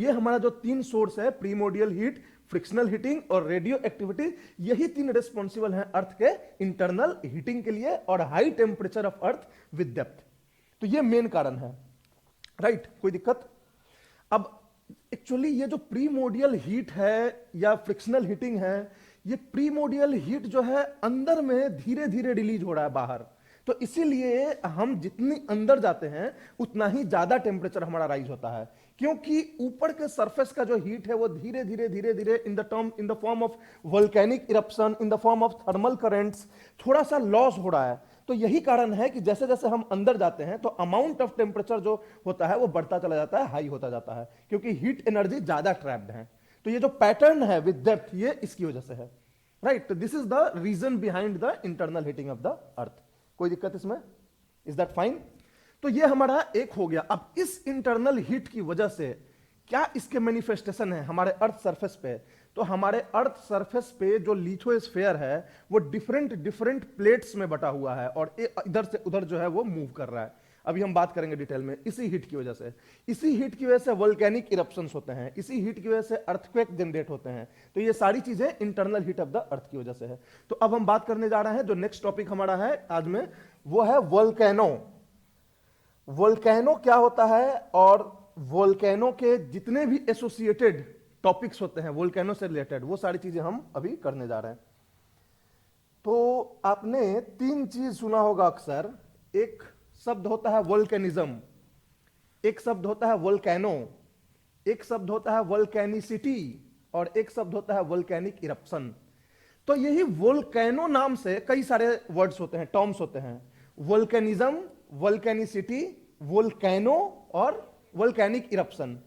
ये हमारा जो तीन सोर्स है, प्रीमोडियल हीट, फ्रिक्शनल हीटिंग और रेडियो एक्टिविटी, यही तीन रिस्पॉन्सिबल हैं अर्थ के इंटरनल हीटिंग के लिए और high temperature of earth with depth. तो ये मेन कारण है, राइट? कोई दिक्कत? अब एक्चुअली ये जो प्रीमोडियल हीट है या फ्रिक्शनल हीटिंग है, ये प्रीमोडियल हीट जो है अंदर में धीरे धीरे रिलीज हो रहा है बाहर, तो इसीलिए हम जितनी अंदर जाते हैं उतना ही ज्यादा टेम्परेचर हमारा राइज होता है, क्योंकि ऊपर के सरफेस का जो हीट है वो धीरे धीरे in the form of volcanic eruption, in the form of thermal currents थोड़ा सा लॉस हो रहा है। तो यही कारण है कि जैसे जैसे हम अंदर जाते हैं तो अमाउंट ऑफ टेम्परेचर जो होता है वो बढ़ता चला जाता है, हाई होता जाता है, क्योंकि हीट एनर्जी ज्यादा ट्रैप्ड है। तो ये जो पैटर्न है विद डेप्थ, ये इसकी वजह से है, राइट? तो this is the reason behind the internal heating of the earth. कोई दिक्कत इसमें? Is that fine? तो ये हमारा एक हो गया। अब इस इंटरनल हीट की वजह से क्या इसके मैनिफेस्टेशन है हमारे अर्थ सरफेस पे? तो हमारे अर्थ सरफेस पे जो लिथोस्फीयर है वो डिफरेंट डिफरेंट प्लेट्स में बटा हुआ है और इधर से उधर जो है वो मूव कर रहा है। अभी हम बात करेंगे डिटेल में। इसी हीट की वजह से, इसी हीट की वजह से वोल्केनिक इरप्शंस होते हैं, इसी हीट की वजह से अर्थक्वेक जनरेट होते हैं। तो ये सारी चीजें इंटरनल हीट ऑफ द अर्थ की वजह से है। तो अब हम बात करने जा रहे हैं, जो नेक्स्ट टॉपिक हमारा है आज में, वो है वोल्केनो। वोल्केनो क्या होता है और वोल्केनो के जितने भी एसोसिएटेड टॉपिक्स होते हैं वोल्केनो से रिलेटेड, वो सारी चीजें हम अभी करने जा रहे हैं। तो आपने तीन चीज सुना होगा अक्सर। एक शब्द होता है वोल्केनिज्म, एक शब्द होता है वोल्केनो, एक शब्द होता है वोल्केनिसिटी और एक शब्द होता है वोल्केनिक इरप्शन। तो यही वोल्केनो नाम से कई सारे वर्ड्स होते हैं, टर्म्स होते हैं। वोल्केनिज्म, वोल्केनिसिटी, वोल्केनो और वोल्केनिक इरप्शन।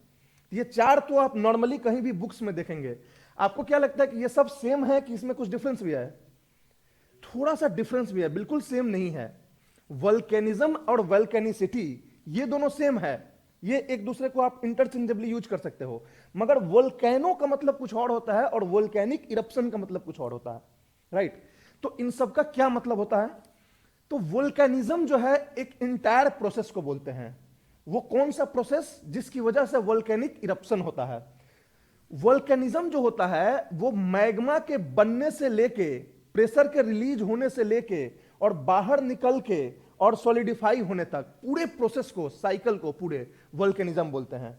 ये चार तो आप नॉर्मली कहीं भी बुक्स में देखेंगे। आपको क्या लगता है कि ये सब सेम है कि इसमें कुछ डिफरेंस भी है? थोड़ा सा डिफरेंस भी है, बिल्कुल सेम नहीं है। वोल्केनिज्म और वोल्केनिसिटी ये दोनों सेम है, ये एक दूसरे को आप इंटरचेंजेबली यूज कर सकते हो, मगर वोल्केनो का मतलब कुछ और होता है और वोल्केनिक इरप्शन का मतलब कुछ और होता है, राइट? तो इन सब का क्या मतलब होता है? तो वोल्केनिज्म जो है एक इंटायर प्रोसेस को बोलते हैं। वो कौन सा प्रोसेस जिसकी वजह से वोल्केनिक इरप्शन होता है? वोल्केनिज्म जो होता है वो मैग्मा के बनने से लेके, प्रेशर के रिलीज होने से लेके और बाहर निकल के और सॉलिडिफाई होने तक पूरे प्रोसेस को, साइकिल को पूरे वोल्केनिज्म बोलते हैं।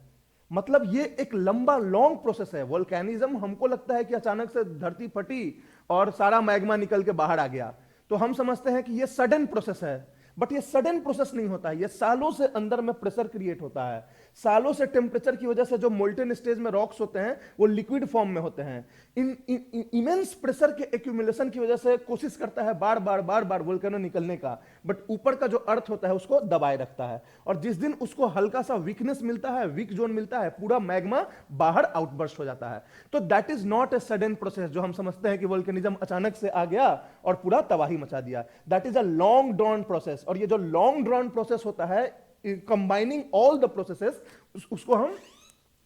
मतलब ये एक लंबा लॉन्ग प्रोसेस है। वोल्केनिज्म हमको लगता है कि अचानक से धरती फटी और सारा मैग्मा निकल के बाहर आ गया, तो हम समझते हैं कि ये सडन प्रोसेस है, बट ये सडन प्रोसेस नहीं होता है। ये सालों से अंदर में प्रेशर क्रिएट होता है, सालों से टेम्परेचर की वजह से जो मोल्टेन स्टेज में रॉक्स होते हैं वो लिक्विड फॉर्म में होते हैं। इन इमेंस प्रेशर के एक्यूमुलेशन की वजह से कोशिश करता है बार बार वोल्केनो निकलने का, बट ऊपर का जो अर्थ होता है उसको दबाए रखता है, और जिस दिन उसको हल्का सा वीकनेस मिलता है, वीक जोन मिलता है, पूरा मैग्मा बाहर आउटबर्स्ट हो जाता है। तो that is not a sudden process जो हम समझते हैं कि वोल्केनिज्म अचानक से आ गया और पूरा तबाही मचा दिया। That is a long drawn process, और ये जो लॉन्ग ड्रॉन प्रोसेस होता है कंबाइनिंग ऑल द प्रोसेसेस, उसको हम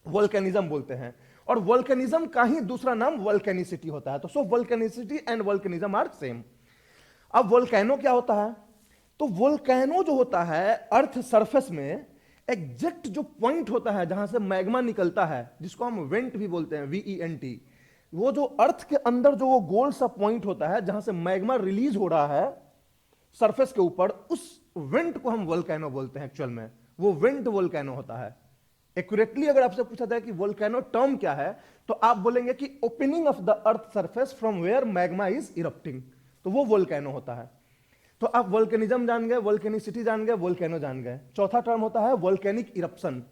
वोल्केनिज्म बोलते हैं। और वोल्केनिज्म का ही दूसरा नाम वोल्केनिसिटी होता है। तो सो वोल्केनिसिटी एंड वोल्केनिज्म आर सेम। अब वोल्केनो क्या होता है? तो वोल्केनो जो होता है अर्थ सरफेस में एग्जैक्ट जो पॉइंट होता है जहां से मैग्मा निकलता है, जिसको हम वेंट भी बोलते हैं, VENT, वो जो अर्थ के अंदर जो वो गोल सा पॉइंट होता है जहां से मैग्मा रिलीज हो रहा है सरफेस के ऊपर, उस वेंट को हम वोल्केनो बोलते हैं। एक्चुअल में वो वेंट वोल्केनो होता है। एक्यूरेटली अगर आपसे पूछा जाए कि वोल्केनो टर्म क्या है, तो आप बोलेंगे कि opening of the earth surface from where magma is erupting, तो वो वोल्केनो होता है। तो आप वोल्केनिज्म जान गए, वोल्केनिसिटी जान गए, वोल्केनो जान गए। चौथा टर्म होता है वोल्केनिक इरप्शन।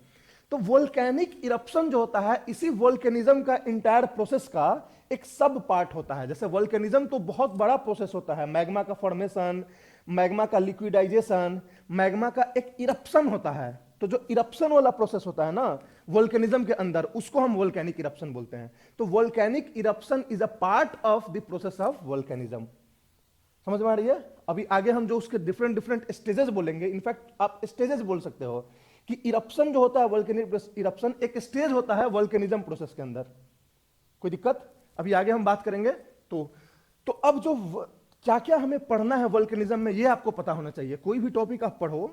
तो वोल्केनिक इरप्शन जो होता है इसी वोल्केनिज्म का इंटायर प्रोसेस का एक सब पार्ट होता है। जैसे वोल्केनिज्म तो बहुत बड़ा प्रोसेस होता है, मैग्मा का फॉर्मेशन, मैग्मा का लिक्विडाइजेशन, मैग्मा का एक इरप्शन होता है। तो जो इरप्शन वाला प्रोसेस होता है ना वोल्केनिज्म के अंदर, उसको हम वोल्केनिक इरप्शन बोलते हैं। तो volcanic eruption is a part of the process of volcanism. समझ में आ रही है? अभी आगे हम जो उसके डिफरेंट डिफरेंट स्टेजेस बोलेंगे, इनफैक्ट आप स्टेजेस बोल सकते हो कि इरप्शन जो होता है वोल्केनिक इरप्शन एक स्टेज होता है वोल्केनिज्म प्रोसेस के अंदर। कोई दिक्कत? अभी आगे हम बात करेंगे। तो अब जो क्या क्या हमें पढ़ना है वोल्केनिज्म में, ये आपको पता होना चाहिए। कोई भी टॉपिक आप पढ़ो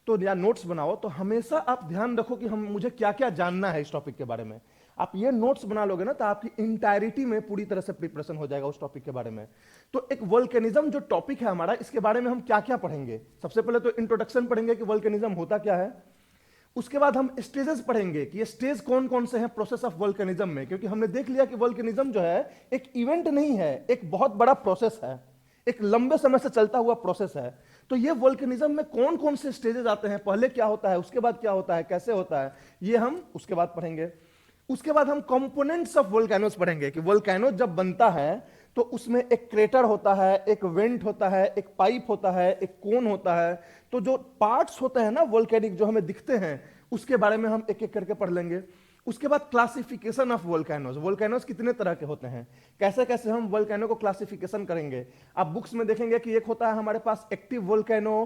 तो या नोट्स बनाओ, तो हमेशा आप ध्यान रखो कि हम मुझे क्या क्या जानना है इस टॉपिक के बारे में। आप ये नोट्स बना लोगे ना तो आपकी इंटायरिटी में पूरी तरह से प्रिपरेशन हो जाएगा उस टॉपिक के बारे में। तो एक वोल्केनिज्म जो टॉपिक है हमारा, इसके बारे में हम क्या क्या पढ़ेंगे? सबसे पहले तो इंट्रोडक्शन पढ़ेंगे कि वोल्केनिज्म होता क्या है। उसके बाद हम स्टेजेस पढ़ेंगे कि ये स्टेज कौन कौन से हैं प्रोसेस ऑफ वोल्केनिज्म में, क्योंकि हमने देख लिया कि वोल्केनिज्म जो है एक इवेंट नहीं है, एक बहुत बड़ा प्रोसेस है, एक लंबे समय से चलता हुआ प्रोसेस है। तो ये वोल्केनिज्म में कौन कौन से स्टेजेस आते हैं, पहले क्या होता है, उसके बाद क्या होता है, कैसे होता है, ये हम उसके बाद पढ़ेंगे। उसके बाद हम कंपोनेंट्स ऑफ वोल्केनोस पढ़ेंगे कि वोल्केनो जब बनता है तो उसमें एक क्रेटर होता है, एक वेंट होता है, एक पाइप होता है, एक कोन होता है। तो जो पार्ट्स होते हैं ना वोल्केनिक जो हमें दिखते हैं, उसके बारे में हम एक एक करके पढ़ लेंगे। उसके बाद क्लासिफिकेशन ऑफ वोल्केनोस, वोल्केनोस कितने तरह के होते हैं, कैसे कैसे हम वोल्केनो को क्लासिफिकेशन करेंगे। आप बुक्स में देखेंगे कि एक होता है हमारे पास active volcano,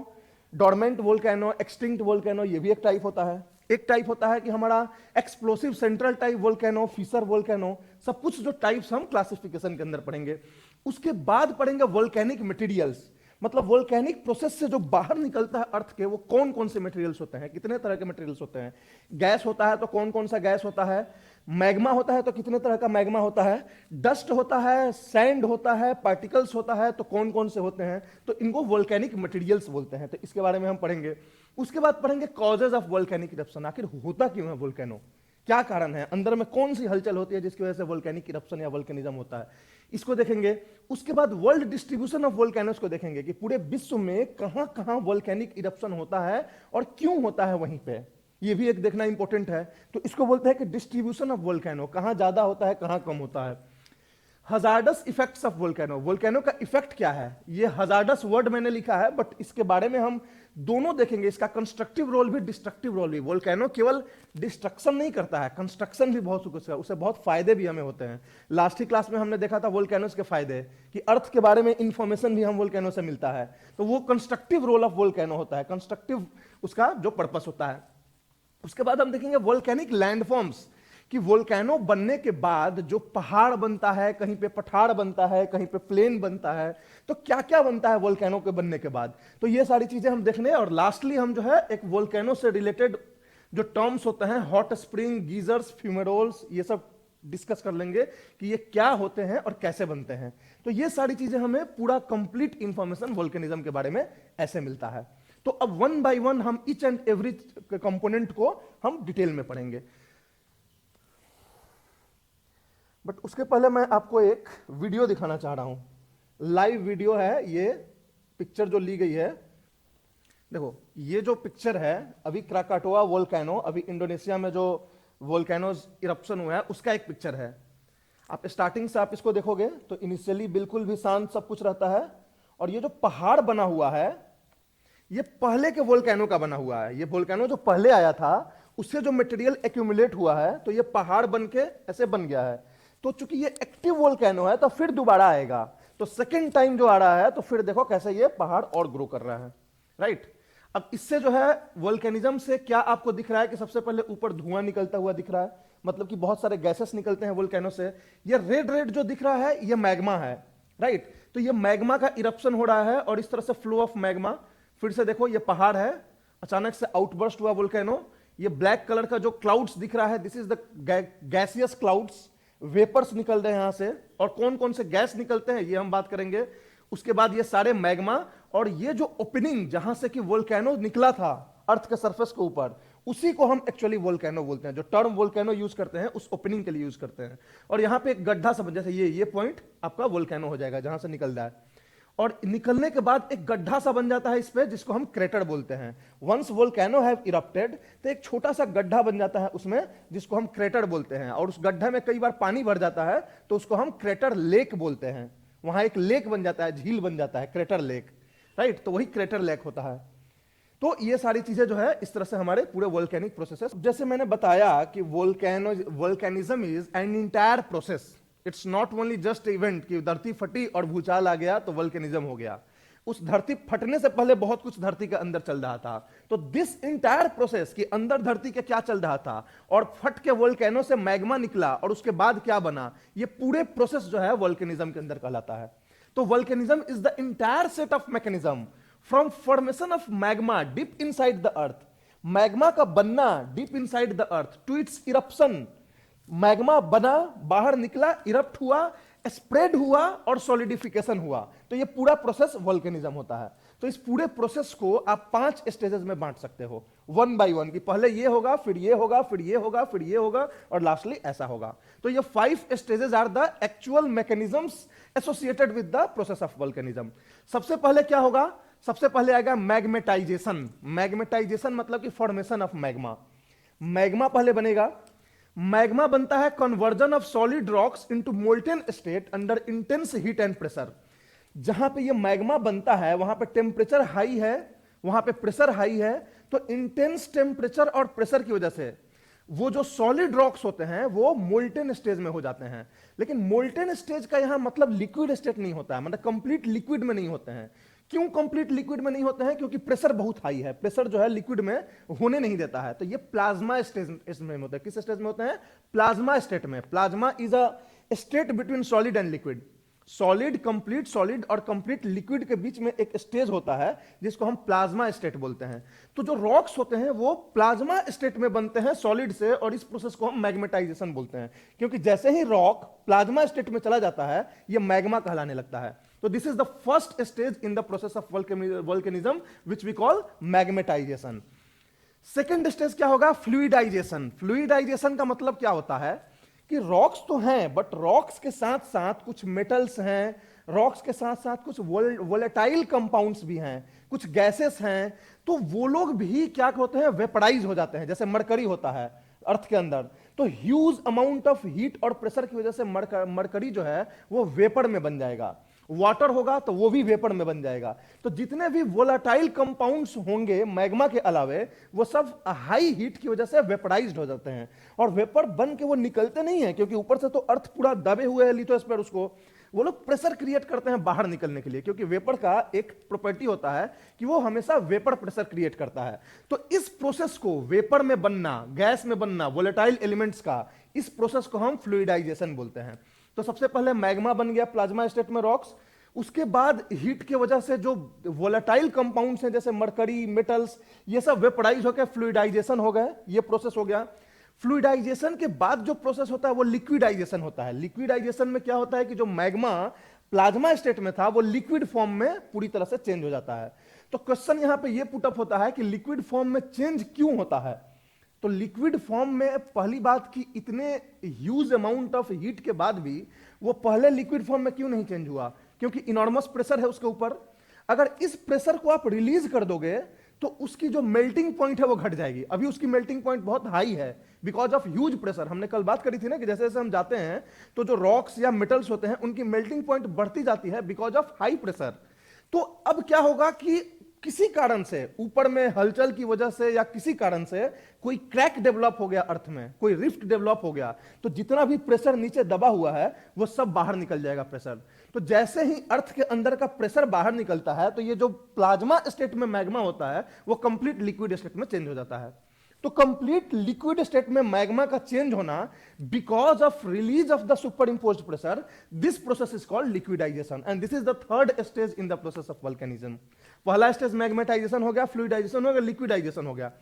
dormant volcano, extinct volcano, ये भी एक टाइप होता है। एक टाइप होता है कि हमारा explosive central type volcano, fissure volcano, सब कुछ जो टाइप्स हम क्लासिफिकेशन के अंदर पढ़ेंगे। उसके बाद पढ़ेंगे वोल्केनिक मटेरियल्स, मतलब वोल्केनिक प्रोसेस से जो बाहर निकलता है अर्थ के, वो कौन कौन से मटेरियल्स होते हैं, कितने तरह के मटेरियल्स होते हैं। गैस होता है तो कौन कौन सा गैस होता है, मैग्मा होता है तो कितने तरह का मैग्मा होता है, डस्ट होता है, सैंड होता है, पार्टिकल्स होता है तो कौन कौन से होते हैं। तो इनको वोल्केनिक मटेरियल्स बोलते हैं, तो इसके बारे में हम पढ़ेंगे। उसके बाद पढ़ेंगे कॉजेज ऑफ वोल्केनिक इरप्शन, आखिर होता क्यों है वोल्केनो, क्या कारण है, अंदर में कौन सी हलचल होती है जिसकी वजह से वोल्केनिक इरप्शन या वोल्केनिज्म होता है, इसको देखेंगे। उसके बाद वर्ल्ड डिस्ट्रीब्यूशन ऑफ वोल्केनोस को देखेंगे कि पूरे विश्व में कहां कहां वोल्केनिक इरप्शन होता है और क्यों होता है वहीं पे, ये भी एक देखना इंपॉर्टेंट है। तो इसको बोलते हैं कि डिस्ट्रीब्यूशन ऑफ वोल्केनो, कहां ज्यादा होता है कहां कम होता है। Hazardous effects of volcano, volcano का इफेक्ट क्या है, ये हजार्डस वर्ड मैंने लिखा है बट इसके बारे में हम दोनों देखेंगे, इसका कंस्ट्रक्टिव रोल भी डिस्ट्रक्टिव रोल भी। वोल्केनो केवल डिस्ट्रक्शन नहीं करता है, कंस्ट्रक्शन भी बहुत कुछ है, उससे बहुत फायदे भी हमें होते हैं। लास्ट ही क्लास में हमने देखा था वोल्केनोस के फायदे, कि अर्थ के बारे में इंफॉर्मेशन भी हम वोल्केनो से मिलता है। तो वो कंस्ट्रक्टिव रोल ऑफ वोल्केनो होता है, कंस्ट्रक्टिव उसका जो पर्पस होता है। उसके बाद हम देखेंगे वोल्केनिक लैंडफॉर्म्स, कि वोल्केनो बनने के बाद जो पहाड़ बनता है, कहीं पे पठार बनता है, कहीं पे प्लेन बनता है, तो क्या क्या बनता है वोल्केनो के बनने के बाद, तो ये सारी चीजें हम देखने। और लास्टली हम जो है एक वोल्केनो से रिलेटेड जो टर्म्स होते हैं, हॉट स्प्रिंग, गीजर्स, फ्यूमेरोल्स, ये सब डिस्कस कर लेंगे कि ये क्या होते हैं और कैसे बनते हैं। तो ये सारी चीजें हमें पूरा कंप्लीट इंफॉर्मेशन वोल्केनिज्म के बारे में ऐसे मिलता है। तो अब वन बाय वन हम ईच एंड एवरी कंपोनेंट को हम डिटेल में पढ़ेंगे। बट उसके पहले मैं आपको एक वीडियो दिखाना चाह रहा हूं, लाइव वीडियो है ये, पिक्चर जो ली गई है। देखो ये जो पिक्चर है अभी क्राकाटोआ वोल्केनो, अभी इंडोनेशिया में जो वोल्केनोज इरप्शन हुआ है उसका एक पिक्चर है। आप स्टार्टिंग से आप इसको देखोगे तो इनिशियली बिल्कुल भी शांत सब कुछ रहता है, और ये जो पहाड़ बना हुआ है ये पहले के वोल्केनो का बना हुआ है। ये वोल्केनो जो पहले आया था उससे जो मटेरियल एक्यूमुलेट हुआ है तो ये पहाड़ बन के ऐसे बन गया है। तो चूंकि ये एक्टिव वोल्केनो है तो फिर दोबारा आएगा, तो सेकेंड टाइम जो आ रहा है तो फिर देखो कैसे ये पहाड़ और ग्रो कर रहा है, राइट। अब इससे जो है वोल्केनिज्म से क्या आपको दिख रहा है कि सबसे पहले ऊपर धुआं निकलता हुआ दिख रहा है, मतलब कि बहुत सारे गैसेस निकलते हैं वोल्केनो से। ये रेड रेड जो दिख रहा है ये मैग्मा है, राइट। तो ये मैग्मा का इरप्शन हो रहा है और इस तरह से फ्लो ऑफ मैग्मा। फिर से देखो ये पहाड़ है, अचानक से आउटबर्स्ट हुआ वोल्केनो। ये ब्लैक कलर का जो क्लाउड्स दिख रहा है this is the gaseous clouds, vapours निकल रहे हैं यहां से, और कौन कौन से गैस निकलते हैं ये हम बात करेंगे। उसके बाद ये सारे मैग्मा, और ये जो ओपनिंग जहां से कि वोल्केनो निकला था अर्थ के सरफेस के ऊपर, उसी को हम एक्चुअली वोल्केनो बोलते हैं। जो टर्म वोल्केनो यूज करते हैं उस ओपनिंग के लिए यूज करते हैं। और यहां पे एक गड्ढा सा, जैसे ये पॉइंट आपका वोल्केनो हो जाएगा जहां से निकल रहा है, और निकलने के बाद एक गड्ढा सा बन जाता है इस पे, जिसको हम क्रेटर बोलते हैं। वंस वोल्केनो हैव इरप्टेड तो एक छोटा सा गड्ढा बन जाता है उसमें, जिसको हम क्रेटर बोलते हैं। और उस गड्ढे में कई बार पानी भर जाता है तो उसको हम क्रेटर लेक बोलते हैं। वहां एक लेक बन जाता है, झील बन जाता है, क्रेटर लेक, राइट। तो वही क्रेटर लेक होता है। तो ये सारी चीजें जो है इस तरह से हमारे पूरे वोल्केनिक प्रोसेस, जैसे मैंने बताया कि volcanism is an entire process, it's not only just event कि धरती फटी और भूचाल आ गया तो वोल्केनिज्म हो गया। उस धरती फटने से पहले बहुत कुछ धरती के अंदर चल रहा था। तो दिस इंटायर प्रोसेस कि अंदर धरती के क्या चल रहा था, और फट के वोल्केनो से मैग्मा निकला और उसके बाद क्या बना, ये पूरे प्रोसेस जो है वोल्केनिज्म के अंदर कहलाता है। तो volcanism is the entire set of mechanism. From formation of magma deep inside the earth, magma का बनना deep inside the earth, to its eruption, magma बना, बाहर निकला, इरप्ट हुआ, स्प्रेड हुआ और सॉलिडिफिकेशन हुआ, तो ये पूरा प्रोसेस वोल्केनिज्म होता है। तो इस पूरे प्रोसेस को आप 5 स्टेजेस में बांट सकते हो, वन बाय वन, कि पहले ये होगा, फिर ये होगा, फिर ये होगा, फिर ये होगा और लास्टली ऐसा होगा। तो ये 5 stages are the actual mechanisms associated with the process of volcanism. सबसे पहले क्या होगा? सबसे पहले आएगा मैग्मेटाइजेशन। मैग्मेटाइजेशन मतलब कि फॉर्मेशन ऑफ मैग्मा। मैग्मा पहले बनेगा। मैग्मा बनता है conversion of solid rocks into molten state under intense heat and pressure. जहां पे ये मैग्मा बनता है वहां पे टेम्परेचर हाई है, वहां पे प्रेशर हाई है, तो इंटेंस टेम्परेचर और प्रेशर की वजह से वो जो सॉलिड रॉक्स होते हैं वो मोल्टेन स्टेज में हो जाते हैं। लेकिन मोल्टेन स्टेज का यहां मतलब लिक्विड स्टेट नहीं होता है, मतलब कंप्लीट लिक्विड में नहीं होते हैं। क्यों कंप्लीट लिक्विड में नहीं होते हैं? क्योंकि प्रेशर बहुत हाई है, प्रेशर जो है लिक्विड में होने नहीं देता है। तो ये प्लाज्मा स्टेज में होता है। किस स्टेज में होते हैं? प्लाज्मा स्टेट में। Plasma is a state between solid and liquid. Solid, complete solid और कंप्लीट लिक्विड के बीच में एक स्टेज होता है जिसको हम प्लाज्मा स्टेट बोलते हैं। तो जो रॉक्स होते हैं वो प्लाज्मा स्टेट में बनते हैं सॉलिड से, और इस प्रोसेस को हम मैग्मेटाइजेशन बोलते हैं। क्योंकि जैसे ही रॉक प्लाज्मा स्टेट में चला जाता है ये मैग्मा कहलाने लगता है। तो this is the first stage in the process of volcanism which we call magmatisation. Second stage क्या होगा? फ्लूइडाइजेशन। फ्लूइडाइजेशन का मतलब क्या होता है कि रॉक्स तो हैं, बट रॉक्स के साथ साथ कुछ मेटल्स हैं, रॉक्स के साथ साथ कुछ वोलेटाइल कंपाउंड्स भी हैं, कुछ गैसेस हैं, तो वो लोग भी क्या होते हैं? वेपराइज हो जाते हैं। जैसे मरकरी होता है अर्थ के अंदर, तो ह्यूज अमाउंट ऑफ हीट और प्रेशर की वजह से मरकरी जो है वो वेपर में बन जाएगा। वाटर होगा तो वो भी वेपर में बन जाएगा। तो जितने भी वोलाटाइल कंपाउंड्स होंगे मैग्मा के अलावे, वो सब हाई हीट की वजह से वेपराइज्ड हो जाते हैं। और वेपर बन के वो निकलते नहीं है, क्योंकि ऊपर से तो अर्थ पूरा दबे हुए है लिथोस्फीयर, उसको वो लोग प्रेशर क्रिएट करते हैं बाहर निकलने के लिए। क्योंकि वेपर का एक प्रॉपर्टी होता है कि वो हमेशा वेपर प्रेशर क्रिएट करता है। तो इस प्रोसेस को, वेपर में बनना, गैस में बनना, वोलेटाइल एलिमेंट्स का, इस प्रोसेस को हम फ्लूइडाइजेशन बोलते हैं। तो सबसे पहले मैग्मा बन गया प्लाज्मा स्टेट में रॉक्स। उसके बाद हीट की वजह से जो वोलेटाइल कंपाउंड्स हैं जैसे मरकरी, मेटल्स, ये सब वेपराइज होकर फ्लूइडाइजेशन हो गए। ये प्रोसेस हो गया। फ्लूइडाइजेशन के बाद जो प्रोसेस होता है वो लिक्विडाइजेशन होता है। लिक्विडाइजेशन में क्या होता है कि जो मैग्मा प्लाज्मा स्टेट में था वो लिक्विड फॉर्म में पूरी तरह से चेंज हो जाता है। तो क्वेश्चन यहां पे ये पुट अप होता है कि लिक्विड फॉर्म में चेंज क्यों होता है? तो लिक्विड फॉर्म में पहली बात कि इतने ह्यूज अमाउंट ऑफ हीट के बाद भी वो पहले लिक्विड फॉर्म में क्यों नहीं चेंज हुआ? क्योंकि इनॉर्मस प्रेशर है उसके ऊपर। अगर इस प्रेशर को आप रिलीज कर दोगे तो उसकी जो मेल्टिंग पॉइंट है वो घट जाएगी। अभी उसकी मेल्टिंग पॉइंट बहुत हाई है बिकॉज ऑफ ह्यूज प्रेशर। हमने कल बात करी थी ना कि जैसे जैसे हम जाते हैं तो जो रॉक्स या मेटल्स होते हैं उनकी मेल्टिंग पॉइंट बढ़ती जाती है बिकॉज ऑफ हाई प्रेशर। तो अब क्या होगा कि किसी कारण से, ऊपर में हलचल की वजह से या किसी कारण से कोई क्रैक डेवलप हो गया अर्थ में, कोई रिफ्ट डेवलप हो गया, तो जितना भी प्रेशर नीचे दबा हुआ है वो सब बाहर निकल जाएगा प्रेशर। तो जैसे ही अर्थ के अंदर का प्रेशर बाहर निकलता है तो ये जो प्लाज्मा स्टेट में मैग्मा होता है वो कंप्लीट लिक्विड स्टेट में चेंज हो जाता है। तो कंप्लीट लिक्विड स्टेट में मैग्मा का चेंज होना because of release of the super imposed pressure, this process is called liquidisation and this is the third stage in the process of volcanism. पहला stage मैग्मेटाइजेशन हो गया, फ्लूइडाइजेशन हो गया, लिक्विडाइजेशन हो गया।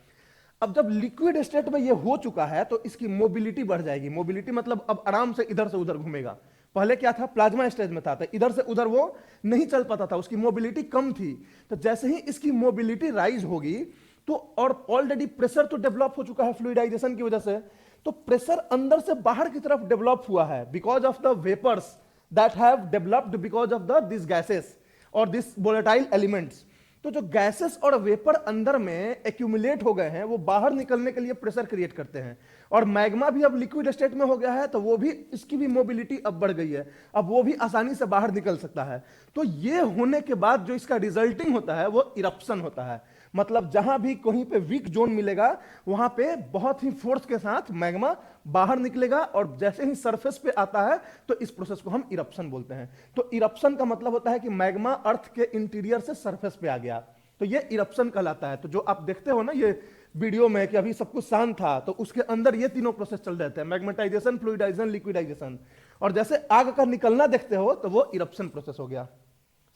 अब जब लिक्विड स्टेट में ये हो चुका है तो इसकी मोबिलिटी बढ़ जाएगी। मोबिलिटी मतलब अब आराम से इधर से उधर घूमेगा। पहले क्या था? प्लाज्मा स्टेज में था तो इधर से उधर वो नहीं चल पाता था, उसकी मोबिलिटी कम थी। तो जैसे ही इसकी मोबिलिटी राइज होगी तो, और ऑलरेडी प्रेशर तो डेवलप हो चुका है फ्लूइडाइजेशन की वजह से, तो प्रेशर अंदर से बाहर की तरफ डेवलप हुआ है because of the vapours that have developed because of the this gases और दिस वोलेटाइल एलिमेंट्स। तो जो गैसेस और वेपर अंदर में एक्यूमुलेट हो गए हैं वो बाहर निकलने के लिए प्रेशर क्रिएट करते हैं। और मैग्मा भी अब लिक्विड स्टेट में हो गया है तो वो भी, इसकी भी मोबिलिटी अब बढ़ गई है, अब वो भी आसानी से बाहर निकल सकता है। तो ये होने के बाद जो इसका रिजल्टिंग होता है वो इरप्शन होता है। मतलब जहां भी कहीं पे वीक जोन मिलेगा वहां पे बहुत ही फोर्स के साथ मैग्मा बाहर निकलेगा और जैसे ही सरफेस पे आता है तो इस प्रोसेस को हम इरप्शन बोलते हैं। तो इरप्शन का मतलब होता है कि मैग्मा अर्थ के इंटीरियर से सरफेस पे आ गया, तो ये इरप्शन कहलाता है। तो जो आप देखते हो ना ये वीडियो में कि अभी सब कुछ शांत था, तो उसके अंदर ये तीनों प्रोसेस चल रहे थे, मैग्मेटाइजेशन, फ्लूइडाइजेशन, लिक्विडाइजेशन। और जैसे आग का निकलना देखते हो तो वो इरप्शन प्रोसेस हो गया।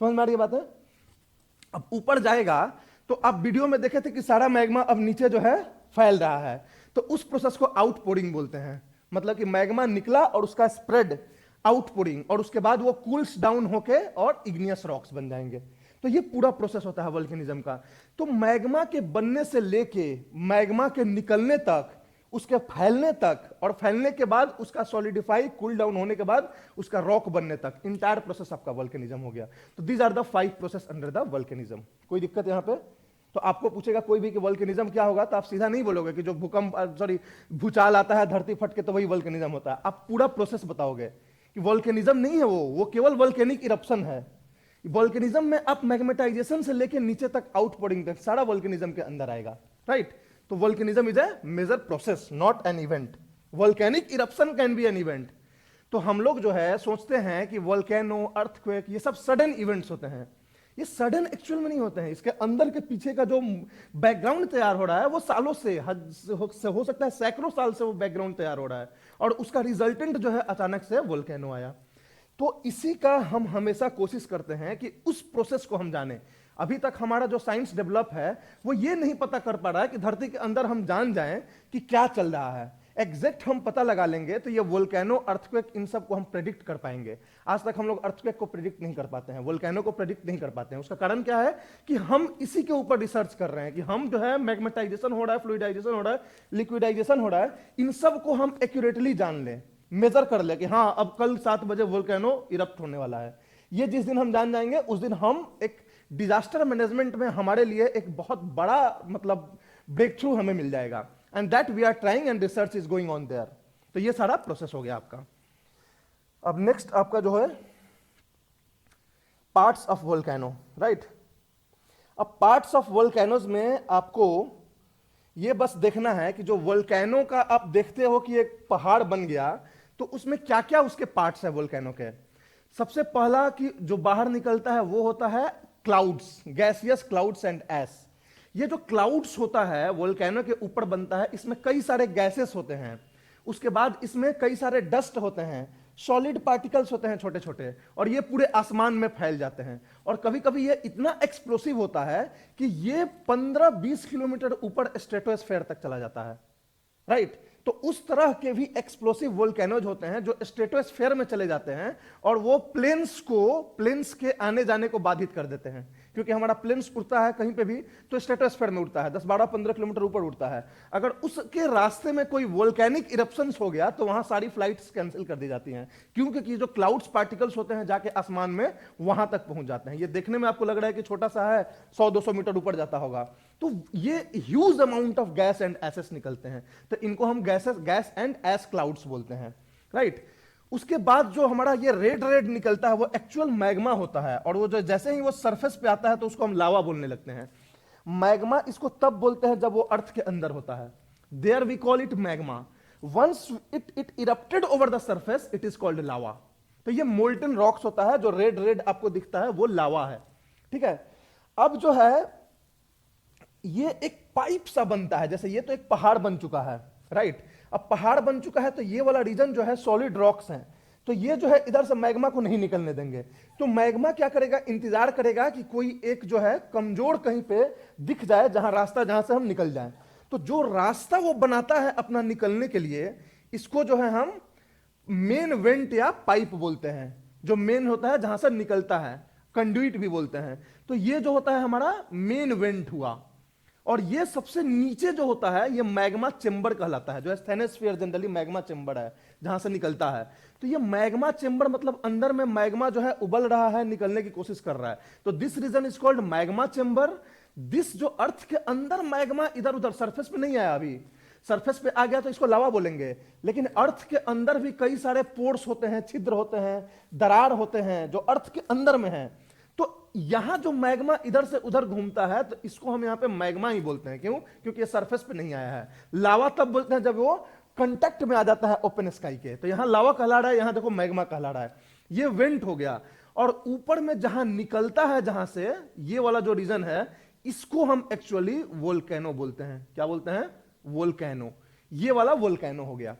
समझ में आ रही बात है? अब ऊपर जाएगा तो आप वीडियो में देखे थे कि सारा मैग्मा अब नीचे जो है फैल रहा है, तो उस प्रोसेस को आउटपोरिंग बोलते हैं। मतलब कि मैग्मा निकला और उसका स्प्रेड आउटपोरिंग, और उसके बाद वो कूल्स डाउन होके और इग्नियस रॉक्स बन जाएंगे। तो ये पूरा प्रोसेस होता है वोल्केनिज्म का। तो मैग्मा के बनने से लेके मैग्मा के निकलने तक, उसके फैलने तक, और फैलने के बाद उसका सॉलिडिफाई कूल डाउन होने के बाद उसका रॉक बनने तक, इंटायर प्रोसेस आपका वोल्केनिज्म हो गया। तो these are the 5 process under the volcanism. कोई दिक्कत यहां पे? तो आपको पूछेगा कोई भी कि वोल्केनिज्म क्या होगा, तो आप सीधा नहीं बोलोगे कि जो भूकंप भूचाल आता है धरती फट के तो वही वोल्केनिज्म होता है। आप पूरा प्रोसेस बताओगे कि वोल्केनिज्म नहीं है वो केवल वोल्केनिक इरप्शन है। वोल्केनिज्म में आप मैग्नेटाइजेशन से लेकर नीचे तक आउटपोरिंग तक सारा वोल्केनिज्म के अंदर आएगा, राइट। तो volcanism is a major process, not an event. Volcanic eruption can be an event. तो हम लोग जो है सोचते हैं कि वोल्केनो, अर्थक्वेक, ये सब सडन इवेंट्स होते हैं। ये सडन एक्चुअल में नहीं होते हैं। इसके अंदर के पीछे का जो बैकग्राउंड तैयार हो रहा है वो सालों से, हो सकता है सैकड़ों साल से वो बैकग्राउंड तैयार हो रहा है, और उसका रिजल्टेंट जो है अचानक से वोल्केनो आया। तो इसी का हम हमेशा कोशिश करते हैं कि उस प्रोसेस को हम जाने। अभी तक हमारा जो साइंस डेवलप है वो ये नहीं पता कर पा रहा है कि धरती के अंदर हम जान जाएं कि क्या चल रहा है। एग्जैक्ट हम पता लगा लेंगे तो ये वोल्केनो, अर्थक्वेक, इन सब को हम प्रेडिक्ट कर पाएंगे। आज तक हम लोग अर्थक्वेक को प्रेडिक्ट नहीं कर पाते हैं, वोल्केनो को प्रेडिक्ट नहीं कर पाते हैं। उसका कारण क्या है कि हम इसी के ऊपर रिसर्च कर रहे हैं कि हम जो है मैग्नेटाइजेशन हो रहा है, फ्लूइडाइजेशन हो रहा है, लिक्विडाइजेशन हो रहा है, इन सब को हम एक्यूरेटली जान लें, मेजर कर ले कि हाँ अब कल 7 बजे वोल्केनो इरप्ट होने वाला है। ये जिस दिन हम जान जाएंगे उस दिन हम एक डिजास्टर मैनेजमेंट में हमारे लिए एक बहुत बड़ा मतलब ब्रेक थ्रू हमें मिल जाएगा। And that we are trying and research is going on there. तो ये सारा प्रोसेस हो गया आपका। अब नेक्स्ट आपका जो है पार्ट्स ऑफ वोल्केनो, राइट। अब पार्ट्स ऑफ वोल्केनोज में आपको ये बस देखना है कि जो वोल्केनो का आप देखते हो कि एक पहाड़ बन गया, तो उसमें क्या क्या उसके पार्ट्स है वोल्केनो के। सबसे पहला कि जो बाहर निकलता है वो होता है clouds, gaseous clouds and S. ये जो क्लाउड्स होता है वोल्केनो के ऊपर बनता है, इसमें कई सारे गैसेस होते हैं। उसके बाद इसमें कई सारे डस्ट होते हैं, सॉलिड पार्टिकल्स होते हैं छोटे छोटे, और ये पूरे आसमान में फैल जाते हैं। और कभी कभी ये इतना एक्सप्लोसिव होता है कि ये 15-20 किलोमीटर ऊपर स्ट्रेटोस्फेयर तक चला जाता है, राइट। तो उस तरह के भी एक्सप्लोसिव वोल्केनोज होते हैं जो स्ट्रेटोस्फेयर में चले जाते हैं और वो प्लेन्स के आने जाने को बाधित कर देते हैं। क्योंकि हमारा प्लेन्स उड़ता है कहीं पे भी तो स्ट्रेटोस्फेयर में उड़ता है, 10-12-15 किलोमीटर ऊपर उड़ता है। अगर उसके रास्ते में कोई वोल्केनिक इरप्शंस हो गया तो वहां सारी फ्लाइट्स कैंसिल कर दी जाती हैं, क्योंकि जो क्लाउड्स पार्टिकल्स होते हैं जाके आसमान में वहां तक पहुंच जाते हैं। ये देखने में आपको लग रहा है कि छोटा सा है, 100-200 मीटर ऊपर जाता होगा, तो ये huge amount of gas and ashes निकलते हैं। तो इनको हम गैस एंड एस क्लाउड्स बोलते हैं, राइट। उसके बाद जो हमारा ये रेड निकलता है वो एक्चुअल मैग्मा होता है, और वो जो जैसे ही वो सरफेस पे आता है तो उसको हम लावा बोलने लगते हैं। मैग्मा इसको तब बोलते हैं जब वो अर्थ के अंदर होता है, there we call it magma. Once it erupted over the surface it is called lava. तो ये मोल्टन रॉक्स होता है, जो रेड आपको दिखता है वो लावा है, ठीक है। अब जो है ये एक पाइप सा बनता है, जैसे ये तो एक पहाड़ बन चुका है, राइट। अब पहाड़ बन चुका है तो ये वाला रीजन जो है सॉलिड रॉक्स हैं, तो ये जो है इधर से मैग्मा को नहीं निकलने देंगे। तो मैग्मा क्या करेगा, इंतजार करेगा कि कोई एक जो है कमजोर कहीं पे दिख जाए जहां रास्ता, जहां से हम निकल जाएं। तो जो रास्ता वो बनाता है अपना निकलने के लिए, इसको जो है हम मेन वेंट या पाइप बोलते हैं। जो मेन होता है जहां से निकलता है, कंडुइट भी बोलते हैं। तो ये जो होता है हमारा मेन वेंट हुआ, और ये सबसे नीचे जो होता है ये मैग्मा चेंबर कहलाता है, जो एस्थेनोस्फीयर जनरली मैग्मा चेंबर है जहां से निकलता है। तो ये मैग्मा चेंबर मतलब अंदर में मैग्मा जो है उबल रहा है, निकलने की कोशिश कर रहा है। तो this region is called magma chamber. This जो अर्थ के अंदर मैग्मा इधर उधर सरफेस पे नहीं आया, अभी सरफेस पे आ गया तो इसको लावा बोलेंगे, लेकिन अर्थ के अंदर भी कई सारे पोर्स होते हैं, छिद्र होते हैं, दरार होते हैं जो अर्थ के अंदर में है। तो यहां जो मैग्मा इधर से उधर घूमता है तो इसको हम यहां पे मैग्मा ही बोलते हैं। क्यों? क्योंकि ये सरफेस पे नहीं आया है। लावा तब बोलते हैं जब वो कांटेक्ट में आ जाता है ओपन स्काई के। तो यहां लावा कहला रहा है, यहां देखो मैग्मा कहला रहा है। ये वेंट हो गया, और ऊपर में जहां निकलता है, जहां से ये वाला जो रीजन है, इसको हम एक्चुअली वोल्केनो बोलते हैं। क्या बोलते हैं? वोल्केनो। ये वाला वोल्केनो हो गया।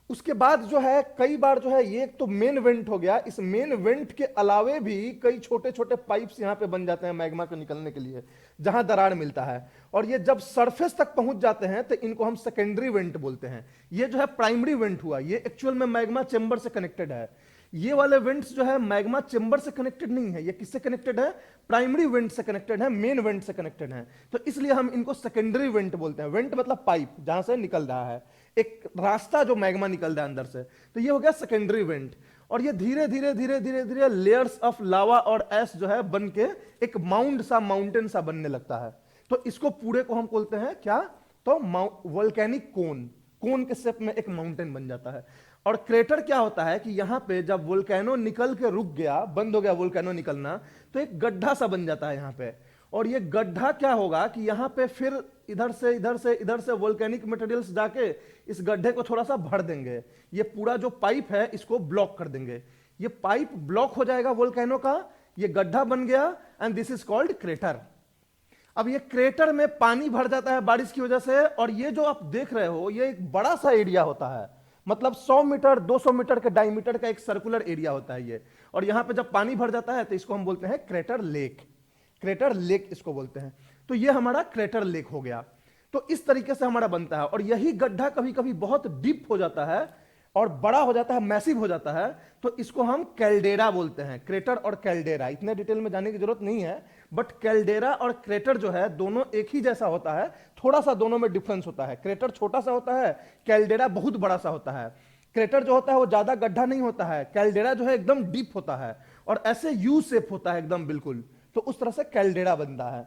उसके बाद जो है कई बार जो है ये एक तो मेन वेंट हो गया, इस मेन वेंट के अलावे भी कई छोटे छोटे पाइप्स यहां पे बन जाते हैं मैग्मा को निकलने के लिए, जहां दरार मिलता है, और ये जब सरफेस तक पहुंच जाते हैं तो इनको हम सेकेंडरी वेंट बोलते हैं। ये जो है प्राइमरी वेंट हुआ, ये एक्चुअल में मैग्मा चेंबर से कनेक्टेड है। ये वाले वेंट्स जो है मैग्मा चेंबर से कनेक्टेड नहीं है, ये किससे कनेक्टेड है? प्राइमरी वेंट से कनेक्टेड है, मेन वेंट से कनेक्टेड है। तो इसलिए हम इनको सेकेंडरी वेंट बोलते हैं। वेंट मतलब पाइप जहां से निकल रहा है, एक रास्ता जो मैग्मा निकल रहा है अंदर से, तो ये हो गया सेकेंडरी वेंट। और ये धीरे धीरे धीरे धीरे धीरे लेयर्स ऑफ लावा और एस जो है बन के एक माउंट सा, माउंटेन सा बनने लगता है। तो इसको पूरे को हम बोलते हैं क्या? तो वोल्केनिक कोन, कोन के शेप में एक माउंटेन बन जाता है। और क्रेटर क्या होता है कि यहां पे जब वोल्केनो निकल के रुक गया, बंद हो गया वोल्केनो निकलना, तो एक गड्ढा सा बन जाता है यहां पे। और ये गड्ढा क्या होगा कि यहां पे फिर इधर से इधर से इधर से वोल्केनिक मटेरियल्स जाके इस गड्ढे को थोड़ा सा भर देंगे। ये पूरा जो पाइप है इसको ब्लॉक कर देंगे। ये पाइप ब्लॉक हो जाएगा वोल्केनो का, ये गड्ढा बन गया, and this is called crater. अब ये क्रेटर में पानी भर जाता है बारिश की वजह से, और ये जो आप देख रहे हो ये एक बड़ा सा एरिया होता है, मतलब 100 मीटर 200 मीटर के डायमीटर का एक सर्कुलर एरिया होता है ये। और यहां पे जब पानी भर जाता है तो इसको हम बोलते हैं क्रेटर लेक। क्रेटर लेक इसको बोलते हैं। तो ये हमारा क्रेटर लेक हो गया। तो इस तरीके से हमारा बनता है। और यही गड्ढा कभी कभी बहुत डीप हो जाता है और बड़ा हो जाता है, मैसिव हो जाता है, तो इसको हम कैल्डेरा बोलते हैं। क्रेटर और कैल्डेरा, इतने डिटेल में जाने की जरूरत नहीं है, बट कैल्डेरा और क्रेटर जो है दोनों एक ही जैसा होता है, थोड़ा सा दोनों में डिफरेंस होता है। क्रेटर छोटा सा होता है, कैल्डेरा बहुत बड़ा सा होता है। क्रेटर जो होता है वो ज्यादा गड्ढा नहीं होता है, कैल्डेरा जो है एकदम डीप होता है और ऐसे यू शेप होता है एकदम बिल्कुल। तो उस तरह से कैल्डेरा बनता है।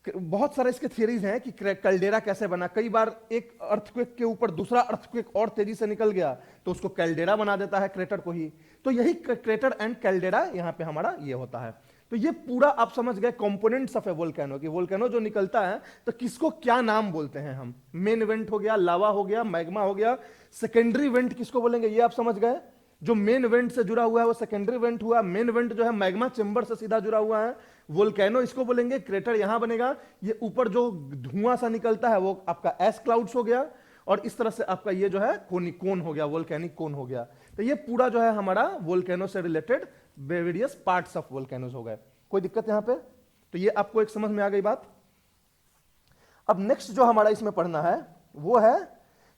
बहुत सारे इसके थियरीज हैं कि कैल्डेरा कैसे बना। कई बार एक अर्थक्वेक के ऊपर दूसरा अर्थक्वेक और तेजी से निकल गया तो उसको कैल्डेरा बना देता है, क्रेटर को ही। तो यही क्रेटर एंड कैल्डेरा यहां पे हमारा ये होता है। तो ये पूरा आप समझ गए कंपोनेंट्स ऑफ ए वोल्केनो कि वोल्केनो जो निकलता है तो किसको क्या नाम बोलते हैं हम। मेन वेंट हो गया, लावा हो गया, मैग्मा हो गया। सेकेंडरी वेंट किसको बोलेंगे ये आप समझ गए। जो मेन वेंट से जुड़ा हुआ है वो सेकेंडरी वेंट हुआ। मेन वेंट जो है मैग्मा चेंबर से सीधा जुड़ा हुआ है, वोल्केनो इसको बोलेंगे। क्रेटर यहां बनेगा। ये ऊपर जो धुआं सा निकलता है वो आपका एस क्लाउड्स हो गया। और इस तरह से आपका ये जो है कोन हो गया, वोल्केनिक कोन हो गया। तो ये पूरा जो है हमारा वोल्केनो से related various parts of volcanoes हो गए। कोई दिक्कत यहां पे? तो ये आपको एक समझ में आ गई बात। अब नेक्स्ट जो हमारा इसमें पढ़ना है वो है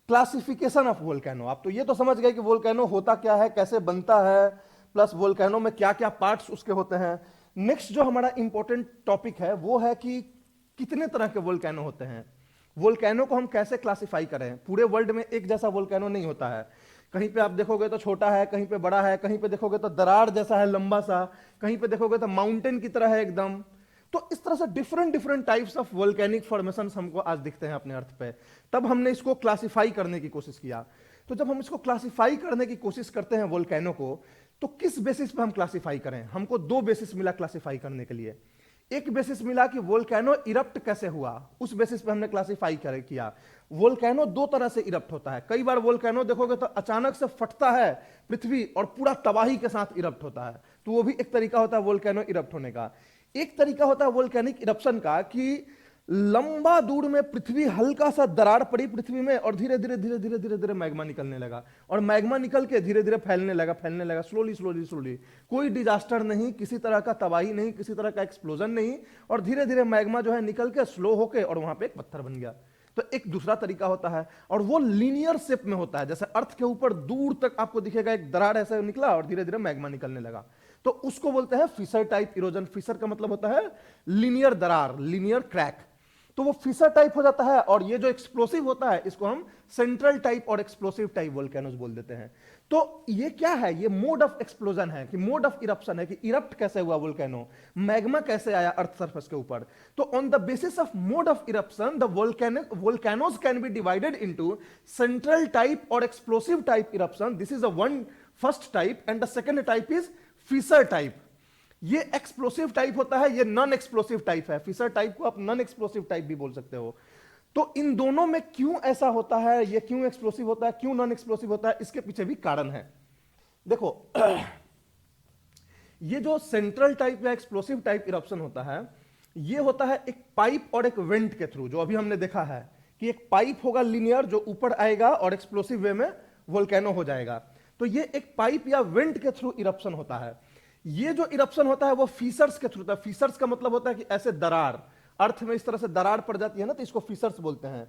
क्लासिफिकेशन ऑफ वोल्केनो। आप तो ये तो समझ गए कि वोल्केनो होता क्या है, कैसे बनता है, प्लस वोल्केनो में क्या क्या पार्ट्स उसके होते हैं। नेक्स्ट जो हमारा इंपॉर्टेंट टॉपिक है वो है कि कितने तरह के वोल्केनो होते हैं, वोल्केनो को हम कैसे क्लासिफाई करें। पूरे वर्ल्ड में एक जैसा वोल्केनो नहीं होता है। कहीं पे आप देखोगे तो छोटा है, कहीं पे बड़ा है, कहीं पे देखोगे तो दरार जैसा है लंबा सा, कहीं पे देखोगे तो माउंटेन की तरह है एकदम। तो इस तरह से different different types of volcanic formations हमको आज दिखते हैं अपने अर्थ पे। तब हमने इसको क्लासिफाई करने की कोशिश किया। तो जब हम इसको क्लासिफाई करने की कोशिश करते हैं वोल्केनो को, तो किस बेसिस पे हम क्लासिफाई करें। हमको दो बेसिस मिला क्लासिफाई करने के लिए। एक बेसिस मिला कि वोल्केनो इरप्ट कैसे हुआ, उस बेसिस पे हमने क्लासिफाई किया। वोल्केनो दो तरह से इरप्ट होता है। कई बार वोल्केनो देखोगे तो अचानक से फटता है पृथ्वी और पूरा तबाही के साथ इरप्ट होता है, तो वो भी एक तरीका होता है वोल्केनो इरप्ट होने का। एक तरीका होता है वोल्केनिक इरप्शन का कि लंबा दूर में पृथ्वी, हल्का सा दरार पड़ी पृथ्वी में और धीरे धीरे धीरे धीरे धीरे धीरे मैग्मा निकलने लगा, और मैग्मा निकल के धीरे धीरे फैलने लगा स्लोली स्लोली स्लोली। कोई डिजास्टर नहीं, किसी तरह का तबाही नहीं, किसी तरह का एक्सप्लोजन नहीं, और धीरे धीरे मैग्मा जो है निकल के स्लो होके और वहां पे एक पत्थर बन गया। तो एक दूसरा तरीका होता है, और वो लीनियर शेप में होता है। जैसे अर्थ के ऊपर दूर तक आपको दिखेगा एक दरार ऐसे निकला और धीरे धीरे मैग्मा निकलने लगा, तो उसको बोलते हैं फिशर टाइप इरोजन। फिशर का मतलब होता है लीनियर दरार, लीनियर क्रैक। तो वो फिशर टाइप हो जाता है। और ये जो एक्सप्लोसिव होता है इसको हम सेंट्रल टाइप और एक्सप्लोसिव टाइप वोल्केनोस बोल देते हैं। तो ये क्या है, ये मोड ऑफ एक्सप्लोजन है कि मोड ऑफ इरप्शन है कि इरप्ट कैसे हुआ वोल्केनो, मैग्मा कैसे आया अर्थ सरफेस के ऊपर। तो on the basis of mode of eruption the volcanoes can be divided into central type और explosive type eruption. This is a one first type, and the second type is fissure type. ये explosive type होता है, ये non explosive type है। Fissure type को आप non explosive type भी बोल सकते हो। तो इन दोनों में क्यों ऐसा होता है, ये क्यों एक्सप्लोसिव होता है, क्यों नॉन एक्सप्लोसिव होता है, इसके पीछे भी कारण है। देखो ये जो सेंट्रल टाइप या एक्सप्लोसिव टाइप इरप्शन होता है, ये होता है एक पाइप और एक वेंट के थ्रू। जो अभी हमने देखा है कि एक पाइप होगा लीनियर जो ऊपर आएगा और एक्सप्लोसिव वे में वोल्केनो हो जाएगा। तो ये एक पाइप या वेंट के थ्रू इरप्शन होता है। ये जो इरप्शन होता है वो फीसर्स के थ्रू होता है। फीसर्स का मतलब होता है कि ऐसे दरार, अर्थ में इस तरह से दरार पड़ जाती है ना, तो इसको फीसर्स बोलते हैं।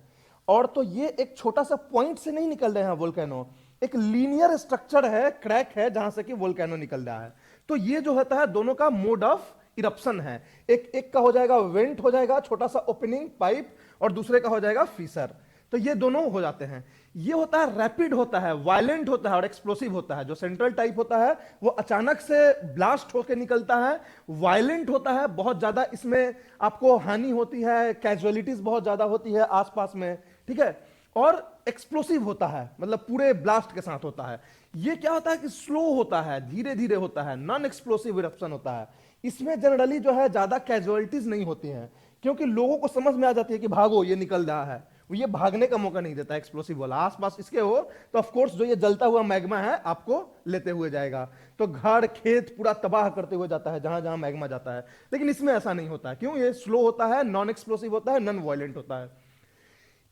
और तो ये एक छोटा सा पॉइंट से नहीं निकल रहे हैं वोल्केनो, एक लीनियर स्ट्रक्चर है, क्रैक है, जहां से कि वोल्केनो निकल रहा है। तो ये जो होता है दोनों का मोड ऑफ इरप्शन है। एक का हो जाएगा वेंट हो जाएगा, छोटा सा ओपनिंग पाइप, और दूसरे का हो जाएगा फीसर। तो ये दोनों हो जाते हैं। ये होता है रैपिड होता है, वायलेंट होता है और एक्सप्लोसिव होता है। जो सेंट्रल टाइप होता है वो अचानक से ब्लास्ट होकर निकलता है, वायलेंट होता है, बहुत ज्यादा इसमें आपको हानि होती है, कैजुअलिटीज बहुत ज्यादा होती है आसपास में, ठीक है। और एक्सप्लोसिव होता है, मतलब पूरे ब्लास्ट के साथ होता है। ये क्या होता है कि स्लो होता है, धीरे धीरे होता है, नॉन एक्सप्लोसिव इरप्शन होता है। इसमें जनरली जो है ज्यादा कैजुअलिटीज नहीं होती हैं, क्योंकि लोगों को समझ में आ जाती है कि भागो ये निकल रहा है। ये भागने का मौका नहीं देता एक्सप्लोसिव वाला। आसपास इसके हो तो ऑफ कोर्स जो ये जलता हुआ मैग्मा है आपको लेते हुए जाएगा, तो घर खेत पूरा तबाह करते हुए जाता है जहां जहां मैग्मा जाता है। लेकिन इसमें ऐसा नहीं होता है। क्यों? ये स्लो होता है, नॉन एक्सप्लोसिव होता है, नॉन वायलेंट होता है।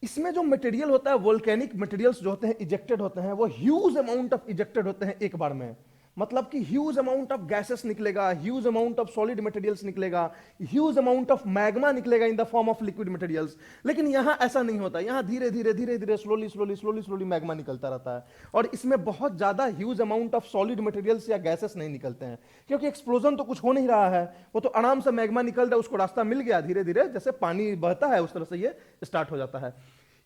इसमें जो मटेरियल होता है, वोल्केनिक मटेरियल्स जो होते हैं इजेक्टेड होते हैं, वो ह्यूज अमाउंट ऑफ इजेक्टेड होते हैं एक बार में। मतलब कि ह्यूज अमाउंट ऑफ गैसेस निकलेगा, huge amount of solid materials निकलेगा, ह्यूज अमाउंट ऑफ मैग्मा निकलेगा in the form of liquid materials. लेकिन यहां ऐसा नहीं होता। यहां धीरे धीरे धीरे धीरे slowly slowly slowly slowly magma निकलता रहता है। और इसमें बहुत ज्यादा huge amount of solid materials या गैसेस नहीं निकलते हैं, क्योंकि एक्सप्लोजन तो कुछ हो नहीं रहा है। वो तो आराम से मैग्मा निकल रहा है, उसको रास्ता मिल गया, धीरे धीरे जैसे पानी बहता है उस तरह से ये स्टार्ट हो जाता है।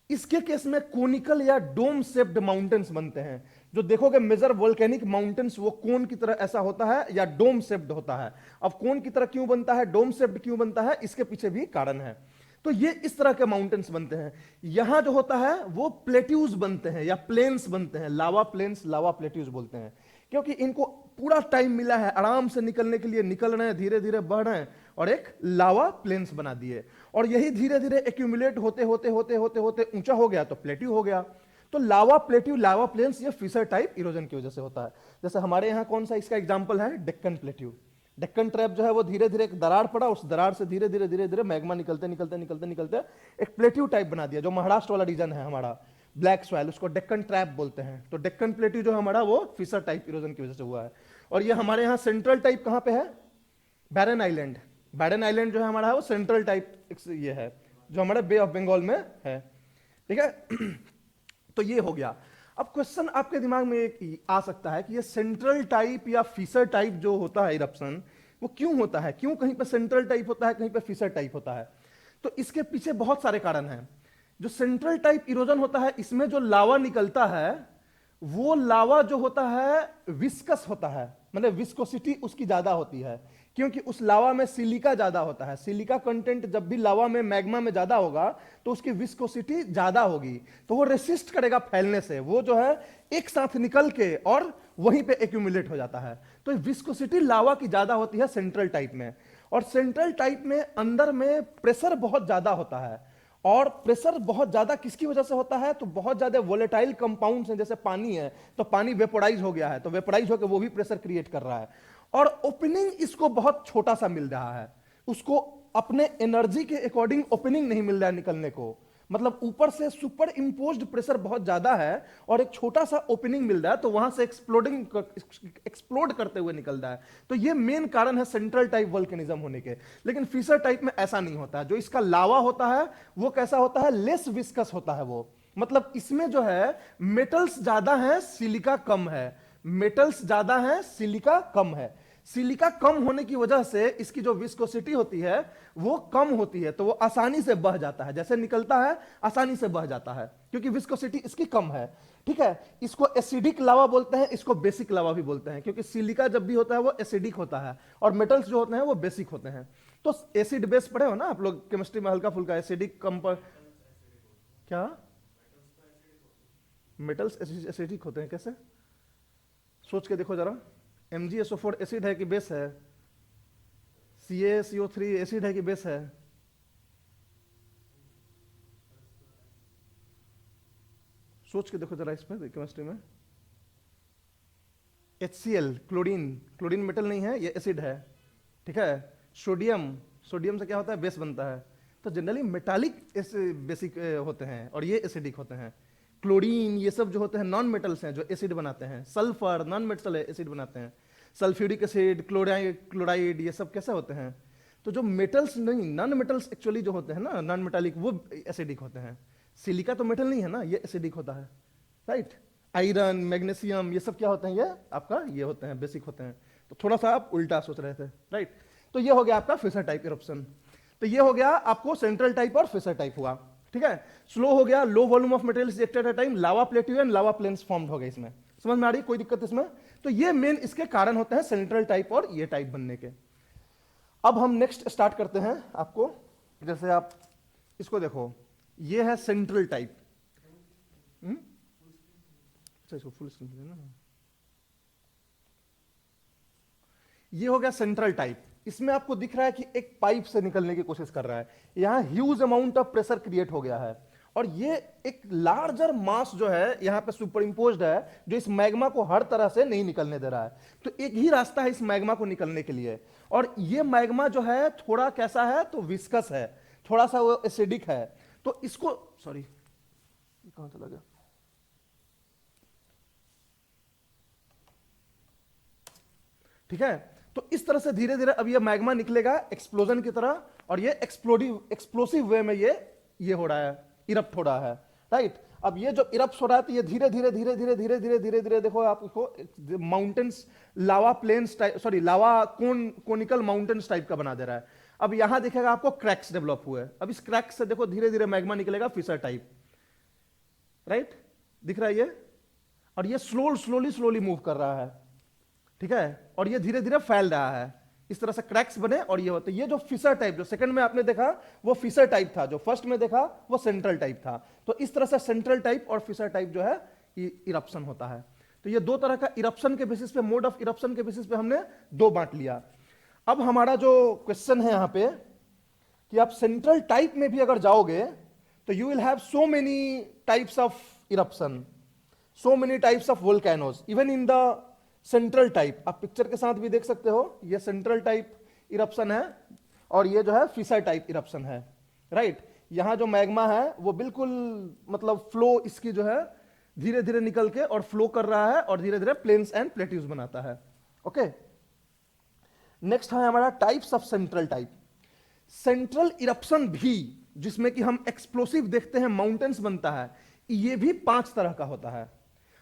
इसके केस में कोनिकल या डोम शेप्ड माउंटेन्स बनते हैं। जो देखोगे मेजर वोल्केनिक माउंटेन्स वो कोन की तरह ऐसा होता है या डोम शेप्ड होता है। अब कोन की तरह क्यों बनता है, डोम शेप्ड क्यों बनता है, इसके पीछे भी कारण है। तो ये इस तरह के माउंटेन्स बनते हैं। यहां जो होता है वो प्लेट्यूज बनते हैं या प्लेन्स बनते हैं, लावा प्लेन्स, लावा प्लेट्यूज बोलते हैं। क्योंकि इनको पूरा टाइम मिला है आराम से निकलने के लिए, निकल रहे हैं, धीरे धीरे बढ़ रहे हैं और एक लावा प्लेन्स बना दिए। और यही धीरे धीरे एक्यूमुलेट होते होते होते होते होते ऊंचा हो गया तो प्लेट्यू हो गया। तो लावा प्लेट्यू, लावा प्लेन्स, ये फिशर टाइप इरोजन की वजह से होता है। जैसे हमारे यहाँ कौन सा इसका एग्जाम्पल है, डेक्कन प्लेट्यू। डेक्कन ट्रैप जो है वो धीरे धीरे एक दरार पड़ा, उस दरार से धीरे धीरे धीरे धीरे मैग्मा निकलते निकलते निकलते निकलते एक प्लेट्यू टाइप बना दिया। जो महाराष्ट्र वाला रीजन है हमारा, ब्लैक सॉइल, उसको डेक्कन ट्रैप बोलते हैं। तो डेक्कन प्लेट्यू जो हमारा वो फिशर टाइप इरोजन की वजह से हुआ है। और ये हमारे यहाँ सेंट्रल टाइप कहाँ पे है, बैरन आइलैंड। बैरन आइलैंड जो है हमारा वो सेंट्रल टाइप ये है, जो हमारे बे ऑफ बंगाल में है, ठीक है। तो ये हो गया। अब क्वेश्चन आपके दिमाग में एक आ सकता है कि ये सेंट्रल टाइप या फिशर टाइप जो होता है इरप्शन, वो क्यों होता है, क्यों कहीं पे सेंट्रल टाइप होता है, कहीं पे फिशर टाइप होता है। तो इसके पीछे बहुत सारे कारण हैं। जो सेंट्रल टाइप इरोजन होता है, इसमें जो लावा निकलता है वो लावा जो होता है विस्कस होता है, मतलब विस्कोसिटी उसकी ज्यादा होती है, क्योंकि उस लावा में सिलिका ज्यादा होता है। सिलिका कंटेंट जब भी लावा में, मैग्मा में ज्यादा होगा तो उसकी विस्कोसिटी ज्यादा होगी, तो वो रेसिस्ट करेगा फैलने से। वो जो है एक साथ निकल के और वहीं पे एक्यूमुलेट हो जाता है। तो विस्कोसिटी लावा की ज्यादा होती है सेंट्रल टाइप में। और सेंट्रल टाइप में अंदर में प्रेशर बहुत ज्यादा होता है। और प्रेशर बहुत ज्यादा किसकी वजह से होता है, तो बहुत ज्यादा वोलेटाइल कंपाउंड्स हैं, जैसे पानी है, तो पानी वेपोराइज हो गया है, तो वेपोराइज होकर वो भी प्रेशर क्रिएट कर रहा है। और ओपनिंग इसको बहुत छोटा सा मिल रहा है, उसको अपने एनर्जी के अकॉर्डिंग ओपनिंग नहीं मिल रहा है निकलने को। मतलब ऊपर से सुपर इंपोज्ड प्रेशर बहुत ज्यादा है और एक छोटा सा ओपनिंग मिल रहा है, तो वहां से एक्सप्लोड करते हुए निकल रहा है। तो ये मेन कारण है सेंट्रल टाइप वोल्केनिज्म होने के। लेकिन फिशर टाइप में ऐसा नहीं होता है। जो इसका लावा होता है वो कैसा होता है, लेस विस्कस होता है वो। मतलब इसमें जो है मेटल्स ज्यादा है, सिलिका कम है। मेटल्स ज्यादा है, सिलिका कम है। सिलिका कम होने की वजह से इसकी जो विस्कोसिटी होती है वो कम होती है, तो वो आसानी से बह जाता है। जैसे निकलता है आसानी से बह जाता है, क्योंकि विस्कोसिटी इसकी कम है, ठीक है। इसको एसिडिक लावा बोलते हैं, इसको बेसिक लावा भी बोलते हैं, क्योंकि सिलिका जब भी होता है वो एसिडिक होता है और मेटल्स जो होते हैं वो बेसिक होते हैं। तो एसिड बेस पढ़े हो ना आप लोग केमिस्ट्री में, हल्का फुल्का। एसिडिक कम पर क्या, मेटल्स एसिडिक होते हैं, कैसे, सोच के देखो जरा। MgSO4 एसिड है कि बेस है, CaCO3 एसिड है कि बेस है, सोच के देखो जरा इस पर केमिस्ट्री में। HCl क्लोरीन, क्लोरीन मेटल नहीं है, ये एसिड है, ठीक है। सोडियम, सोडियम से क्या होता है, बेस बनता है। तो जनरली मेटालिक बेसिक होते हैं और ये एसिडिक होते हैं। क्लोरीन, ये सब जो होते हैं नॉन मेटल्स हैं जो एसिड बनाते हैं। सल्फर नॉन मेटल है, एसिड बनाते हैं। सल्फ्यूरिक एसिड, क्लोराइड, ये सब कैसे होते हैं? तो जो मेटल्स नहीं, नॉन मेटल्स एक्चुअली जो होते हैं ना, नॉन मेटालिक, वो एसिडिक होते हैं। सिलिका तो मेटल नहीं है ना, ये एसिडिक होता है, राइट। आयरन, मैग्नीशियम, ये सब क्या होते हैं? ये आपका ये होते हैं, बेसिक होते हैं। तो थोड़ा सा आप उल्टा सोच रहे थे, राइट। तो ये हो गया आपका फिशर टाइप इरप्शन। तो ये हो गया आपको सेंट्रल टाइप और फिशर टाइप हुआ, ठीक है। स्लो हो गया, low volume of material ejected at time, lava plateau and lava plains formed हो गए। इसमें समझ में आ रही कोई दिक्कत इसमें? तो ये मेन इसके कारण होते हैं सेंट्रल टाइप और ये टाइप बनने के। अब हम नेक्स्ट स्टार्ट करते हैं आपको, जैसे आप इसको देखो, ये है सेंट्रल टाइप। इसको फुल स्क्रीन ना, ये हो गया सेंट्रल टाइप। इसमें आपको दिख रहा है कि एक पाइप से निकलने की कोशिश कर रहा है, यहां huge amount of pressure create हो गया है, और ये एक लार्जर मास जो है यहां पे सुपर इंपोज्ड है, जो इस मैग्मा को हर तरह से नहीं निकलने दे रहा है। तो एक ही रास्ता है इस मैग्मा को निकलने के लिए, और ये मैग्मा जो है थोड़ा कैसा है, तो विस्कस है, थोड़ा सा वो एसिडिक है। तो इसको, सॉरी कहां चला गया, ठीक है। तो इस तरह से धीरे धीरे अब ये मैग्मा निकलेगा एक्सप्लोजन की तरह, और ये एक्सप्लोसिव वे में ये हो रहा है, इरप्ट हो रहा है, राइट। अब ये जो इरप्ट हो रहा है, तो ये धीरे धीरे धीरे धीरे धीरे धीरे धीरे धीरे देखो आप इसको माउंटेन्स, लावा प्लेन्स टाइप, सॉरी लावा कोनिकल माउंटेन्स टाइप का बना दे रहा है। अब यहां दिखेगा आपको क्रैक्स डेवलप हुए। अब इस क्रैक्स से देखो धीरे धीरे मैग्मा निकलेगा फिशर टाइप, राइट, दिख रहा है ये। और ये स्लोली मूव कर रहा है, ठीक है, और ये धीरे धीरे फैल रहा है, इस तरह से क्रैक्स बने और ये होते। ये जो फिशर टाइप जो सेकंड में आपने देखा वो फिशर टाइप था, जो फर्स्ट में देखा वो सेंट्रल टाइप था। तो इस तरह से सेंट्रल टाइप और फिशर टाइप जो है इरप्शन होता है। तो ये दो तरह का इरप्शन के बेसिस पे, मोड ऑफ इरप्शन के बेसिस पे हमने दो बांट लिया। अब हमारा जो क्वेश्चन है यहां पे कि आप सेंट्रल टाइप में भी अगर जाओगे तो you will have so many types of eruption, so many types of volcanoes even in the central type. आप पिक्चर के साथ भी देख सकते हो, ये सेंट्रल टाइप इरप्शन है और ये जो है फिशर टाइप इरप्शन है, राइट। यहां जो मैग्मा है वो बिल्कुल मतलब फ्लो इसकी जो है धीरे धीरे निकल के और फ्लो कर रहा है और धीरे धीरे प्लेन्स एंड प्लेट्यूज बनाता है, ओके। नेक्स्ट है हमारा types of central type. Central eruption भी, जिसमें कि हम एक्सप्लोसिव देखते हैं, माउंटेन्स बनता है, ये भी 5 तरह का होता है।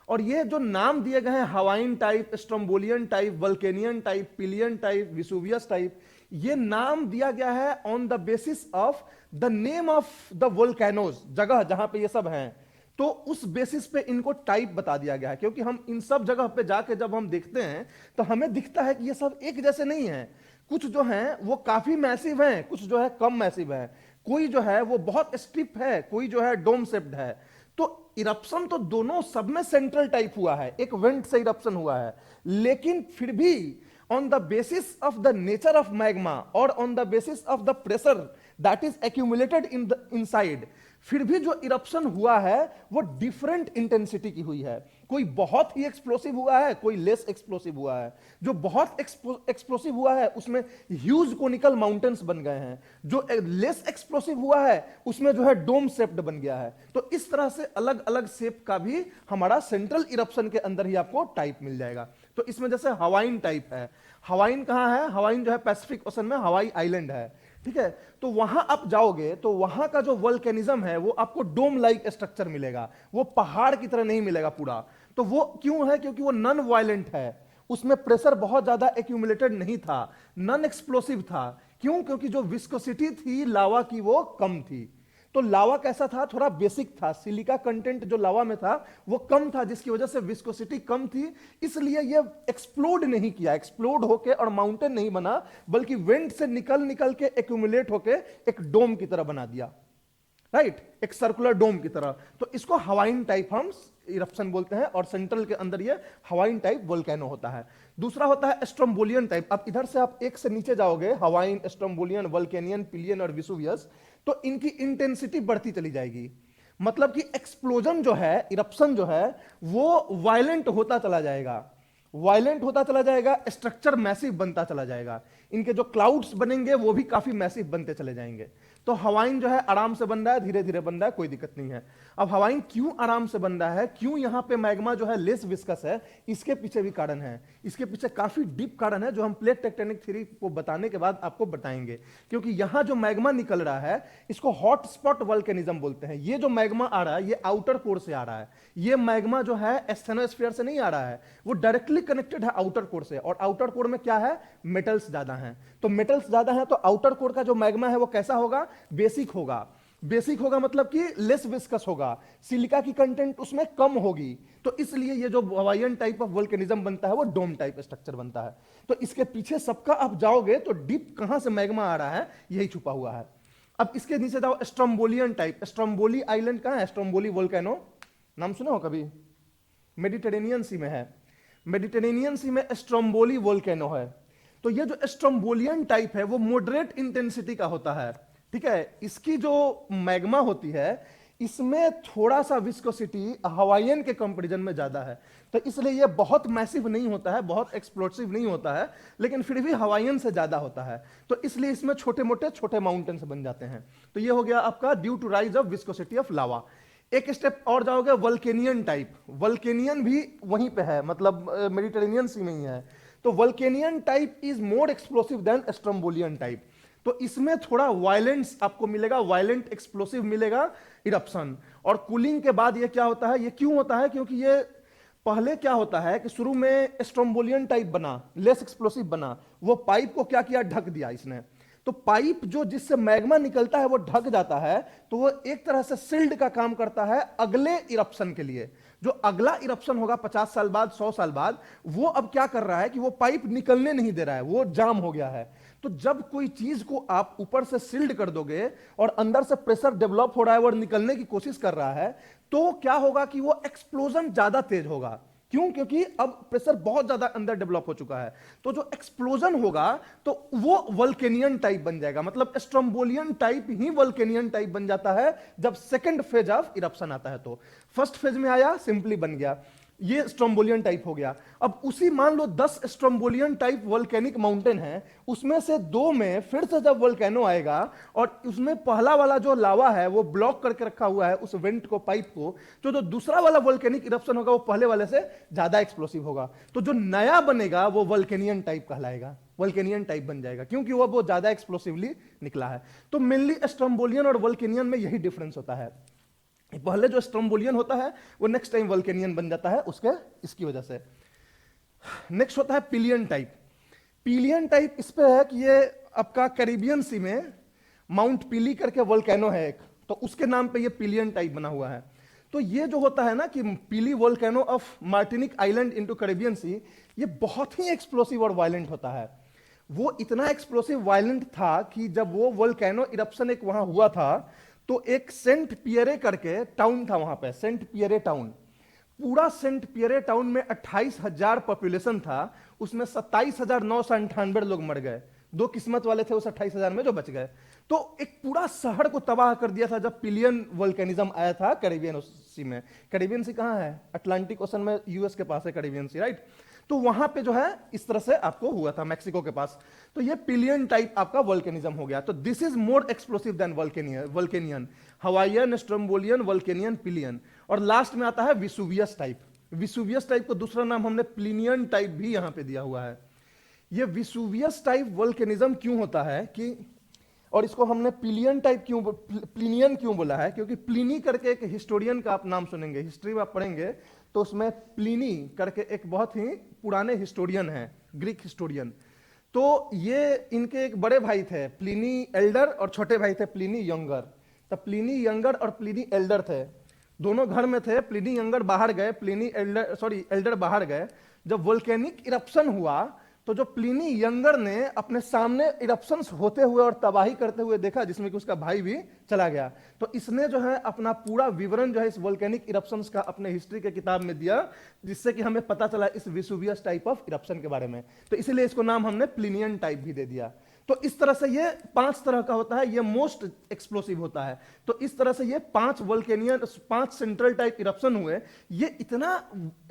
और ये जो नाम दिए गए हैं, Hawaiian type, Strombolian type, Vulcanian type, Pelean type, Vesuvius type, ये नाम दिया गया है on the basis of the name of the volcanoes, जगह जहां पे ये सब हैं। तो उस बेसिस पे इनको टाइप बता दिया गया है, क्योंकि हम इन सब जगह पे जाके जब हम देखते हैं तो हमें दिखता है कि ये सब एक जैसे नहीं है। कुछ जो हैं वो काफी मैसिव हैं, कुछ जो है कम मैसिव है, कोई जो है वो बहुत स्टिफ है, कोई जो है डोम शेप्ड है। तो इरप्शन तो दोनों सब में सेंट्रल टाइप हुआ है, एक वेंट से इरप्शन हुआ है, लेकिन फिर भी on the basis of the nature of magma और on the basis of the pressure that is accumulated in the inside, फिर भी जो इरप्शन हुआ है वो डिफरेंट इंटेंसिटी की हुई है। कोई बहुत ही एक्सप्लोसिव हुआ है, कोई लेस एक्सप्लोसिव हुआ है। जो बहुत एक्सप्लोसिव हुआ है उसमें ह्यूज कोनिकल माउंटेन्स बन गए हैं, जो लेस एक्सप्लोसिव हुआ है उसमें जो है डोम शेप्ड बन गया है। तो इस तरह से अलग अलग शेप का भी हमारा सेंट्रल इरप्शन के अंदर ही आपको टाइप मिल जाएगा। तो इसमें जैसे हवाइन टाइप है, हवाइन कहां है? हवाइन जो है पैसिफिक ओशन में हवाई आइलैंड है, ठीक है। तो वहां आप जाओगे तो वहां का जो वोल्केनिज्म है वो आपको डोम लाइक स्ट्रक्चर मिलेगा, वो पहाड़ की तरह नहीं मिलेगा पूरा। तो वो क्यों है? क्योंकि वो नॉन वायलेंट है, उसमें प्रेशर बहुत ज्यादा एक्यूमुलेटेड नहीं था, नॉन एक्सप्लोसिव था। क्यों? क्योंकि जो विस्कोसिटी थी लावा की वो कम थी। तो लावा कैसा था? थोड़ा बेसिक था, सिलिका कंटेंट जो लावा में था वो कम था, जिसकी वजह से विस्कोसिटी कम थी, इसलिए ये एक्सप्लोड नहीं किया, एक्सप्लोड होके और माउंटेन नहीं बना, बल्कि वेंट से निकल निकल के एक्यूमुलेट होके एक डोम की तरह बना दिया, राइट, एक सर्कुलर डोम की तरह। तो इसको हवाइन टाइप हम इरप्शन बोलते हैं, और सेंट्रल के अंदर ये हवाइन टाइप वोल्केनो होता है। दूसरा होता है स्ट्रोम्बोलियन टाइप। अब इधर से आप एक से नीचे जाओगे, हवाइन, स्ट्रोम्बोलियन, वोल्केनियन, पिलियन और विसुवियस, तो इनकी इंटेंसिटी बढ़ती चली जाएगी। मतलब कि एक्सप्लोजन जो है, इरप्शन जो है वो वायलेंट होता चला जाएगा, वायलेंट होता चला जाएगा, स्ट्रक्चर मैसिव बनता चला जाएगा। इनके जो क्लाउड्स बनेंगे वो भी काफी मैसिव बनते चले जाएंगे। तो हवाइन जो है आराम से बन रहा है, धीरे धीरे बन रहा है, कोई दिक्कत नहीं है। अब हवाइन क्यों आराम से बन रहा है, क्यों यहां पे मैग्मा जो है लेस विस्कस है, इसके पीछे भी कारण है। इसके पीछे काफी डीप कारण है जो हम प्लेट टेक्टोनिक थ्योरी को बताने के बाद आपको बताएंगे। क्योंकि यहां जो मैग्मा निकल रहा है इसको हॉट स्पॉट वोल्केनिज्म बोलते हैं। ये जो मैग्मा आ रहा है ये आउटर कोर से आ रहा है। ये मैग्मा जो है एस्थेनोस्फीयर से नहीं आ रहा है, वो डायरेक्टली कनेक्टेड है आउटर कोर से। और आउटर कोर में क्या है, मेटल्स ज्यादा हैं। तो मेटल्स ज्यादा हैं तो आउटर कोर का जो मैग्मा है वो कैसा होगा, बेसिक होगा। बेसिक होगा मतलब कि लेस विस्कस होगा, सिलिका की कंटेंट उसमें कम होगी। तो इसलिए ये जो हवाईयन टाइप ऑफ वोल्केनिज्म बनता है वो डोम टाइप स्ट्रक्चर बनता है। तो इसके पीछे सबका आप जाओगे तो डीप कहां से मैग्मा आ रहा है यही छुपा हुआ है। अब इसके नीचे जाओ, स्ट्रोम्बोलियन टाइप। स्ट्रोम्बोली आइलैंड कहां है, स्ट्रोम्बोली वोल्केनो नाम सुना हो कभी, मेडिटेरेनियन सी में है। मेडिटेरेनियन सी में स्ट्रोम्बोली वोल्केनो है। तो ये जो स्ट्रोम्बोलियन टाइप है वो मॉडरेट इंटेंसिटी का होता है, ठीक है। इसकी जो मैग्मा होती है इसमें थोड़ा सा विस्कोसिटी हवाईयन के कंपैरिजन में ज्यादा है। तो इसलिए ये बहुत मैसिव नहीं होता है, बहुत एक्सप्लोसिव नहीं होता है, लेकिन फिर भी हवाईयन से ज्यादा होता है। तो इसलिए इसमें छोटे मोटे छोटे माउंटेन्स बन जाते हैं। तो ये हो गया आपका due to rise of viscosity of lava. एक स्टेप और जाओगे, वल्केनियन टाइप। वल्केनियन भी वहीं पे है, मतलब मेडिटेरेनियन सी में ही है। तो Vulcanian type is more explosive than Strombolian type. तो इसमें थोड़ा वायलेंस आपको मिलेगा, वायलेंट एक्सप्लोसिव मिलेगा इरप्शन। और कूलिंग के बाद ये क्या होता है, ये क्यों होता है, क्योंकि ये पहले क्या होता है कि शुरू में स्ट्रोम्बोलियन टाइप बना, लेस एक्सप्लोसिव बना, वो पाइप को क्या किया, ढक दिया इसने। तो पाइप जो जिससे मैग्मा निकलता है वो ढक जाता है, तो वो एक तरह से शिल्ड का काम करता है अगले इरप्शन के लिए। जो अगला इरप्शन होगा 50 साल बाद, 100 साल बाद, वो अब क्या कर रहा है कि वो पाइप निकलने नहीं दे रहा है, वो जाम हो गया है। तो जब कोई चीज को आप ऊपर से सील्ड कर दोगे और अंदर से प्रेशर डेवलप हो रहा है और निकलने की कोशिश कर रहा है, तो क्या होगा कि वो एक्सप्लोजन ज्यादा तेज होगा। क्यों, क्योंकि अब प्रेशर बहुत ज्यादा अंदर डेवलप हो चुका है। तो जो एक्सप्लोजन होगा तो वो वल्केनियन टाइप बन जाएगा। मतलब स्ट्रोम्बोलियन टाइप ही वल्केनियन टाइप बन जाता है जब सेकंड फेज ऑफ इरप्शन आता है। तो फर्स्ट फेज में आया, सिंपली बन गया, ये स्ट्रोम्बोलियन टाइप हो गया। अब उसी मान लो 10 स्ट्रोम्बोलियन टाइप वोल्केनिक माउंटेन है, उसमें से 2 में फिर से जब वोल्केनो आएगा और उसमें पहला वाला जो लावा है वो ब्लॉक करके रखा हुआ है उस वेंट को, पाइप को, तो जो दूसरा वाला वोल्केनिक इरप्शन होगा वो पहले वाले से ज्यादा एक्सप्लोसिव होगा। तो जो नया बनेगा वो वोल्केनियन टाइप कहलाएगा, वोल्केनियन टाइप बन जाएगा, क्योंकि वो ज्यादा एक्सप्लोसिवली निकला है। तो मेनली स्ट्रोम्बोलियन और वोल्केनियन में यही डिफरेंस होता है। पहले जो स्ट्रोम्बोलियन होता है वो नेक्स्ट टाइम वोल्केनियन बन जाता है उसके इसकी वजह से। नेक्स्ट होता है पिलियन टाइप। पिलियन टाइप इस पे है कि ये आपका कैरिबियन सी में माउंट पिली करके वोल्केनो है एक, तो उसके नाम पे ये पिलियन टाइप बना हुआ है। तो ये जो होता है ना कि Pelee volcano of Martinique island into Caribbean sea, ये बहुत ही एक्सप्लोसिव और वायलेंट होता है। वो इतना एक्सप्लोसिव वायलेंट था कि जब वो वोल्केनो इरप्शन एक वहां हुआ था तो एक सेंट पियरे करके टाउन था वहां पे, सेंट पियरे टाउन। पूरा सेंट पियरे टाउन में 28,000 पॉपुलेशन था, उसमें 27,998 लोग मर गए। 2 किस्मत वाले थे उस 28,000 में जो बच गए। तो एक पूरा शहर को तबाह कर दिया था जब पिलियन वोल्केनिज्म आया था कैरिबियन सी में। कैरिबियन सी कहां है, अटलांटिक ओशन में, यूएस के पास है कैरिबियन सी, राइट। तो वहां पे जो है इस तरह से आपको हुआ था मैक्सिको के पास। तो ये पिलियन टाइप आपका वोल्केनिज्म हो गया। तो this is more explosive than Vulcanian, Hawaiian, Strombolian, Vulcanian, Pelean. और लास्ट में आता है विसुवियस टाइप। विसुवियस टाइप को दूसरा नाम हमने प्लिनियन टाइप भी यहां पे दिया हुआ है। ये विसुवियस टाइप वोल्केनिज्म क्यों होता है कि, और इसको हमने पिलियन टाइप क्यों, प्लिनियन क्यों बोला है, क्योंकि प्लिनी करके एक हिस्टोरियन का आप नाम सुनेंगे, हिस्ट्री में आप पढ़ेंगे तो उसमें प्लिनी करके एक बहुत ही पुराने हिस्टोरियन हैं, ग्रीक हिस्टोरियन। तो ये इनके एक बड़े भाई थे प्लिनी एल्डर और छोटे भाई थे प्लिनी यंगर। तो प्लिनी यंगर और प्लिनी एल्डर थे, दोनों घर में थे। प्लिनी यंगर बाहर गए, प्लिनी एल्डर बाहर गए। जब वोल्केनिक इरप्शन हुआ तो जो प्लिनी यंगर ने अपने सामने इरप्शंस होते हुए और तबाही करते हुए देखा, जिसमें कि उसका भाई भी चला गया, तो इसने जो है अपना पूरा विवरण जो है इस वोल्केनिक इरप्शंस का अपने हिस्ट्री के किताब में दिया, जिससे कि हमें पता चला इस विसुवियस टाइप ऑफ इरप्शन के बारे में। तो इसलिए इसको नाम हमने प्लिनियन टाइप भी दे दिया। तो इस तरह से ये 5 तरह का होता है, ये मोस्ट एक्सप्लोसिव होता है। तो इस तरह से ये 5 वोल्केनियन, 5 सेंट्रल टाइप इरप्शन हुए। ये इतना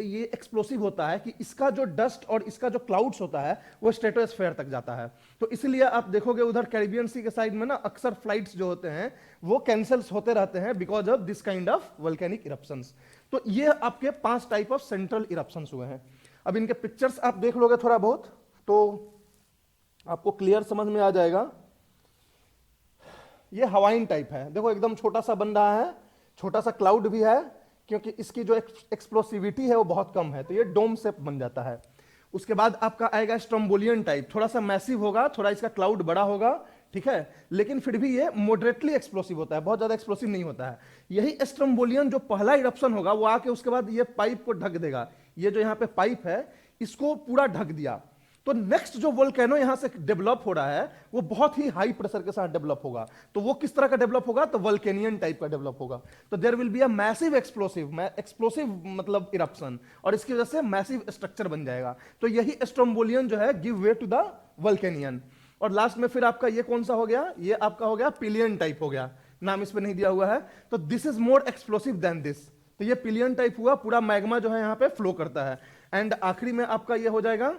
ये एक्सप्लोसिव होता है कि इसका जो डस्ट और इसका जो क्लाउड्स होता है वो स्ट्रेटोस्फेयर तक जाता है। तो इसलिए आप देखोगे उधर कैरिबियन सी के साइड में ना अक्सर फ्लाइट्स जो होते हैं वो कैंसल्स होते रहते हैं because of this kind of volcanic eruptions. तो ये आपके 5 टाइप ऑफ सेंट्रल इरप्शंस हुए हैं। अब इनके पिक्चर्स आप देख लोगे थोड़ा बहुत तो आपको क्लियर समझ में आ जाएगा। ये हवाइन टाइप है, देखो एकदम छोटा सा बन रहा है, छोटा सा क्लाउड भी है क्योंकि इसकी जो एक्सप्लोसिविटी है वो बहुत कम है, तो ये डोम शेप बन जाता है। उसके बाद आपका आएगा स्ट्रोम्बोलियन टाइप, थोड़ा सा मैसिव होगा, थोड़ा इसका क्लाउड बड़ा होगा, ठीक है, लेकिन फिर भी ये मॉडरेटली एक्सप्लोसिव होता है, बहुत ज्यादा एक्सप्लोसिव नहीं होता है। यही स्ट्रोम्बोलियन जो पहला इरप्शन होगा वो आके उसके बाद ये पाइप को ढक देगा, ये जो यहाँ पे पाइप है इसको पूरा ढक दिया। तो नेक्स्ट जो वोल्केनो यहां से डेवलप हो रहा है वो बहुत ही हाई प्रेशर के साथ डेवलप होगा। तो वो किस तरह का डेवलप होगा, तो वोल्केनियन टाइप का डेवलप होगा। तो there will be a massive explosive मतलब इरप्शन, और इसकी वजह से मैसिव स्ट्रक्चर बन जाएगा। तो यही स्ट्रोम्बोलियन जो है गिव वे टू द वोल्केनियन। और लास्ट में फिर आपका ये कौन सा हो गया, ये आपका हो गया पिलियन टाइप हो गया, नाम इस पे नहीं दिया हुआ है। तो this is more explosive than this. तो ये पिलियन टाइप हुआ, पूरा मैग्मा जो है यहाँ पे फ्लो करता है। एंड आखिरी में आपका ये हो जाएगा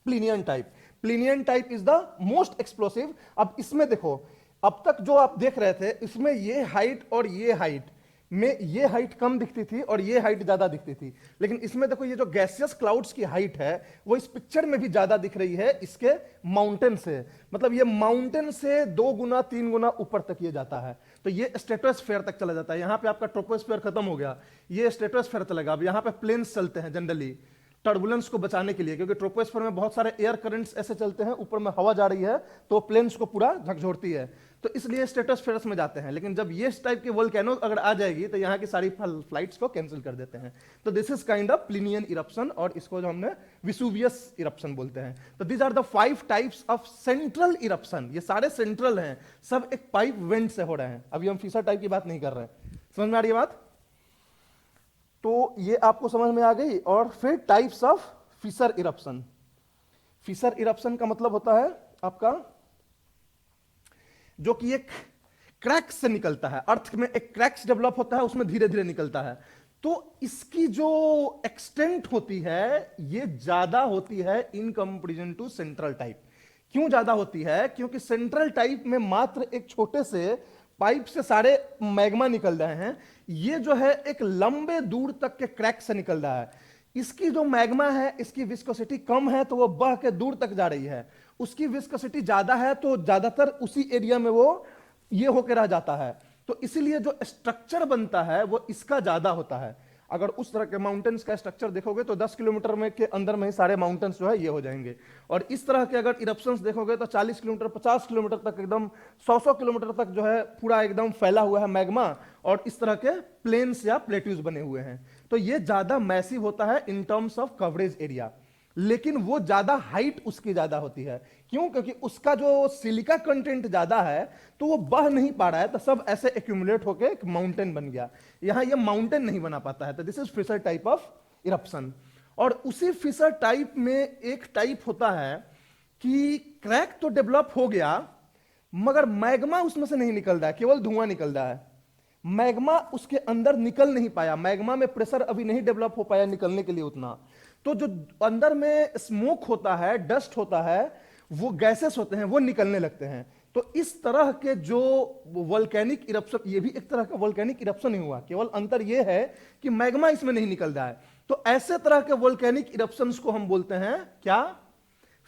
Plinian type. Plinian type is the most explosive. अब इसमें देखो, अब तक जो आप देख रहे थे इसमें ये हाइट और ये हाइट में ये हाइट कम दिखती थी और ये हाइट ज्यादा दिखती थी, लेकिन इसमें देखो ये जो गैसियस क्लाउड्स की हाइट है वो इस पिक्चर में भी ज्यादा दिख रही है इसके माउंटेन से। मतलब ये माउंटेन से 2 गुना 3 गुना ऊपर तक ये जाता है। तो ये स्ट्रेटोस्फेयर तक चला जाता है। यहाँ पे आपका ट्रोपोस्फेयर खत्म हो गया, ये स्ट्रेटोस्फेयर चलेगा। अब यहाँ पे प्लेन्स चलते हैं जनरली टर्बुलेंस को बचाने के लिए, क्योंकि ट्रोपोस्फेयर में बहुत सारे एयर करंट्स ऐसे चलते हैं, ऊपर में हवा जा रही है तो प्लेन्स को पूरा झकझोरती है, तो इसलिए स्ट्रेटोस्फेयर में जाते हैं। लेकिन जब ये टाइप की वोल्केनो अगर आ जाएगी तो यहाँ की सारी फ्लाइट्स को कैंसिल कर देते हैं। तो this is kind of Plinian eruption, और इसको जो हमने विसुवियस इरप्शन बोलते हैं। तो these are the 5 types of central eruption. ये सारे सेंट्रल हैं, सब एक पाइप वेंट से हो रहे हैं। अभी हम फिशर टाइप की बात नहीं कर रहे हैं, समझ में आ रही है बात? तो ये आपको समझ में आ गई। और फिर types of fissure eruption. Fissure eruption का मतलब होता है आपका जो कि एक क्रैक्स से निकलता है, अर्थ में एक क्रैक्स डेवलप होता है, उसमें धीरे धीरे निकलता है। तो इसकी जो एक्सटेंट होती है ये ज्यादा होती है in comparison to central type. क्यों ज्यादा होती है? क्योंकि सेंट्रल टाइप में मात्र एक छोटे से पाइप से सारे मैग्मा निकल रहे हैं, ये जो है एक लंबे दूर तक के क्रैक से निकल रहा है। इसकी जो मैग्मा है इसकी विस्कोसिटी कम है तो वो बह के दूर तक जा रही है, उसकी विस्कोसिटी ज्यादा है तो ज्यादातर उसी एरिया में वो ये होकर रह जाता है। तो इसीलिए जो स्ट्रक्चर बनता है वो इसका ज्यादा होता है। अगर उस तरह के माउंटेन्स का स्ट्रक्चर देखोगे तो 10 किलोमीटर में के अंदर में ही सारे माउंटेन्स जो है ये हो जाएंगे। और इस तरह के अगर इरप्शंस देखोगे तो 40 किलोमीटर 50 किलोमीटर तक एकदम 100 किलोमीटर तक जो है पूरा एकदम फैला हुआ है मैग्मा, और इस तरह के प्लेन्स या प्लेट्यूज बने हुए हैं। तो ये ज्यादा मैसिव होता है in terms of coverage area, लेकिन वो ज्यादा हाइट उसकी ज्यादा होती है। क्यों? क्योंकि उसका जो सिलिका कंटेंट ज्यादा है तो वो बह नहीं पा रहा है, तो सब ऐसे एक्यूमुलेट होकर एक माउंटेन बन गया। यहां ये माउंटेन नहीं बना पाता है। तो this is fissure type of eruption. और उसी फिशर टाइप में एक टाइप होता है कि क्रैक तो डेवलप हो गया मगर मैग्मा उसमें से नहीं निकल रहा है, केवल धुआं निकल रहा है। मैग्मा उसके अंदर निकल नहीं पाया, मैग्मा में प्रेशर अभी नहीं डेवलप हो पाया निकलने के लिए उतना। तो जो अंदर में स्मोक होता है, डस्ट होता है, वो गैसेस होते हैं, वो निकलने लगते हैं। तो इस तरह के जो वोल्केनिक इरप्शन, ये भी एक तरह का वोल्केनिक इरप्शन ही हुआ, केवल अंतर ये है कि मैग्मा इसमें नहीं निकल रहा है। तो ऐसे तरह के वोल्केनिक इरप्शंस को हम बोलते हैं क्या?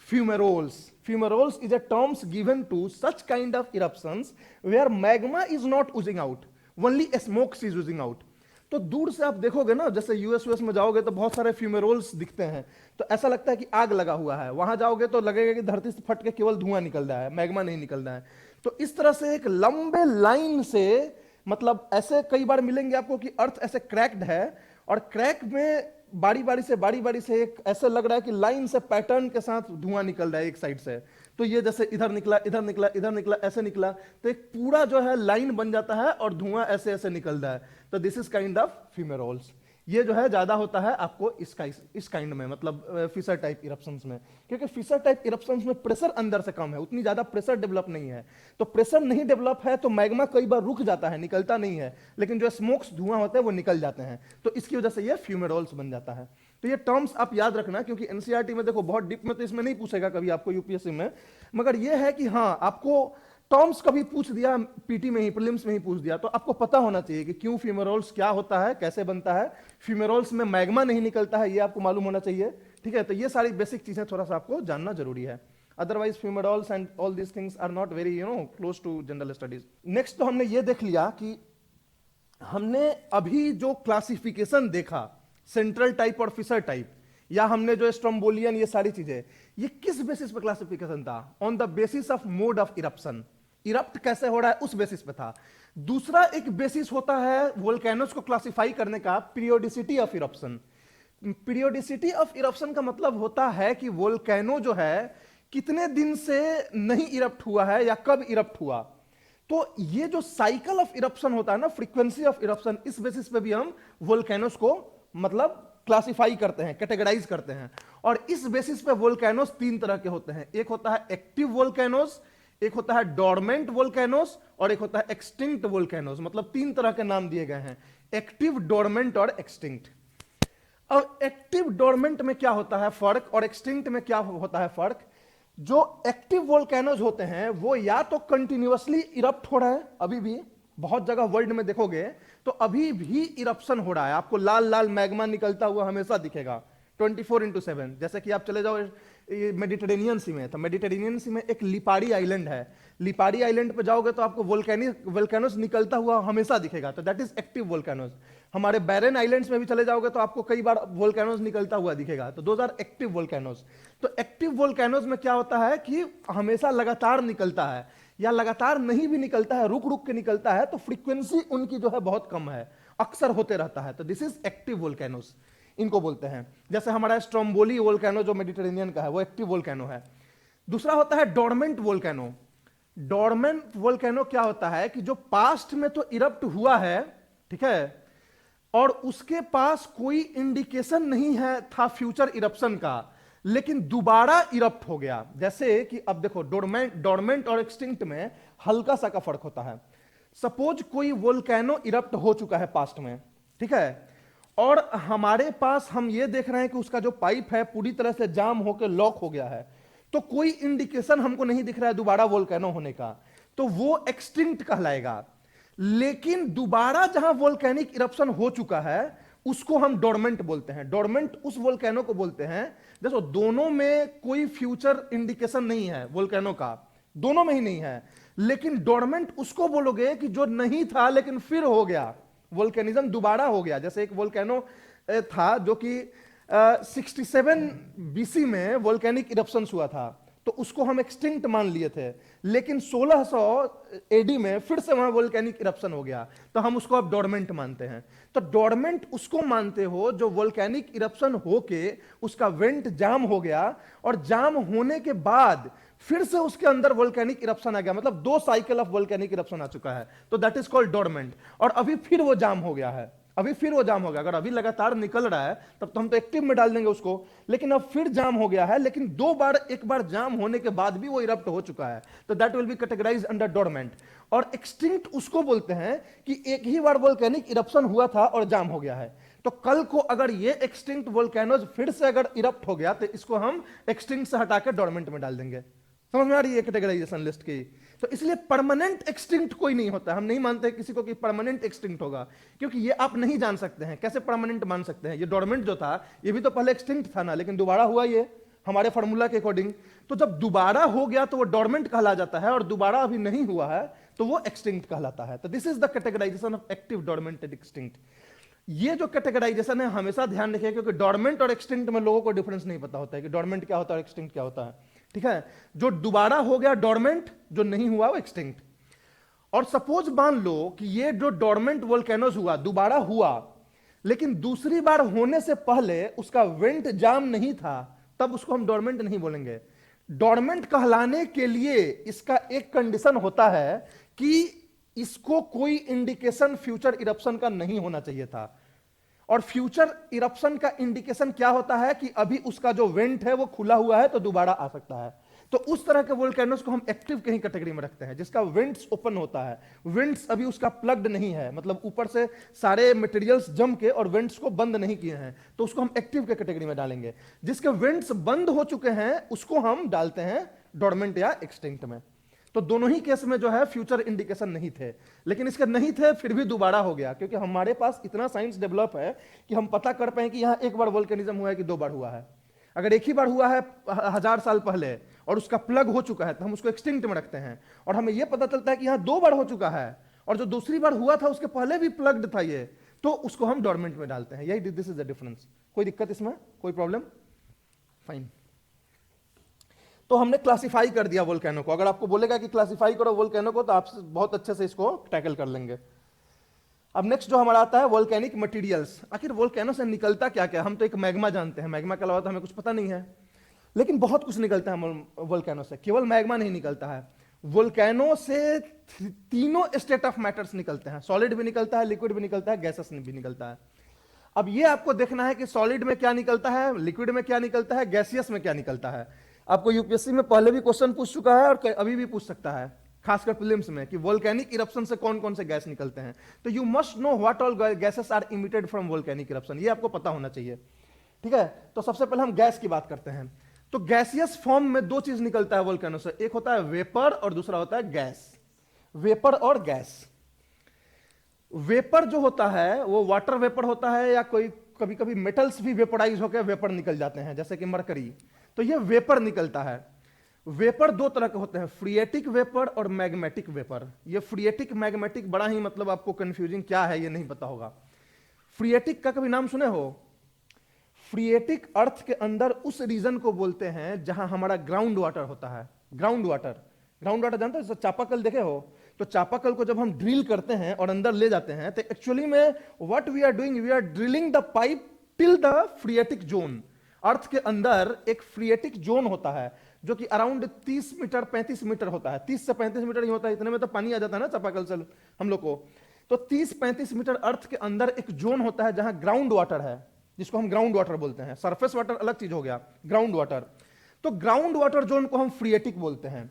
Fumaroles. Fumaroles is a terms given to such kind of eruptions where magma is not oozing out, only smoke is oozing out. तो दूर से आप देखोगे ना, जैसे यूएस में जाओगे तो बहुत सारे फ्यूमेरोल्स दिखते हैं, तो ऐसा लगता है कि आग लगा हुआ है। वहां जाओगे तो लगेगा कि धरती से फट के केवल धुआं निकल रहा है, मैग्मा नहीं निकल रहा है। तो इस तरह से एक लंबे लाइन से, मतलब ऐसे कई बार मिलेंगे आपको कि अर्थ ऐसे क्रैक्ड है, और क्रैक में बारी बारी से एक ऐसे लग रहा है कि लाइन से पैटर्न के साथ धुआं निकल रहा है एक साइड से। तो ये जैसे इधर निकला इधर निकला इधर निकला ऐसे निकला, तो एक पूरा जो है लाइन बन जाता है और धुआं ऐसे ऐसे निकल रहा है। तो दिस इज काइंड ऑफ फ्यूमेरोल्स। ये जो है ज्यादा होता है आपको इस काइंड में, मतलब फिशर टाइप इरप्शंस में, क्योंकि फिशर टाइप इरप्शंस में प्रेशर अंदर से कम है, उतनी ज्यादा प्रेशर डेवलप नहीं है। तो प्रेशर नहीं डेवलप है तो मैग्मा कई बार रुक जाता है, निकलता नहीं है, लेकिन जो स्मोक्स धुआं होते हैं वो निकल जाते हैं, तो इसकी वजह से ये फ्यूमेरोल्स बन जाता है। तो ये टर्म्स आप याद रखना, क्योंकि एनसीईआरटी में देखो बहुत डीप में तो इसमें नहीं पूछेगा कभी आपको यूपीएससी में, मगर ये है कि हाँ आपको टर्म्स कभी पूछ दिया पीटी में ही, प्रीलिम्स में ही पूछ दिया, तो आपको पता होना चाहिए कि क्यों फ्यूमेरोल्स क्या होता है, कैसे बनता है, फ्यूमेरोल्स में मैग्मा नहीं निकलता है, ये आपको मालूम होना चाहिए। ठीक है, तो ये सारी बेसिक चीजें थोड़ा सा आपको जानना जरूरी है, otherwise fumaroles and all these things are not very close to general studies. Next तो हमने ये देख लिया कि हमने अभी जो क्लासिफिकेशन देखा सेंट्रल टाइप और फिशर टाइप, या हमने जो स्ट्रोम्बोलियन, ये सारी चीजें, ये किस बेसिस पे क्लासिफिकेशन था? On the basis of mode of eruption, erupt कैसे हो रहा है उस बेसिस पे था। दूसरा एक बेसिस होता है वोल्केनोस को क्लासिफाई करने का, periodicity of eruption. Periodicity of eruption का मतलब होता है कि वोल्केनो जो है कितने दिन से नहीं इरप्ट हुआ है या कब इरप्ट हुआ। तो ये जो साइकिल ऑफ इरप्शन होता है ना, फ्रीक्वेंसी ऑफ इरप्शन, इस बेसिस पे भी हम वोल्केनोस को मतलब क्लासिफाई करते हैं, कैटेगराइज करते हैं। और इस बेसिस पे वोल्केनोस तीन तरह के होते हैं, एक होता है एक्टिव वोल्केनोस, एक होता है डोरमेंट वोल्केनोस, और एक होता है एक्सटिंक्ट वोल्केनोस। मतलब तीन तरह के नाम दिए गए हैं, एक्टिव, डोरमेंट और एक्सटिंक्ट। अब एक्टिव डोरमेंट में क्या होता है फर्क, और एक्सटिंक्ट में क्या होता है फर्क? जो एक्टिव वोल्केनोज होते हैं वो या तो कंटिन्यूअसली इरप्ट हो रहा है, अभी भी बहुत जगह वर्ल्ड में देखोगे तो अभी भी इरप्शन हो रहा है, आपको लाल लाल मैग्मा निकलता हुआ हमेशा दिखेगा 24/7। जैसे कि आप चले जाओ मेडिटेरेनियन सी में, तो मेडिटेरेनियन सी में एक लिपारी आइलैंड है, लिपारी आइलैंड पे जाओगे तो आपको वोल्केनोस निकलता हुआ हमेशा दिखेगा, तो दैट इज एक्टिव वोल्केनोस। हमारे बैरन आइलैंड्स में भी चले जाओगे तो आपको कई बार वोल्केनोस निकलता हुआ दिखेगा, तो दोज आर एक्टिव वोल्केनोस। तो एक्टिव वोल्केनोस में क्या होता है कि हमेशा लगातार निकलता है, या लगातार नहीं भी निकलता है, रुक रुक के निकलता है, तो फ्रीक्वेंसी उनकी जो है बहुत कम है, अक्सर होते रहता है, तो दिस इज एक्टिव वोल्केनोस इनको बोलते हैं। जैसे हमारा स्ट्रोम्बोली वोल्केनो जो मेडिटेरेनियन का है वो एक्टिव वोल्केनो है। दूसरा होता है डोरमेंट वोल्केनो। डोरमेंट वोल्केनो क्या होता है कि जो पास्ट में तो इरप्ट हुआ है, ठीक है, और उसके पास कोई इंडिकेशन नहीं है था फ्यूचर इरप्शन का, लेकिन दोबारा इरप्ट हो गया। जैसे कि अब देखो डोरमेंट और एक्सटिंक्ट में हल्का सा का फर्क होता है। सपोज कोई वोल्केनो इरप्ट हो चुका है पास्ट में, ठीक है, और हमारे पास हम ये देख रहे हैं कि उसका जो पाइप है पूरी तरह से जाम होकर लॉक हो गया है, तो कोई इंडिकेशन हमको नहीं दिख रहा है दोबारा वोल्केनो होने का, तो वो एक्सटिंक्ट कहलाएगा। लेकिन दोबारा जहां वोल्केनिक इरप्शन हो चुका है उसको हम डोरमेंट बोलते हैं। डोरमेंट उस वोल्केनो को बोलते हैं, देखो दोनों में कोई फ्यूचर इंडिकेशन नहीं है वोल्केनो का, दोनों में ही नहीं है, लेकिन डोरमेंट उसको बोलोगे कि जो नहीं था लेकिन फिर हो गया, वोल्केनिज्म दोबारा हो गया। जैसे एक वोल्केनो था जो कि 67 बीसी में वोल्केनिक इरप्शन हुआ था, तो उसको हम एक्सटिंक्ट मान लिए थे, लेकिन 1600 एडी में फिर से वहां वोल्केनिक इरप्शन हो गया, तो हम उसको अब डोरमेंट मानते हैं। तो डोरमेंट उसको मानते हो जो वोल्केनिक इरप्शन होके उसका वेंट जाम हो गया, और जाम होने के बाद फिर से उसके अंदर वोल्केनिक इरप्शन आ गया, मतलब 2 साइकिल ऑफ वोल्केनिक इरप्शन आ चुका है, तो दैट इज कॉल्ड डोरमेंट। और अभी फिर वो जाम हो गया है, अभी फिर वो जाम हो गया। अगर अभी लगातार निकल रहा है तब तो हम तो एक्टिव में डाल देंगे उसको, लेकिन अब फिर जाम हो गया है, लेकिन 2 बार, एक बार जाम होने के बाद भी वो इरप्ट हो चुका है, तो that will be categorised under dormant. और एक्सटिंक्ट उसको बोलते हैं कि एक ही बार वोल्केनिक इरप्शन हुआ था और जाम हो गया है, तो कल को अगर ये एक्सटिंक्ट वोल्केनोज फिर से अगर इरप्ट हो गया तो इसको हम एक्सटिंक्ट से हटाकर डोरमेंट में डाल देंगे। समझ में आ रही है कैटेगराइजेशन लिस्ट की? तो इसलिए परमानेंट एक्सटिंक्ट कोई नहीं होता, हम नहीं मानते किसी को कि परमानेंट एक्सटिंक्ट होगा, क्योंकि ये आप नहीं जान सकते हैं कैसे परमानेंट मान सकते हैं। ये डोरमेंट जो था ये भी तो पहले एक्सटिंक्ट था ना, लेकिन दोबारा हुआ ये हमारे फार्मूला के अकॉर्डिंग, तो जब दोबारा हो गया तो वो डोरमेंट कहला जाता है, और दोबारा अभी नहीं हुआ है तो वो एक्सटिंक्ट कहलाता है। तो this is the categorisation of active, dormant and extinct. ये जो कैटेगराइजेशन है हमेशा ध्यान रखिए, क्योंकि डोरमेंट और एक्सटिंक्ट में लोगों को डिफरेंस नहीं पता होता है कि डोरमेंट क्या होता है और एक्सटिंक्ट क्या होता है, ठीक है। जो दोबारा हो गया डोरमेंट, जो नहीं हुआ वो एक्सटिंक्ट। और सपोज मान लो कि ये जो डोरमेंट वोल्केनोज हुआ दोबारा हुआ, लेकिन दूसरी बार होने से पहले उसका वेंट जाम नहीं था, तब उसको हम डोरमेंट नहीं बोलेंगे। डोरमेंट कहलाने के लिए इसका एक कंडीशन होता है कि इसको कोई इंडिकेशन फ्यूचर इरप्शन का नहीं होना चाहिए था। और फ्यूचर इरप्शन का इंडिकेशन क्या होता है कि अभी उसका जो वेंट है वो खुला हुआ है तो दोबारा आ सकता है। तो उस तरह के वोल्केनोस को हम एक्टिव कहीं कैटेगरी में रखते हैं, जिसका वेंट्स ओपन होता है, वेंट्स अभी उसका प्लग्ड नहीं है, मतलब ऊपर से सारे मटेरियल्स जम के और वेंट्स को बंद नहीं किए हैं, तो उसको हम एक्टिव के कैटेगरी में डालेंगे। जिसके वेंट्स बंद हो चुके हैं उसको हम डालते हैं डोरमेंट या एक्सटिंक्ट में। तो दोनों ही केस में जो है फ्यूचर इंडिकेशन नहीं थे, लेकिन इसके नहीं थे फिर भी दोबारा हो गया, क्योंकि हमारे पास इतना साइंस डेवलप है कि हम पता कर पाए कि यहां एक बार वोल्केनिज्म हुआ है कि 2 बार हुआ है। अगर एक ही बार हुआ है 1000 साल पहले और उसका प्लग हो चुका है तो हम उसको एक्सटिंक्ट में रखते हैं, और हमें यह पता चलता है कि यहां 2 बार हो चुका है और जो दूसरी बार हुआ था उसके पहले भी प्लग्ड था ये, तो उसको हम डोरमेंट में डालते हैं। यही दिस इज द डिफरेंस। कोई दिक्कत इसमें, कोई प्रॉब्लम? फाइन। तो हमने क्लासिफाई कर दिया वोल्केनो को। अगर आपको बोलेगा कि क्लासिफाई करो वोल्केनो को तो आप बहुत अच्छे से इसको टैकल कर लेंगे। अब नेक्स्ट जो हमारा आता है वोल्केनिक मटेरियल्स। आखिर वोल्केनो से निकलता क्या क्या? हम तो एक मैग्मा जानते हैं, मैग्मा के अलावा तो हमें कुछ पता नहीं है, लेकिन बहुत कुछ निकलता है वोल्केनो से। केवल मैग्मा नहीं निकलता है, वोल्केनो से तीनों स्टेट ऑफ मैटर्स निकलते हैं, सॉलिड भी निकलता है, लिक्विड भी निकलता है, गैसेस भी निकलता है। अब ये आपको देखना है कि सॉलिड में क्या निकलता है, लिक्विड में क्या निकलता है, गैसियस में क्या निकलता है। आपको यूपीएससी में पहले भी क्वेश्चन पूछ चुका है और अभी भी पूछ सकता है, खासकर प्रीलिम्स में, कि वोल्केनिक इरप्शन से कौन कौन से गैस निकलते हैं। तो you must know what all gases are emitted from volcanic eruption, ये आपको पता होना चाहिए। ठीक है, तो सबसे पहले हम गैस की बात करते हैं। तो गैसियस फॉर्म में 2 चीज निकलता है वोल्केनो से, एक होता है वेपर और दूसरा होता है गैस। वेपर और गैस। वेपर जो होता है वो वाटर वेपर होता है, या कोई कभी कभी मेटल्स भी वेपराइज होकर वेपर निकल जाते हैं, जैसे कि मरकरी, तो ये वेपर निकलता है। वेपर 2 तरह के होते हैं, फ्रिएटिक वेपर और मैग्मेटिक वेपर। ये फ्रिएटिक मैग्मेटिक बड़ा ही मतलब आपको कंफ्यूजिंग क्या है ये नहीं पता होगा। फ्रिएटिक का कभी नाम सुने हो? फ्रिएटिक अर्थ के अंदर उस रीजन को बोलते हैं जहां हमारा ग्राउंड वाटर होता है। ग्राउंड वाटर, ग्राउंड वाटर जानते हो? चापाकल देखे हो? तो चापाकल को जब हम ड्रिल करते हैं और अंदर ले जाते हैं तो एक्चुअली में what we are doing, we are drilling the pipe till the phreatic zone. Earth के अंदर एक फ्रिएटिक जोन होता है जो कि अराउंड 30 मीटर 35 मीटर होता है, 30 से 35 मीटर ही होता है, इतने में तो पानी आ जाता है ना चापाकल से हम लोग को। तो 30-35 मीटर अर्थ के अंदर एक जोन होता है जहां ग्राउंड वाटर है, जिसको हम ग्राउंड वाटर बोलते हैं। सरफेस वाटर अलग चीज हो गया, ग्राउंड वाटर। तो ग्राउंड वाटर जोन को हम फ्रिएटिक बोलते हैं।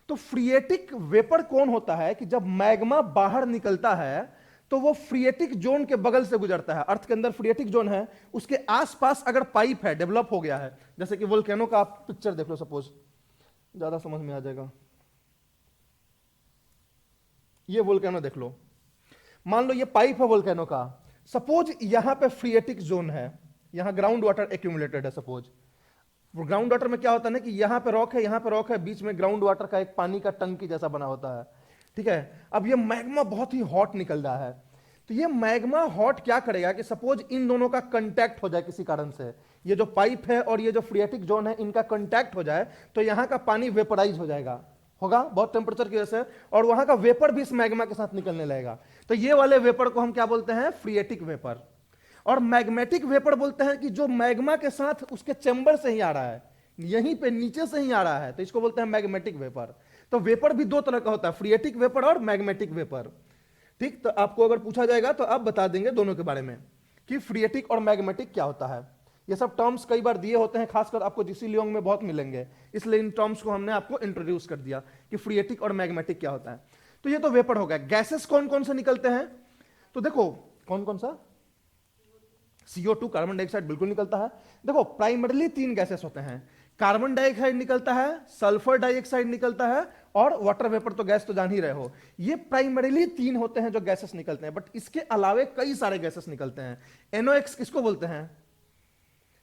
तो फ्रिएटिक वेपर कौन होता है कि जब मैग्मा बाहर निकलता है तो वो फ्रिएटिक जोन के बगल से गुजरता है। अर्थ के अंदर फ्रिएटिक जोन है, उसके आसपास अगर पाइप है, डेवलप हो गया है, जैसे कि वोल्केनो का आप पिक्चर देख लो, सपोज ज्यादा समझ में आ जाएगा। ये वोल्केनो देख लो, मान लो ये पाइप है वोल्केनो का, सपोज यहां पे फ्रिएटिक जोन है, यहां ग्राउंड वाटर एक्यूमुलेटेड है। सपोज ग्राउंड वाटर में क्या होता है ना कि यहां पे रॉक है, यहां पे रॉक है, बीच में ग्राउंड वाटर का एक पानी का टंकी जैसा बना होता है। ठीक है, अब ये मैग्मा बहुत ही हॉट निकल रहा है, तो ये मैग्मा हॉट क्या करेगा कि सपोज इन दोनों का कांटेक्ट हो जाए किसी कारण से, ये जो पाइप है और ये जो फ्रिएटिक जोन है इनका कांटेक्ट हो जाए, तो यहां का पानी वेपराइज हो जाएगा, होगा बहुत टेम्परेचर की वजह से, और वहां का वेपर भी इस मैग्मा के साथ निकलने लगेगा। तो ये वाले वेपर को हम क्या बोलते हैं? फ्रिएटिक वेपर। और मैग्मेटिक वेपर बोलते हैं कि जो मैग्मा के साथ उसके चैम्बर से ही आ रहा है, यहीं पे नीचे से ही आ रहा है, तो इसको बोलते हैं मैग्मेटिक वेपर। तो वेपर भी 2 तरह का होता है, फ्रिएटिक वेपर और मैग्मेटिक वेपर। ठीक, तो आपको अगर पूछा जाएगा तो आप बता देंगे दोनों के बारे में कि फ्रिएटिक और मैग्मेटिक क्या होता है। ये सब टर्म्स कई बार दिए होते हैं, खासकर आपको जीसी लियोंग में बहुत मिलेंगे, इसलिए इन टर्म्स को हमने आपको इंट्रोड्यूस कर दिया कि फ्रिएटिक और मैग्मेटिक क्या होता है। तो ये तो वेपर हो गया। गैसेस कौन कौन से निकलते हैं? तो देखो कौन कौन सा, CO2 कार्बन डाइऑक्साइड बिल्कुल निकलता है। देखो प्राइमरली 3 गैसेस होते हैं, कार्बन डाइऑक्साइड निकलता है, सल्फर डाइऑक्साइड निकलता है, और वाटर वेपर तो गैस तो जान ही रहे हो। ये प्राइमरीली 3 होते हैं जो गैसेस निकलते हैं, बट इसके अलावे कई सारे गैसेस निकलते हैं। NOx किसको बोलते हैं?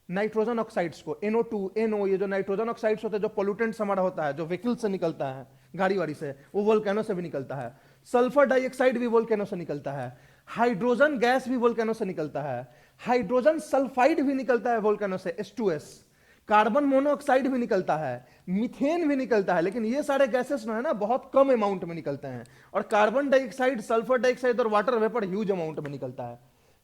नाइट्रोजन ऑक्साइड्स को, NO2, NO, ये जो नाइट्रोजन ऑक्साइड्स होते हैं, जो पोल्यूटेंट्स हमारा होता है, जो व्हीकल से निकलता है, गाड़ी वाड़ी से, वो वोल्केनो से भी निकलता है। सल्फर डाइऑक्साइड भी वोल्केनो से निकलता है। हाइड्रोजन गैस भी वोल्केनो से निकलता है। हाइड्रोजन सल्फाइड भी निकलता है वोल्केनो से, H2S। कार्बन मोनोऑक्साइड भी निकलता है, मीथेन भी निकलता है, लेकिन ये सारे गैसेस जो है ना बहुत कम अमाउंट में निकलते हैं, और कार्बन डाइऑक्साइड, सल्फर डाइऑक्साइड और वाटर वेपर ह्यूज अमाउंट में निकलता है।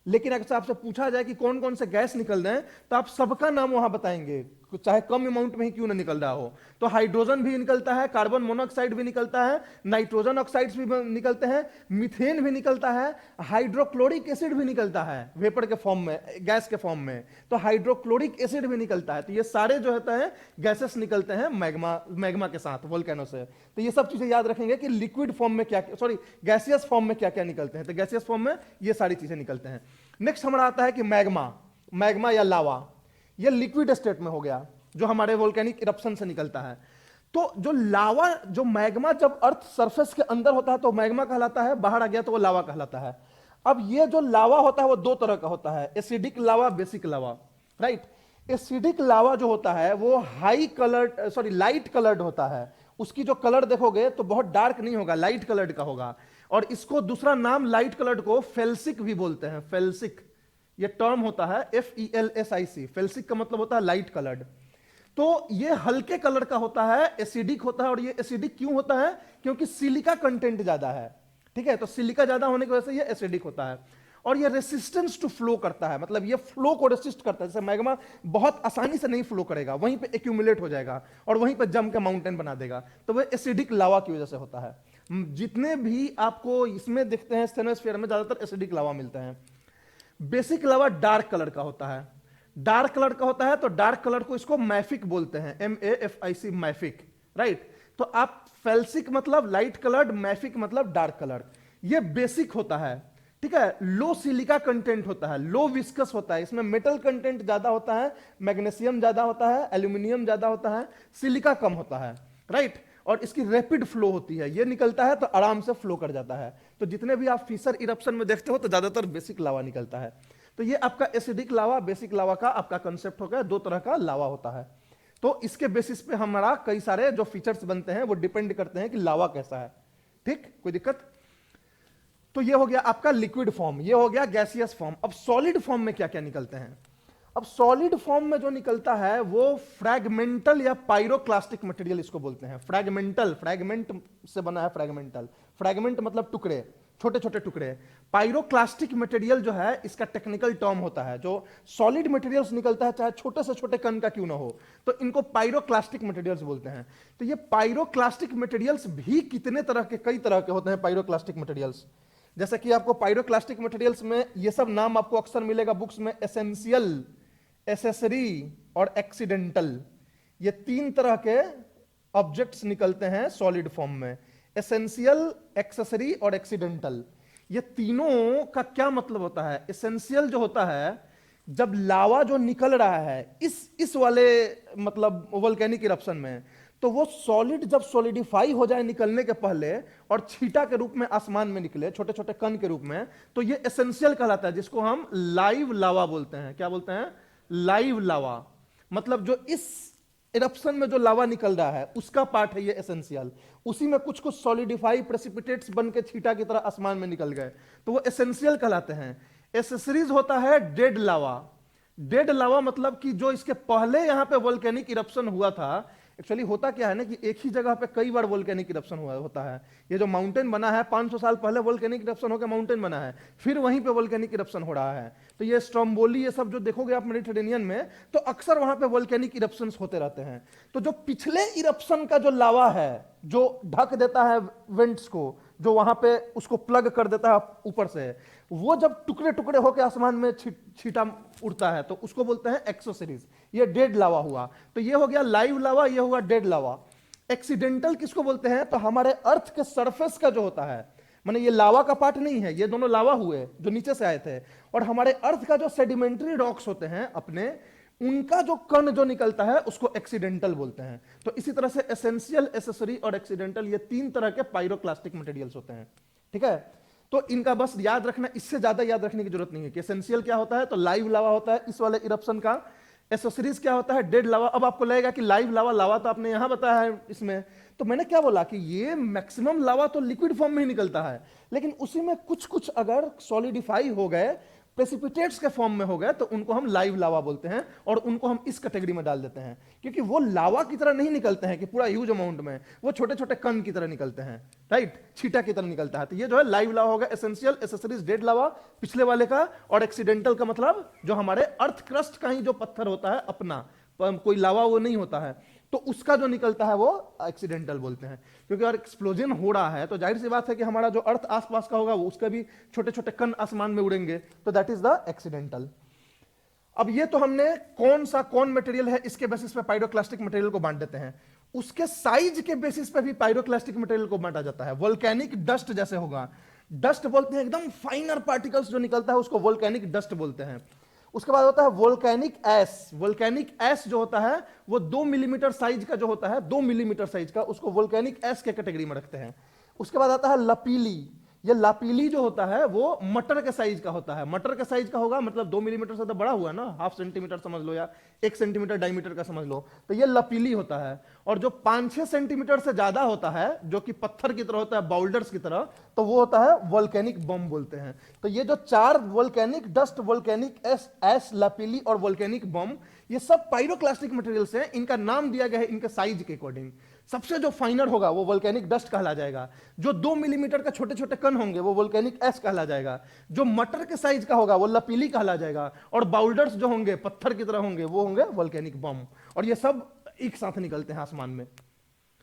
लेकिन अगर आपसे पूछा जाए कि कौन कौन से गैस निकल रहे हैं तो आप सबका नाम वहां बताएंगे, चाहे कम अमाउंट में ही क्यों ना निकल रहा हो। तो हाइड्रोजन भी निकलता है, कार्बन मोनोऑक्साइड भी निकलता है, नाइट्रोजन ऑक्साइड्स भी निकलते हैं, मीथेन भी निकलता है, हाइड्रोक्लोरिक एसिड भी निकलता है वेपर के फॉर्म में, गैस के फॉर्म में, तो हाइड्रोक्लोरिक एसिड भी निकलता है। तो ये सारे जो होते हैं गैसेस निकलते हैं मैग्मा के साथ, वोल्केनो से। तो ये सब चीजें याद रखेंगे कि लिक्विड फॉर्म में क्या, सॉरी गैसियस फॉर्म में क्या क्या निकलते हैं। तो गैसियस फॉर्म में ये सारी चीजें निकलते हैं। नेक्स्ट हमारा आता है कि मैग्मा या लावा, ये लिक्विड स्टेट में हो गया जो हमारे वोल्केनिक इरप्शन से निकलता है। तो जो लावा, जो मैग्मा जब अर्थ सरफेस के अंदर होता है तो मैग्मा कहलाता है, बाहर आ गया तो वो लावा कहलाता है। अब ये जो लावा होता है वो दो तरह का होता है, एसिडिक लावा, बेसिक लावा, राइट। एसिडिक लावा जो होता है वो लाइट कलर्ड होता है। उसकी जो कलर देखोगे तो बहुत डार्क नहीं होगा, लाइट कलर्ड का होगा। और इसको दूसरा नाम लाइट कलर्ड को फेल्सिक भी बोलते हैं, फेल्सिक ये टर्म होता है, FELSIC। फेल्सिक का मतलब होता है लाइट कलर्ड। तो ये हल्के कलर का होता है, एसिडिक होता है। और ये एसिडिक क्यों होता है? क्योंकि सिलिका कंटेंट ज्यादा है, ठीक है। तो सिलिका ज्यादा होने की वजह से ये एसिडिक होता है। और ये रेसिस्टेंस टू फ्लो करता है, मतलब ये फ्लो को रेसिस्ट करता है। जैसे मैग्मा बहुत आसानी से नहीं फ्लो करेगा, वहीं पे एक्यूमुलेट हो जाएगा और वहीं पे जम के माउंटेन बना देगा। तो वह एसिडिक लावा की वजह से होता है। जितने भी आपको इसमें दिखते हैं स्टेनोस्फीयर में, ज्यादातर एसिडिक लावा मिलते हैं। बेसिक लावा डार्क कलर का होता है। डार्क कलर का होता है तो डार्क कलर को इसको मैफिक बोलते हैं, MAFIC, मैफिक, राइट। तो आप फेल्सिक मतलब लाइट कलर्ड, मैफिक मतलब डार्क कलर। ये बेसिक होता है, ठीक है। लो सिलिका कंटेंट होता है, लो विस्कस होता है, इसमें मेटल कंटेंट ज्यादा होता है, मैग्नीशियम ज्यादा होता है, एल्यूमिनियम ज्यादा होता है, सिलिका कम होता है, राइट। और इसकी रैपिड फ्लो होती है, ये निकलता है तो आराम से फ्लो कर जाता है। तो जितने भी आप फिशर इरप्शन में देखते हो तो ज्यादातर बेसिक लावा निकलता है। तो ये आपका एसिडिक लावा, बेसिक लावा का आपका कंसेप्ट हो गया। दो तरह का लावा होता है। तो इसके बेसिस पे हमारा कई सारे जो फीचर्स बनते हैं वो डिपेंड करते हैं कि लावा कैसा है, ठीक। कोई दिक्कत? तो ये हो गया आपका लिक्विड फॉर्म, ये हो गया गैसियस फॉर्म। अब सॉलिड फॉर्म में क्या क्या निकलते हैं? अब सॉलिड फॉर्म में जो निकलता है वो फ्रैगमेंटल या पाइरोक्लास्टिक मटेरियल इसको बोलते हैं। फ्रैगमेंटल, फ्रैगमेंट से बना है फ्रैगमेंटल, फ्रैगमेंट मतलब टुकड़े, छोटे छोटे टुकड़े। पाइरोक्लास्टिक मटेरियल जो है इसका टेक्निकल टर्म होता है। जो सॉलिड मटेरियल्स निकलता है चाहे छोटे से छोटे कण का क्यों ना हो, तो इनको पाइरोक्लास्टिक मटेरियल्स बोलते हैं। तो ये पाइरोक्लास्टिक मटेरियल्स भी कितने तरह के, कई तरह के होते हैं पाइरोक्लास्टिक मटेरियल्स। जैसे कि आपको पाइरोक्लास्टिक मटेरियल्स में ये सब नाम आपको अक्सर मिलेगा बुक्स में, एसेंशियल, एसेसरी और एक्सीडेंटल। ये तीन तरह के ऑब्जेक्ट्स निकलते हैं सॉलिड फॉर्म में, एसेंशियल, एक्सेसरी और एक्सीडेंटल। ये तीनों का क्या मतलब होता है? एसेंशियल जो होता है, जब लावा जो निकल रहा है इस वाले मतलब वोल्केनिक इरप्शन में, तो वो सॉलिड जब सॉलिडिफाई हो जाए निकलने के पहले और छींटा के रूप में आसमान में निकले, छोटे छोटे कण के रूप में, तो ये एसेंशियल कहलाता है, जिसको हम लाइव लावा बोलते हैं। क्या बोलते हैं? लाइव लावा। मतलब जो इस इरप्शन में जो लावा निकल रहा है उसका पार्ट है ये एसेंशियल। उसी में कुछ कुछ सॉलिडिफाई प्रेसिपिटेट्स बन के छींटा की तरह आसमान में निकल गए, तो वो एसेंशियल कहलाते हैं। एसेसरीज होता है डेड लावा। डेड लावा मतलब कि जो इसके पहले यहां पे वोल्केनिक इरप्शन हुआ था। एक्चुअली होता क्या है ना कि एक ही जगह पे कई बार वोल्केनिक इरप्शन हुआ होता है। ये जो माउंटेन बना है 500 साल पहले वोल्केनिक इरप्शन होकर माउंटेन बना है, फिर वहीं पे वोल्केनिक इरप्शन हो रहा है। तो ये स्ट्रोम्बोली, ये सब जो देखोगे आप मेडिटेरेनियन में, तो अक्सर वहां पे वोल्केनिक इरप्शंस होते रहते हैं। तो जो पिछले इरप्शन का जो लावा है, जो ढक देता है वेंट्स को, जो वहां पे उसको प्लग कर देता है ऊपर से, वो जब टुकड़े टुकड़े होकर आसमान में छींटा उड़ता है तो उसको बोलते हैं एक्सोसरीज। ये डेड लावा हुआ। तो ये हो गया लाइव लावा, ये हुआ डेड लावा। एक्सीडेंटल किसको बोलते हैं? तो हमारे अर्थ के सरफेस का जो होता है, माने ये लावा का पार्ट नहीं है, ये दोनों लावा हुए जो नीचे से आए थे। और हमारे अर्थ का जो सेडिमेंट्री रॉक्स होते हैं अपने, उनका जो कण जो निकलता है उसको एक्सीडेंटल बोलते हैं। तो इसी तरह से एसेंशियल, एसेसरी और एक्सीडेंटल, ये तीन तरह के पाइरोक्लास्टिक मटेरियल्स होते हैं, ठीक है। तो इनका बस याद रखना, इससे ज्यादा याद रखने की जरूरत नहीं है कि एसेंशियल क्या होता है, तो लाइव लावा होता है इस वाले इरप्शन का। एसेसरीज क्या होता है? डेड लावा। अब आपको लगेगा कि लाइव लावा, लावा तो आपने यहां बताया है इसमें, तो मैंने क्या बोला कि ये मैक्सिमम लावा तो लिक्विड फॉर्म में ही निकलता है, लेकिन उसी में कुछ कुछ अगर सॉलिडिफाई हो गए, प्रेसिपिटेट्स के फॉर्म में हो गए, तो उनको हम लाइव लावा बोलते हैं और उनको हम इस कैटेगरी में डाल देते हैं, क्योंकि वो लावा की तरह नहीं निकलते हैं कि पूरा ह्यूज अमाउंट में, वो छोटे छोटे कण की तरह निकलते हैं, राइट, छींटा की तरह निकलता है। तो ये जो है लाइव लावा होगा, एसेंशियल, एसेसरीज, डेड लावा पिछले वाले का, और एक्सीडेंटल का मतलब जो हमारे अर्थ क्रस्ट का ही जो पत्थर होता है अपना, कोई लावा वो नहीं होता है, तो उसका जो निकलता है वो एक्सीडेंटल बोलते हैं। क्योंकि अगर एक्सप्लोजन हो रहा है तो जाहिर सी बात है कि हमारा जो अर्थ आसपास का होगा वो उसका भी छोटे छोटे कण आसमान में उड़ेंगे, तो दैट इज द एक्सीडेंटल। अब ये तो हमने कौन मटेरियल है इसके बेसिस पे पायरोक्लास्टिक मटेरियल को बांट देते हैं। उसके साइज के बेसिस पे भी पायरोक्लास्टिक मटेरियल को बांटा जाता है। वोल्केनिक डस्ट जैसे होगा, डस्ट बोलते हैं एकदम फाइनर पार्टिकल्स जो निकलता है उसको वोल्केनिक डस्ट बोलते हैं। उसके बाद होता है वोल्केनिक एस। वोल्केनिक एस जो होता है वो 2 मिलीमीटर साइज का जो होता है, 2 मिलीमीटर साइज का, उसको वोल्केनिक एस के कैटेगरी में रखते हैं। उसके बाद आता है लपीली। ये लापीली जो होता है वो मटर के साइज का होता है। मटर के साइज का होगा मतलब 2 मिलीमीटर से तो बड़ा हुआ ना, हाफ सेंटीमीटर समझ लो या 1 सेंटीमीटर डायमीटर का समझ लो, तो ये लपीली होता है। और जो 5-6 सेंटीमीटर से ज्यादा होता है जो कि पत्थर की तरह होता है, बाउल्डर्स की तरह, तो वो होता है वोल्केनिक बम बोलते हैं। तो ये जो 4 वोल्केनिक डस्ट, वोल्केनिक एस, लापीली और वोल्केनिक बम, ये सब पायरोक्लास्टिक मटेरियल्स हैं। इनका नाम दिया गया है इनके साइज के अकॉर्डिंग। सबसे जो फाइनर होगा वो वोल्केनिक डस्ट कहला जाएगा। जो 2 मिलीमीटर का छोटे छोटे कण होंगे वो वोल्केनिक एस कहला जाएगा। जो मटर के साइज का होगा वो लपीली कहला जाएगा। और बाउल्डर्स जो होंगे पत्थर की तरह होंगे वो होंगे वोल्केनिक बम। और ये सब एक साथ निकलते हैं आसमान में।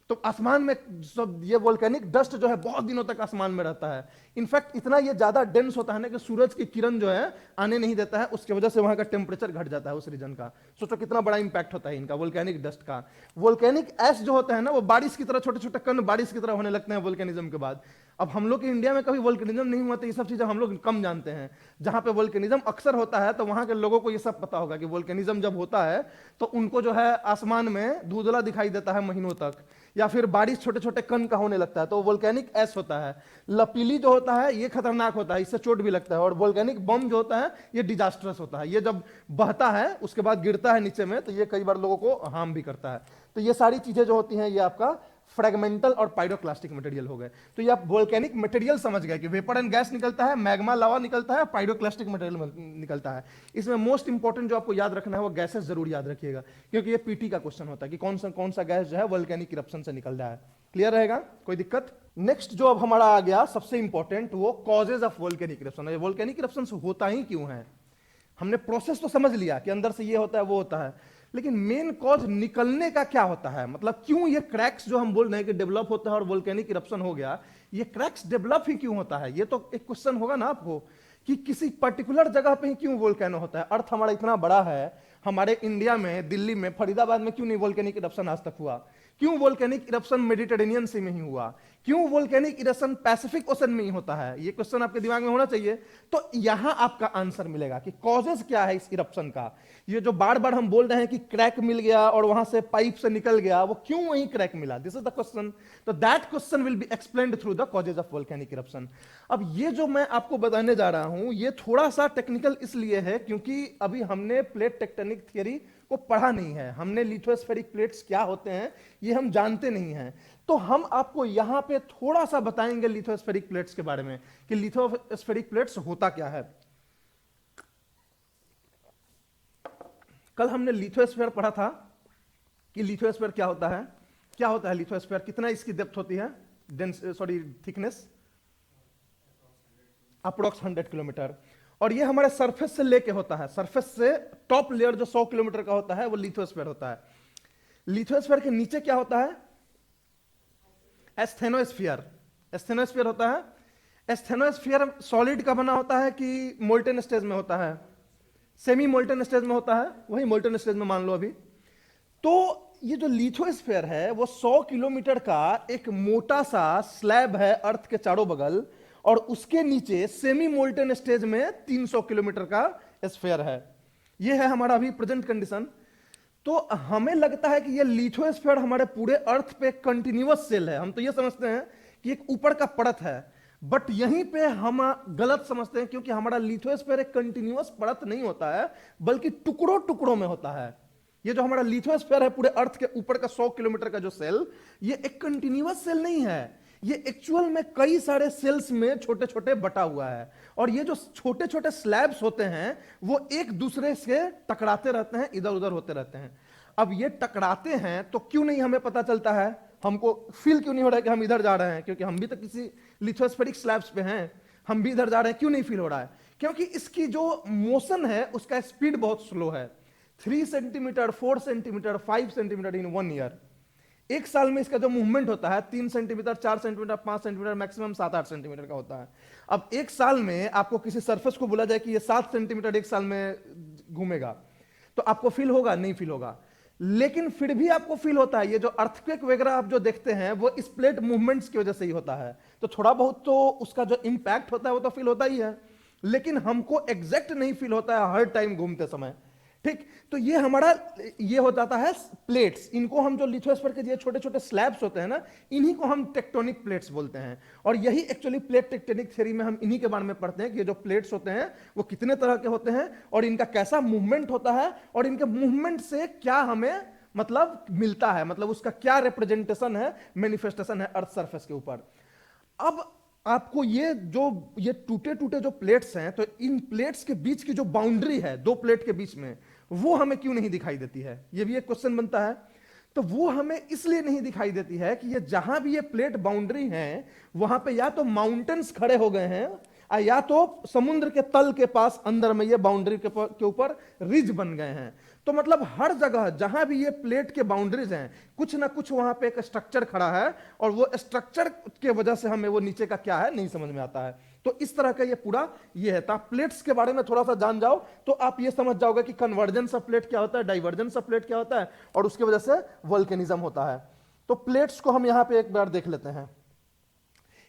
तो आसमान में सब ये वोल्केनिक डस्ट जो है बहुत दिनों तक आसमान में रहता है। इनफैक्ट इतना ये ज्यादा डेंस होता है ना कि सूरज की किरण जो है आने नहीं देता है, उसकी वजह से वहां का टेम्परेचर घट जाता है उस रीजन का। सोचो कितना बड़ा इंपैक्ट होता है इनका वोल्केनिक डस्ट का। वोल्केनिक एश जो होता है ना वो बारिश की तरह, छोटे छोटे कण बारिश की तरह होने लगते हैं वोल्केनिज्म के बाद। अब हम लोग के इंडिया में कभी वोल्केनिज्म नहीं हुआ तो ये सब चीजें हम लोग कम जानते हैं। जहां पे वोल्केनिज्म अक्सर होता है तो वहां के लोगों को ये सब पता होगा कि वोल्केनिज्म जब होता है तो उनको जो है आसमान में धुंधला दिखाई देता है महीनों तक, या फिर बारिश छोटे छोटे कण का होने लगता है, तो वोल्केनिक एश होता है। लपीली जो होता है ये खतरनाक होता है, इससे चोट भी लगता है। और वोल्केनिक बम जो होता है ये डिजास्टरस होता है। ये जब बहता है उसके बाद गिरता है नीचे में तो ये कई बार लोगों को हार्म भी करता है। तो ये सारी चीजें जो होती हैं ये आपका फ्रेगमेंटल और पायरोक्लास्टिक मटेरियल हो गए। तो ये आप वोल्केनिक मटेरियल समझ गए कि वेपर एंड गैस निकलता है, मैग्मा लावा निकलता है, पायरोक्लास्टिक मटेरियल निकलता है। इसमें मोस्ट इंपॉर्टेंट जो आपको याद रखना है वो गैसेस जरूर याद रखिएगा, क्योंकि ये पीटी का क्वेश्चन होता है कि कौन सा गैस जो है वोल्केनिक इरप्शन से निकल रहा है। क्लियर रहेगा, कोई दिक्कत? नेक्स्ट जो अब हमारा आ गया सबसे इंपॉर्टेंट, वो causes of volcanic eruption. Volcanic eruption होता ही क्यों है? हमने प्रोसेस तो समझ लिया कि अंदर से ये होता है वो होता है, लेकिन मेन कॉज निकलने का क्या होता है? मतलब क्यों ये क्रैक्स जो हम बोल रहे हैं कि डेवलप होता है और वोल्केनिक इरप्शन हो गया, ये क्रैक्स डेवलप ही क्यों होता है? ये तो एक क्वेश्चन होगा ना आपको कि किसी पर्टिकुलर जगह पे ही क्यों वोल्केनो होता है। अर्थ हमारा इतना बड़ा है, हमारे इंडिया में, दिल्ली में, फरीदाबाद में क्यों नहीं वोल्केनिक इरप्शन आज तक हुआ? क्यों वोल्केनिक इरप्शन मेडिटेरेनियन सी में ही हुआ? क्यों वोल्केनिक इरप्शन पैसिफिक ओशन में ही होता है? ये क्वेश्चन आपके दिमाग में होना चाहिए। तो यहां आपका आंसर मिलेगा कि कॉजेज क्या है इस इरप्शन का। ये जो बार बार हम बोल रहे हैं कि क्रैक मिल गया और वहां से पाइप से निकल गया, वो क्यों वहीं क्रैक मिला? This is the question. तो that question will be explained through the causes of volcanic eruption. अब ये जो मैं आपको बताने जा रहा हूं ये थोड़ा सा टेक्निकल इसलिए है क्योंकि अभी हमने प्लेट टेक्टोनिक थियरी को पढ़ा नहीं है। हमने लिथोस्फेरिक प्लेट्स क्या होते हैं ये हम जानते नहीं हैं। तो हम आपको यहां पे थोड़ा सा बताएंगे लिथोस्फेरिक प्लेट्स के बारे में कि लिथोस्फेरिक प्लेट्स होता क्या है। कल हमने लिथोस्फीयर पढ़ा था कि लिथोस्फीयर क्या होता है। क्या होता है लिथोस्फीयर? कितना इसकी डेप्थ होती है, थिकनेस? Approx 100 kilometre. और ये हमारे सरफेस से लेके होता है, सरफेस से टॉप लेयर जो 100 किलोमीटर का होता है वो लिथोस्फीयर होता है। लिथोस्फीयर के नीचे क्या होता है? एस्थेनोस्फीयर। एस्थेनोस्फीयर होता है। एस्थेनोस्फीयर सॉलिड का बना होता है कि मोल्टेन स्टेज में होता है? सेमी मोल्टेन स्टेज में होता है, वही मोल्टेन स्टेज में मान लो अभी। तो ये जो लिथोस्फीयर है वो 100 किलोमीटर का एक मोटा सा स्लैब है अर्थ के चारों बगल, और उसके नीचे सेमी मोल्टेन स्टेज में 300 किलोमीटर का स्फीयर है। ये है हमारा अभी प्रेजेंट कंडीशन। तो हमें लगता है कि ये लिथोस्फीयर हमारे पूरे अर्थ पे कंटिन्यूअस सेल है। हम तो ये समझते हैं कि एक ऊपर का परत है, बट यहीं पे हम गलत समझते हैं, क्योंकि हमारा लिथोस्फीयर एक कंटिन्यूअस परत नहीं होता है बल्कि टुकड़ों टुकड़ों में होता है। ये जो हमारा लिथोस्फीयर है पूरे अर्थ के ऊपर का 100 किलोमीटर का जो सेल, ये एक कंटिन्यूअस सेल नहीं है। ये एक्चुअल में कई सारे सेल्स में छोटे छोटे बटा हुआ है। और ये जो छोटे छोटे स्लैब्स होते हैं वो एक दूसरे से टकराते रहते हैं, इधर उधर होते रहते हैं। अब ये टकराते हैं तो क्यों नहीं हमें पता चलता है, हमको फील क्यों नहीं हो रहा है कि हम इधर जा रहे हैं? क्योंकि हम भी तो किसी लिथोस्फेरिक स्लैब्स पे हैं, हम भी इधर जा रहे हैं, क्यों नहीं फील हो रहा है? क्योंकि इसकी जो मोशन है उसका स्पीड बहुत स्लो है। 3 सेंटीमीटर, 4 सेंटीमीटर, 5 सेंटीमीटर इन 1 ईयर। एक साल में इसका जो मूवमेंट होता है 3 centimetre, 4 centimetre, 5 centimetre, maximum 7-8 centimetre का होता है। अब एक साल में आपको किसी सरफेस को बोला जाए कि ये 7 सेंटीमीटर एक साल में घूमेगा, तो आपको फील होगा? नहीं फील होगा। लेकिन फिर भी आपको फील होता है। ये जो अर्थक्वेक वगैरह आप जो देखते हैं वो इस प्लेट मूवमेंट्स की वजह से ही होता है, तो थोड़ा बहुत तो उसका जो इंपैक्ट होता है वो तो फील होता ही है, लेकिन हमको एग्जैक्ट नहीं फील होता है हर टाइम घूमते समय। ठीक, तो ये हमारा ये हो जाता है प्लेट्स। इनको हम जो लिथोस्फीयर के ये छोटे छोटे स्लैब्स होते हैं ना, इन्हीं को हम टेक्टोनिक प्लेट्स बोलते हैं। और यही एक्चुअली प्लेट टेक्टोनिक थ्योरी में हम इन्हीं के बारे में पढ़ते हैं कि ये जो प्लेट्स होते हैं वो कितने तरह के होते हैं और इनका कैसा मूवमेंट होता है और इनके मूवमेंट से क्या हमें मतलब मिलता है, मतलब उसका क्या रिप्रेजेंटेशन है, मैनिफेस्टेशन है अर्थ सरफेस के ऊपर। अब आपको ये टूटे टूटे जो प्लेट्स हैं, तो इन प्लेट्स के बीच की जो बाउंड्री है दो प्लेट के बीच में, वो हमें क्यों नहीं दिखाई देती है? ये भी एक क्वेश्चन बनता है। तो वो हमें इसलिए नहीं दिखाई देती है कि ये जहां भी ये प्लेट बाउंड्री है वहां पे या तो माउंटेन्स खड़े हो गए हैं या तो समुद्र के तल के पास अंदर में ये बाउंड्री के ऊपर रिज बन गए हैं। तो मतलब हर जगह जहां भी ये प्लेट के बाउंड्रीज हैं कुछ ना कुछ वहां पे एक स्ट्रक्चर खड़ा है और वो स्ट्रक्चर के वजह से हमें वो नीचे का क्या है नहीं समझ में आता है। तो इस तरह का ये पूरा ये है। तो आप प्लेट्स के बारे में थोड़ा सा जान जाओ तो आप ये समझ जाओगे कि कन्वर्जेंस ऑफ प्लेट क्या होता है, डाइवर्जेंस ऑफ प्लेट क्या होता है और उसकी वजह से वोल्केनिज्म होता है। तो प्लेट्स को हम यहां पे एक बार देख लेते हैं।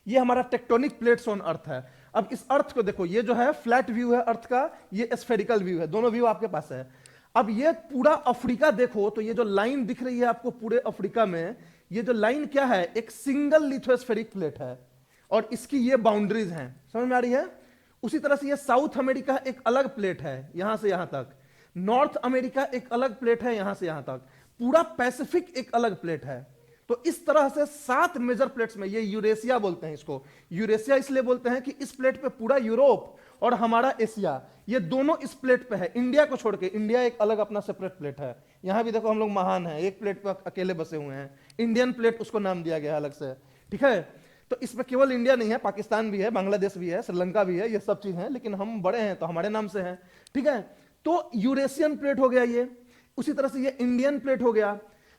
ये हमारा टेक्टोनिक प्लेट्स ऑन अर्थ है। अब इस अर्थ को देखो, ये जो है फ्लैट व्यू है अर्थ का, ये स्फेरिकल व्यू है, दोनों व्यू आपके पास है। अब ये पूरा अफ्रीका देखो तो ये जो लाइन दिख रही है आपको पूरे अफ्रीका में, ये जो लाइन क्या है, एक सिंगल लिथोस्फेरिक प्लेट है और इसकी ये बाउंड्रीज हैं, समझ में आ रही है। उसी तरह से ये साउथ अमेरिका एक अलग प्लेट है यहां से यहां तक, नॉर्थ अमेरिका एक अलग प्लेट है यहां से यहां तक, पूरा पैसिफिक एक अलग प्लेट है। तो इस तरह से 7 मेजर प्लेट्स में, ये यूरेशिया बोलते हैं इसको। यूरेशिया इसलिए बोलते हैं कि इस प्लेट पे पूरा यूरोप और हमारा एशिया ये दोनों इस प्लेट पे है, इंडिया को छोड़ के। इंडिया एक अलग अपना सेपरेट प्लेट है। यहां भी देखो हम लोग महान हैं, एक प्लेट पे अकेले बसे हुए हैं, इंडियन प्लेट उसको नाम दिया गया अलग से, ठीक है। तो इसमें केवल इंडिया नहीं है, पाकिस्तान भी है, बांग्लादेश भी है, श्रीलंका भी है, ये सब चीज है, लेकिन हम बड़े हैं तो हमारे नाम से हैं, ठीक है। तो यूरेशियन प्लेट हो गया ये, उसी तरह से ये इंडियन प्लेट हो गया।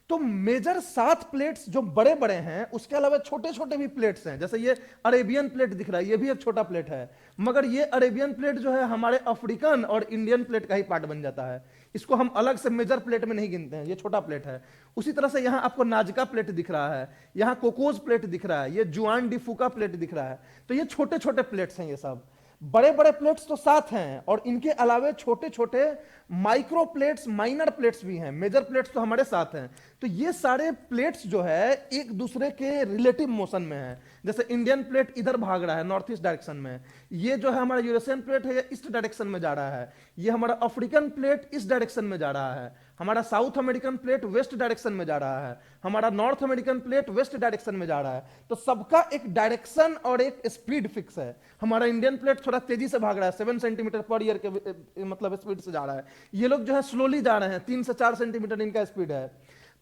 तो मेजर 7 प्लेट्स जो बड़े बड़े हैं, उसके अलावा छोटे छोटे भी प्लेट्स हैं। जैसे ये अरेबियन प्लेट दिख रहा है, ये भी एक छोटा प्लेट है, मगर ये अरेबियन प्लेट जो है हमारे अफ्रीकन और इंडियन प्लेट का ही पार्ट बन जाता है। इसको हम अलग से मेजर प्लेट में नहीं गिनते हैं, ये छोटा प्लेट है। उसी तरह से यहां आपको नाजका प्लेट दिख रहा है, यहां कोकोज प्लेट दिख रहा है, ये जुआन डी फूका प्लेट दिख रहा है। तो ये छोटे छोटे प्लेट्स हैं ये सब। बड़े बड़े प्लेट्स तो 7 हैं और इनके अलावे छोटे छोटे माइक्रो प्लेट्स, माइनर प्लेट्स भी हैं। मेजर प्लेट्स तो हमारे 7 हैं। तो ये सारे प्लेट्स जो है एक दूसरे के रिलेटिव मोशन में है। जैसे इंडियन प्लेट इधर भाग रहा है नॉर्थ ईस्ट डायरेक्शन में, ये जो है हमारा यूरेशियन प्लेट है ये ईस्ट डायरेक्शन में जा रहा है, ये हमारा अफ्रीकन प्लेट इस डायरेक्शन में जा रहा है, हमारा south American plate west direction में जा रहा है, हमारा north American plate west direction में जा रहा है। तो सबका एक डायरेक्शन और एक स्पीड फिक्स है। हमारा इंडियन प्लेट थोड़ा तेजी से भाग रहा है, 7 सेंटीमीटर पर ईयर के मतलब स्पीड से जा रहा है। ये लोग जो है स्लोली जा रहे हैं, 3 से 4 सेंटीमीटर इनका स्पीड है।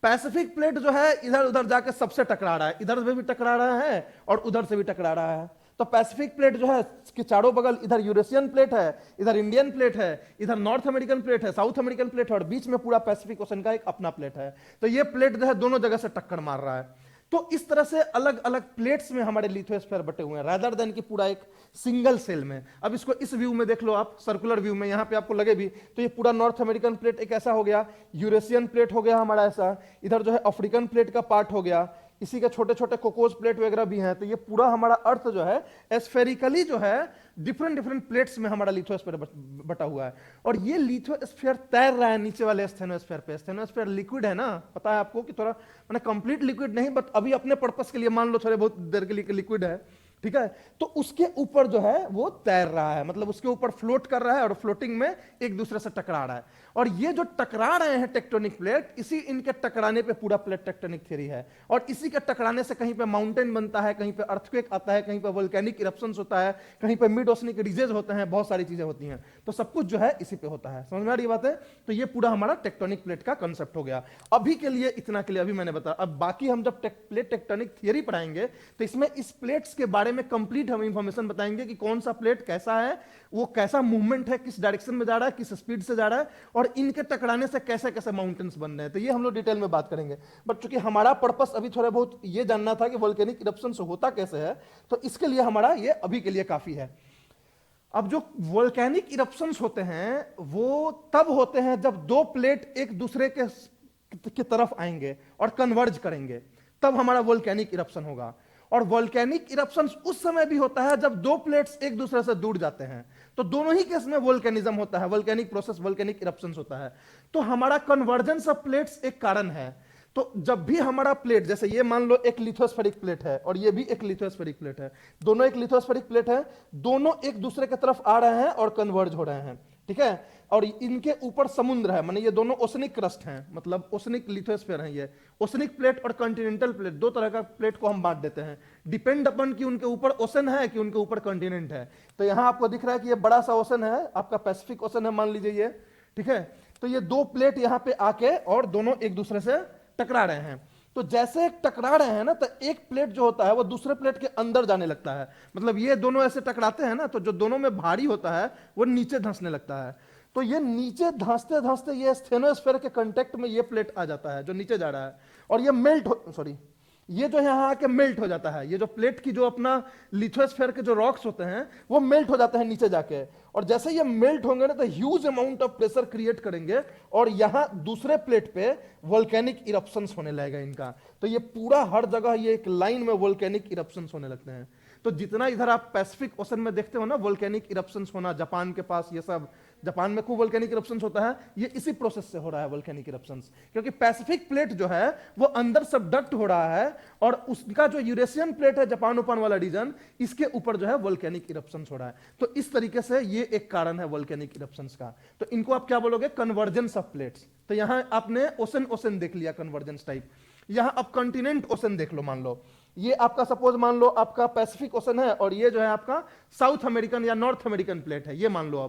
पैसिफिक प्लेट जो है इधर उधर जाकर सबसे टकरा रहा है, इधर से भी टकरा रहा है और उधर से भी टकरा रहा है। तो पैसिफिक प्लेट जो है इसके चारों बगल, इधर यूरेशियन प्लेट है, इधर इंडियन प्लेट है, इधर नॉर्थ अमेरिकन प्लेट है, साउथ अमेरिकन प्लेट है और बीच में पूरा पैसिफिक ओशन का एक अपना प्लेट है। तो ये प्लेट जो है दोनों जगह से टक्कर मार रहा है। तो इस तरह से अलग अलग प्लेट्स में हमारे लिथोस्फीयर बटे हुए हैं, रादर देन कि पूरा एक सिंगल सेल में। अब इसको इस व्यू में देख लो आप, सर्कुलर व्यू में, यहां पे आपको लगे भी तो ये पूरा नॉर्थ अमेरिकन प्लेट एक ऐसा हो गया, यूरेशियन प्लेट हो गया हमारा ऐसा, इधर जो है अफ्रीकन प्लेट का पार्ट हो गया, इसी के छोटे छोटे कोकोज प्लेट वगैरह भी हैं। तो ये पूरा हमारा अर्थ जो है स्फेरिकली जो है डिफरेंट डिफरेंट प्लेट्स में हमारा लिथोस्फीयर बटा हुआ है। और ये लिथोस्फीयर तैर रहा है नीचे वाले स्टेनोस्फीयर पे। स्टेनोस्फीयर लिक्विड है ना, पता है आपको कि थोड़ा मैंने कंप्लीट लिक्विड नहीं, बट अभी अपने पर्पस के लिए मान लो थोड़े बहुत देर के लिए लिक्विड है, ठीक है। तो उसके ऊपर जो है वो तैर रहा है, मतलब उसके ऊपर फ्लोट कर रहा है और फ्लोटिंग में एक दूसरे से टकरा रहा है। और ये जो टकरा रहे हैं टेक्टोनिक प्लेट, इसी इनके टकराने पे पूरा प्लेट टेक्टोनिक थ्योरी है। और इसी के टकराने से कहीं पे माउंटेन बनता है, कहीं पे अर्थक्वेक आता है, कहीं पे वोल्केनिक इरप्शंस होता है, कहीं पे मिड ओशनिक रिजेज होते हैं, बहुत सारी चीजें होती हैं। तो सब कुछ जो है इसी पे होता है, समझ में आ रही बात है। तो ये पूरा हमारा टेक्टोनिक प्लेट का कंसेप्ट हो गया। अभी के लिए इतना के लिए अभी मैंने बताया। अब बाकी हम जब प्लेट टेक्टोनिक थ्योरी पढ़ाएंगे तो इसमें इस प्लेट्स के बारे में कंप्लीट हम इंफॉर्मेशन बताएंगे कि कौन सा प्लेट कैसा है, वो कैसा मूवमेंट है, किस डायरेक्शन में जा रहा है, किस स्पीड से जा रहा है, और इनके टकराने से कैसे कैसे माउंटेन्स बन रहे हैं। तो ये हम लोग डिटेल में बात करेंगे। बट चूंकि हमारा पर्पस अभी थोड़ा बहुत ये जानना था कि वोल्केनिक इरप्शन होता कैसे है, तो इसके लिए हमारा ये अभी के लिए काफी है। अब जो वोल्केनिक इरप्शंस होते हैं वो तब होते हैं जब दो प्लेट एक दूसरे की तरफ आएंगे और कन्वर्ज करेंगे, तब हमारा वोल्केनिक इरप्शन होगा। और वोल्केनिक इरप्शंस उस समय भी होता है जब दो प्लेट्स एक दूसरे से दूर जाते हैं। तो दोनों ही केस में वोल्केनिज्म होता है, वोल्केनिक प्रोसेस, वोल्केनिक इरप्शंस होता है। तो हमारा कन्वर्जेंस ऑफ प्लेट्स एक कारण है। तो जब भी हमारा प्लेट, जैसे ये मान लो एक लिथोस्फेरिक प्लेट है और ये भी एक लिथोस्फेरिक प्लेट है, दोनों एक लिथोस्फेरिक प्लेट है, दोनों एक दूसरे की तरफ आ रहे हैं और कन्वर्ज हो रहे हैं, ठीक है। और इनके ऊपर समुद्र है, माने ये दोनों ओशनिक क्रस्ट हैं, मतलब ओशनिक लिथोस्फीयर हैं। ये ओशनिक प्लेट और कॉन्टिनेंटल प्लेट, दो तरह का प्लेट को हम बांट देते हैं, डिपेंड अपन कि उनके ऊपर ओशन है कि उनके ऊपर कॉन्टिनेंट है। तो यहां आपको दिख रहा है कि ये बड़ा सा ओशन है, आपका पैसिफिक ओशन है मान लीजिए ये, ठीक है। तो ये दो प्लेट यहां पे आके और दोनों एक दूसरे से टकरा रहे हैं। तो जैसे टकरा रहे हैं ना, तो एक प्लेट जो होता है वो दूसरे प्लेट के अंदर जाने लगता है। मतलब ये दोनों ऐसे टकराते हैं ना, तो जो दोनों में भारी होता है वो नीचे धंसने लगता है। तो ये नीचे धंसते धंसते ये स्टेनोस्फीयर के कांटेक्ट में ये प्लेट आ जाता है जो नीचे जा रहा है, और ये मेल्ट हो, सॉरी, ये जो यहाँ आके मेल्ट हो जाता है। ये जो प्लेट की जो अपना लिथोस्फीयर के जो रॉक्स होते हैं वो मेल्ट हो जाते हैं नीचे जाके, और जैसे ये मेल्ट होंगे ना तो huge amount of pressure create करेंगे, और यहाँ दूसरे प्लेट पे वोल्केनिक इरप्शंस होने लगेगा इनका। तो ये पूरा हर जगह ये एक लाइन में वोल्केनिक इरप्शंस होने लगते हैं। तो जितना इधर आप पैसिफिक ओशन में देखते हो ना वोल्केनिक इरप्शंस होना, जापान के पास ये सब, जापान में खूब वोल्केनिक इरप्शंस होता है, ये इसी प्रोसेस से हो रहा है वोल्केनिक इरप्शंस। क्योंकि पैसिफिक प्लेट जो है वो अंदर सबडक्ट हो रहा है, और उसका जो यूरेशियन प्लेट है, जापान ओपन वाला रीजन, इसके ऊपर जो है वोल्केनिक इरप्शंस हो रहा है। तो इस तरीके से ये एक कारण है वोल्केनिक इरप्शंस का। तो इनको आप क्या बोलोगे? Convergence of plates. तो यहां आपने ओशन ओशन देख लिया, कन्वर्जेंस टाइप। यहां आप कॉन्टिनेंट ओशन देख लो, मान लो ये आपका, सपोज मान लो आपका पैसिफिक ओशन है, और ये जो है आपका साउथ अमेरिकन या नॉर्थ अमेरिकन प्लेट है। ये मान लो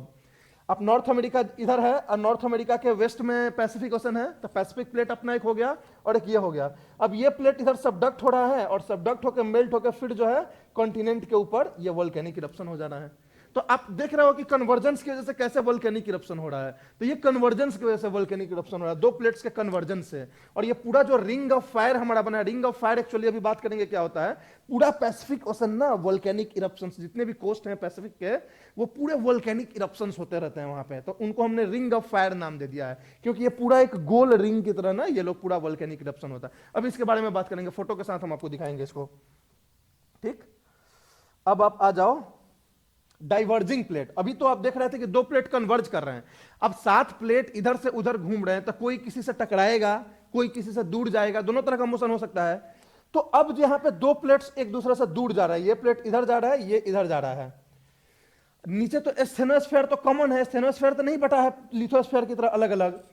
अब नॉर्थ अमेरिका इधर है, और नॉर्थ अमेरिका के वेस्ट में पैसिफिक ओशन है। तो पैसिफिक प्लेट अपना एक हो गया, और एक ये हो गया। अब ये प्लेट इधर सबडक्ट हो रहा है, और सबडक्ट होकर मेल्ट होकर फिर जो है कॉन्टिनेंट के ऊपर ये वोल्केनिक इरप्शन हो जाना है। तो आप देख रहे हो कि कन्वर्जेंस की वजह से कैसे वोल्केनिक इरप्शन हो रहा है। तो ये कन्वर्जेंस की वजह से वोल्केनिक इरप्शन हो रहा है, दो प्लेट्स के कन्वर्जेंस से। और ये पूरा जो रिंग ऑफ फायर हमारा बना है, रिंग ऑफ फायर एक्चुअली अभी बात करेंगे क्या होता है। पूरा पैसिफिक ओशन ना वोल्केनिक इरप्शंस, जितने भी कोस्ट हैं पैसिफिक के, वो पूरे वोल्केनिक इरप्शंस होते रहते हैं वहां पे। तो उनको हमने रिंग ऑफ फायर नाम दे दिया है, क्योंकि ये पूरा एक गोल रिंग की तरह ना ये लोग पूरा वोल्केनिक इरप्शन होता है। अब इसके बारे में बात करेंगे, फोटो के साथ हम आपको दिखाएंगे इसको, ठीक। अब आप आ जाओ डाइवर्जिंग प्लेट। अभी तो आप देख रहे थे कि दो प्लेट कन्वर्ज कर रहे हैं, अब 7 प्लेट इधर से उधर घूम रहे हैं। तो कोई किसी से टकराएगा, कोई किसी से दूर जाएगा, दोनों तरह का मोशन हो सकता है। तो अब यहां पे दो प्लेट्स एक दूसरे से दूर जा रहा है, ये प्लेट इधर जा रहा है, ये इधर जा रहा है। नीचे तो स्टेनोस्फीयर तो कॉमन है, स्टेनोस्फीयर तो नहीं बटा है लिथोस्फीयर की तरह अलग अलग।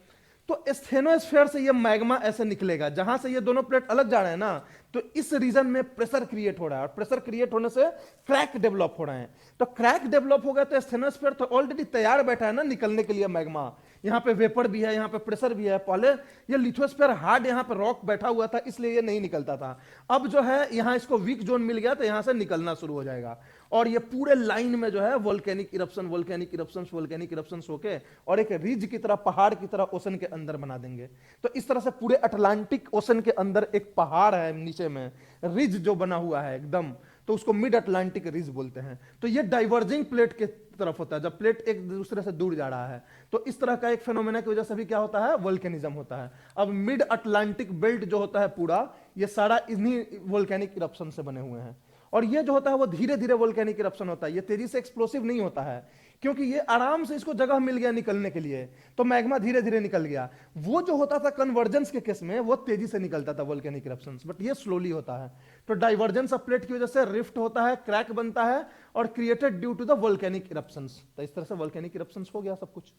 तो स्टेनोस्फीयर से ये मैग्मा ऐसे निकलेगा, जहां से ये दोनों प्लेट अलग जा रहे हैं ना, तो इस रीजन में प्रेशर क्रिएट हो रहा है, और प्रेशर क्रिएट होने से क्रैक डेवलप हो रहे हैं। तो क्रैक डेवलप हो गया तो स्टेनोस्फीयर तो ऑलरेडी तैयार बैठा है ना निकलने के लिए मैग्मा। यहाँ पे वेपर भी है, यहाँ पे प्रेशर भी है। पहले ये लिथोस्फीयर हार्ड यहाँ पे रॉक बैठा हुआ था, इसलिए ये नहीं निकलता था। अब जो है यहाँ इसको वीक जोन मिल गया, तो यहाँ से निकलना शुरू हो जाएगा, और ये पूरे लाइन में जो है volcanic eruption, volcanic eruption, volcanic eruption होके और एक रिज की तरह, पहाड़ की तरह ओशन के अंदर बना देंगे। तो इस तरह से पूरे अटलांटिक ओशन के अंदर एक पहाड़ है, नीचे में रिज जो बना हुआ है एकदम, तो उसको मिड अटलांटिक रिज बोलते हैं। तो ये डाइवर्जिंग प्लेट के तरफ होता है, जब प्लेट एक दूसरे से दूर जा रहा है। तो इस तरह का एक फेनोमेना की वजह से भी क्या होता है, वोल्केनिज्म होता है। अब मिड अटलांटिक बेल्ट जो होता है पूरा, ये सारा इन्हीं वोल्केनिक इरप्शन से बने हुए हैं। और ये जो होता है वो धीरे धीरे वोल्केनिक इरप्शन होता है, ये तेजी से एक्सप्लोसिव नहीं होता है, क्योंकि ये आराम से इसको जगह मिल गया निकलने के लिए, तो मैग्मा धीरे धीरे निकल गया। वो जो होता था कन्वर्जेंस के केस में, वो तेजी से निकलता था वोल्केनिक इरप्शंस, बट ये स्लोली होता है। तो डाइवर्जेंस ऑफ प्लेट की वजह से रिफ्ट होता है, क्रैक बनता है, और created due to the volcanic eruptions. तो इस तरह से वोल्केनिक इरप्शंस हो गया सब कुछ।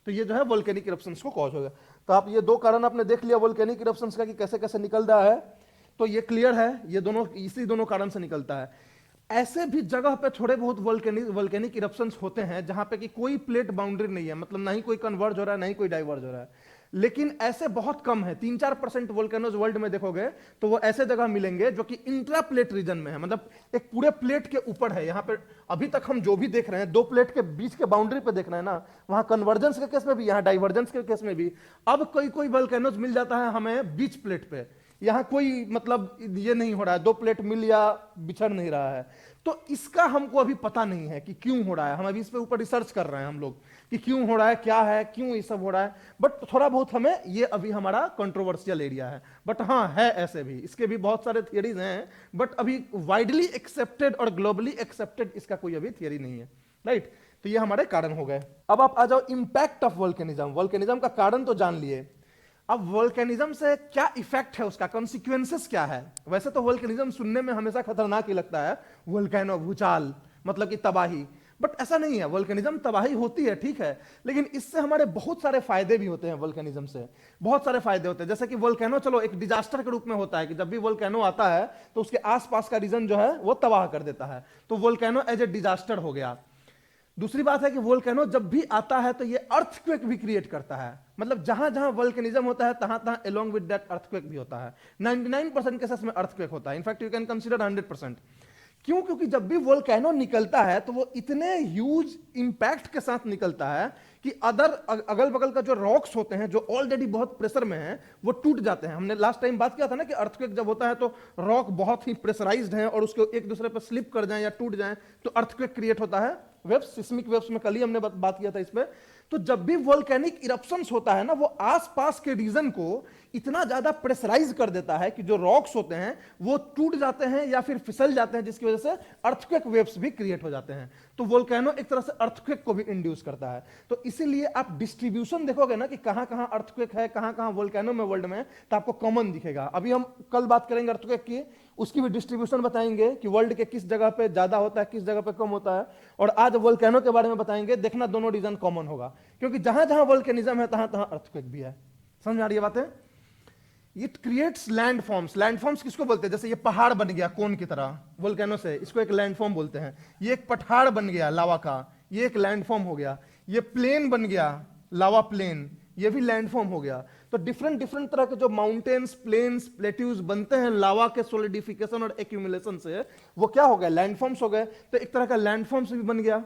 तो ये जो है वोल्केनिक इरप्शंस को कॉज हो गया। तो आप ये दो कारण आपने देख लिया वोल्केनिक इरप्शंस का कि कैसे कैसे निकल रहा है, तो ये क्लियर है, ये दोनों इसी दोनों कारण से निकलता है। ऐसे भी जगह पे थोड़े बहुत वोल्केनिक इरप्शंस होते हैं जहां पे कि कोई प्लेट बाउंड्री नहीं है, मतलब ना ही कोई कन्वर्ज हो रहा है, ना ही कोई डाइवर्ज हो रहा है। लेकिन ऐसे बहुत कम है, 3-4% वोल्केनोज वर्ल्ड में देखोगे तो वो ऐसे जगह मिलेंगे जो कि इंट्रा प्लेट रीजन में है, मतलब एक पूरे प्लेट के ऊपर है। यहां पे अभी तक हम जो भी देख रहे हैं, दो प्लेट के बीच के बाउंड्री पे देख रहे हैं ना, वहां कन्वर्जेंस के केस में भी, यहां डाइवर्जेंस के केस में भी। अब कोई कोई वोल्केनोज मिल जाता है हमें बीच प्लेट पे, यहां कोई मतलब ये नहीं हो रहा है, दो प्लेट मिल या बिछड़ नहीं रहा है। तो इसका हमको अभी पता नहीं है कि क्यों हो रहा है, हम अभी इस पे ऊपर रिसर्च कर रहे हैं हम लोग कि क्यों हो रहा है, क्या है, क्यों ये सब हो रहा है। बट थोड़ा बहुत हमें ये अभी हमारा कंट्रोवर्शियल एरिया है। बट हाँ है ऐसे भी, इसके भी बहुत सारे थियरीज हैं, बट अभी वाइडली एक्सेप्टेड और ग्लोबली एक्सेप्टेड इसका कोई अभी थियरी नहीं है, राइट। तो ये हमारे कारण हो गए। अब आप आ जाओ इंपैक्ट ऑफ वोल्केनिज्म। वोल्केनिज्म का कारण तो जान लिए, अब वोल्केनिज्म से क्या इफेक्ट है, उसका कॉन्सिक्वेंसेस क्या है। वैसे तो वोल्केनिज्म सुनने में हमेशा खतरनाक ही लगता है, वोल्केनो भूचाल मतलब कि तबाही, बट ऐसा नहीं है। वोल्केनिज्म तबाही होती है, ठीक है, लेकिन इससे हमारे बहुत सारे फायदे भी होते हैं। वोल्केनिज्म से बहुत सारे फायदे होते हैं, जैसे कि वोल्केनो चलो एक डिजास्टर के रूप में होता है कि जब भी वोल्केनो आता है तो उसके आसपास का रीजन जो है वो तबाह कर देता है, तो वोल्केनो एज ए डिजास्टर हो गया। दूसरी बात है कि वोल्केनो जब भी आता है तो ये अर्थक्वेक भी क्रिएट करता है, मतलब जहां जहां वोल्केनिज्म होता है तहां तहां अलोंग विद दैट अर्थक्वेक भी होता है। 99% केसेस में अर्थक्वेक होता है, इनफैक्ट यू कैन कंसीडर 100%। क्यों? क्योंकि जब भी वोल्केनो निकलता है तो वो इतने ह्यूज इंपैक्ट के साथ निकलता है कि अगल बगल का जो रॉक्स होते हैं जो ऑलरेडी बहुत प्रेशर में हैं वो टूट जाते हैं। हमने लास्ट टाइम बात किया था ना कि अर्थक्वेक जब होता है तो रॉक बहुत ही प्रेशराइज्ड हैं और उसके एक दूसरे पर स्लिप कर जाएं या टूट जाएं तो अर्थक्वेक क्रिएट होता है। वेव्स, सिस्मिक वेव्स में कल ही हमने बात किया था इस पे। तो जब भी वोल्केनिक इरप्शंस होता है ना, वो आसपास के रीजन को इतना ज्यादा प्रेशराइज कर देता है कि जो रॉक्स होते हैं वो टूट जाते हैं या फिर फिसल जाते हैं, जिसकी वजह से अर्थक्वेक वेव्स भी क्रिएट हो जाते हैं। तो वोल्केनो एक तरह से अर्थक्वेक को भी इंड्यूस करता है। तो इसीलिए आप डिस्ट्रीब्यूशन देखोगे ना कि कहां कहां अर्थक्वेक है, कहां कहां वोल्केनो में वर्ल्ड में, तो आपको कॉमन दिखेगा। अभी हम कल बात करेंगे अर्थक्वेक की, उसकी भी डिस्ट्रीब्यूशन बताएंगे कि वर्ल्ड के किस जगह पे ज्यादा होता है, किस जगह पे कम होता है। और आज वोल्केनो के बारे में बताएंगे, देखना दोनों रीजन कॉमन होगा, क्योंकि जहां जहां वोल्केनिज्म है तहां तहां अर्थक्वेक भी है। समझ आ रही है बातें? It creates landforms. लैंडफॉर्म्स किसको बोलते हैं? जैसे ये पहाड़ बन गया कोन की तरह वोल्केनो से, इसको एक लैंडफॉर्म बोलते हैं। ये एक पठार बन गया लावा का, ये एक लैंडफॉर्म हो गया। ये प्लेन बन गया लावा प्लेन, ये भी लैंडफॉर्म हो गया। तो डिफरेंट डिफरेंट तरह के जो माउंटेन्स, प्लेन्स, प्लेट्यूज बनते हैं लावा के सोलिडिफिकेशन और एक्यूमुलेशन से, वो क्या हो गए? लैंडफॉर्म्स हो गए। तो एक तरह का लैंडफॉर्म्स भी बन गया।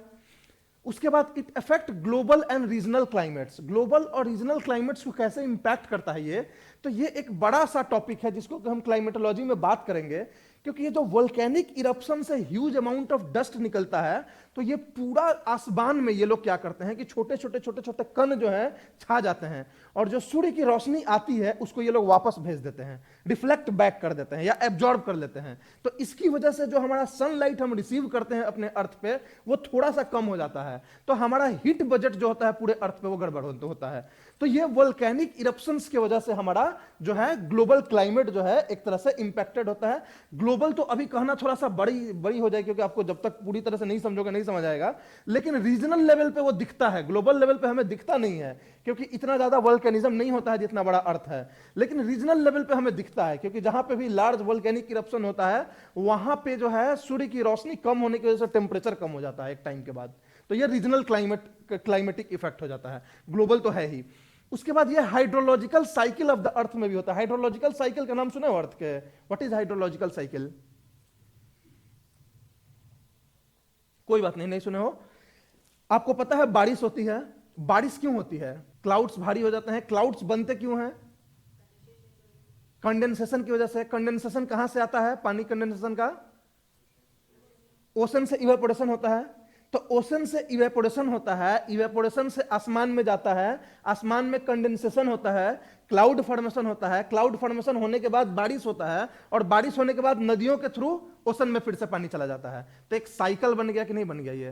उसके बाद it affect global and regional climates. Global और रीजनल क्लाइमेट्स को कैसे इंपैक्ट करता है ये, तो ये एक बड़ा सा टॉपिक है जिसको हम क्लाइमेटोलॉजी में बात करेंगे। क्योंकि ये जो वोल्केनिक इरप्शन से ह्यूज अमाउंट ऑफ डस्ट निकलता है, तो ये पूरा आसमान में ये लोग क्या करते हैं कि छोटे छोटे छोटे छोटे कण जो है छा जाते हैं, और जो सूर्य की रोशनी आती है उसको ये लोग वापस भेज देते हैं, रिफ्लेक्ट बैक कर देते हैं या एब्जॉर्ब कर लेते हैं। तो इसकी वजह से जो हमारा सनलाइट हम रिसीव करते हैं अपने अर्थ पे, वो थोड़ा सा कम हो जाता है। तो हमारा हीट बजट जो होता है पूरे अर्थ पे, वो गड़बड़ होता है। तो ये वोल्केनिक इरप्शंस की वजह से हमारा जो है ग्लोबल क्लाइमेट जो है एक तरह से इंपैक्टेड होता है। ग्लोबल तो अभी कहना थोड़ा सा बड़ी हो जाए, क्योंकि आपको जब तक पूरी तरह से नहीं समझोगे नहीं समझ आएगा। लेकिन रीजनल लेवल पे वो दिखता है, ग्लोबल लेवल पे हमें दिखता नहीं है, क्योंकि इतना ज्यादा वोल्केनिज्म नहीं होता है जितना बड़ा अर्थ है। लेकिन रीजनल लेवल पे हमें दिखता है, क्योंकि जहां पे भी लार्ज वोल्केनिक इरप्शन होता है वहां पे जो है सूर्य की रोशनी कम होने की वजह से टेम्परेचर कम हो जाता है एक टाइम के बाद। तो ये रीजनल क्लाइमेटिक इफेक्ट हो जाता है, ग्लोबल तो है ही। उसके बाद ये हाइड्रोलॉजिकल साइकिल ऑफ द अर्थ में भी होता है। हाइड्रोलॉजिकल साइकिल का नाम सुने हो अर्थ के? What is hydrological cycle? कोई बात नहीं, नहीं सुने हो। आपको पता है बारिश होती है, बारिश क्यों होती है? क्लाउड्स भारी हो जाते हैं। क्लाउड्स बनते क्यों हैं? कंडेंसेशन की वजह से। कंडेंसेशन कहां से आता है? पानी कंडेंसेशन का ओशन से इवेपोरेशन होता है। तो ओशन से इवेपोरेशन होता है, इवेपोरेशन से आसमान में जाता है, आसमान में कंडेंसेशन होता है, क्लाउड फॉर्मेशन होता है, क्लाउड फॉर्मेशन होने के बाद बारिश होता है, और बारिश होने के बाद नदियों के थ्रू ओशन में फिर से पानी चला जाता है। तो एक साइकिल बन गया कि नहीं बन गया? ये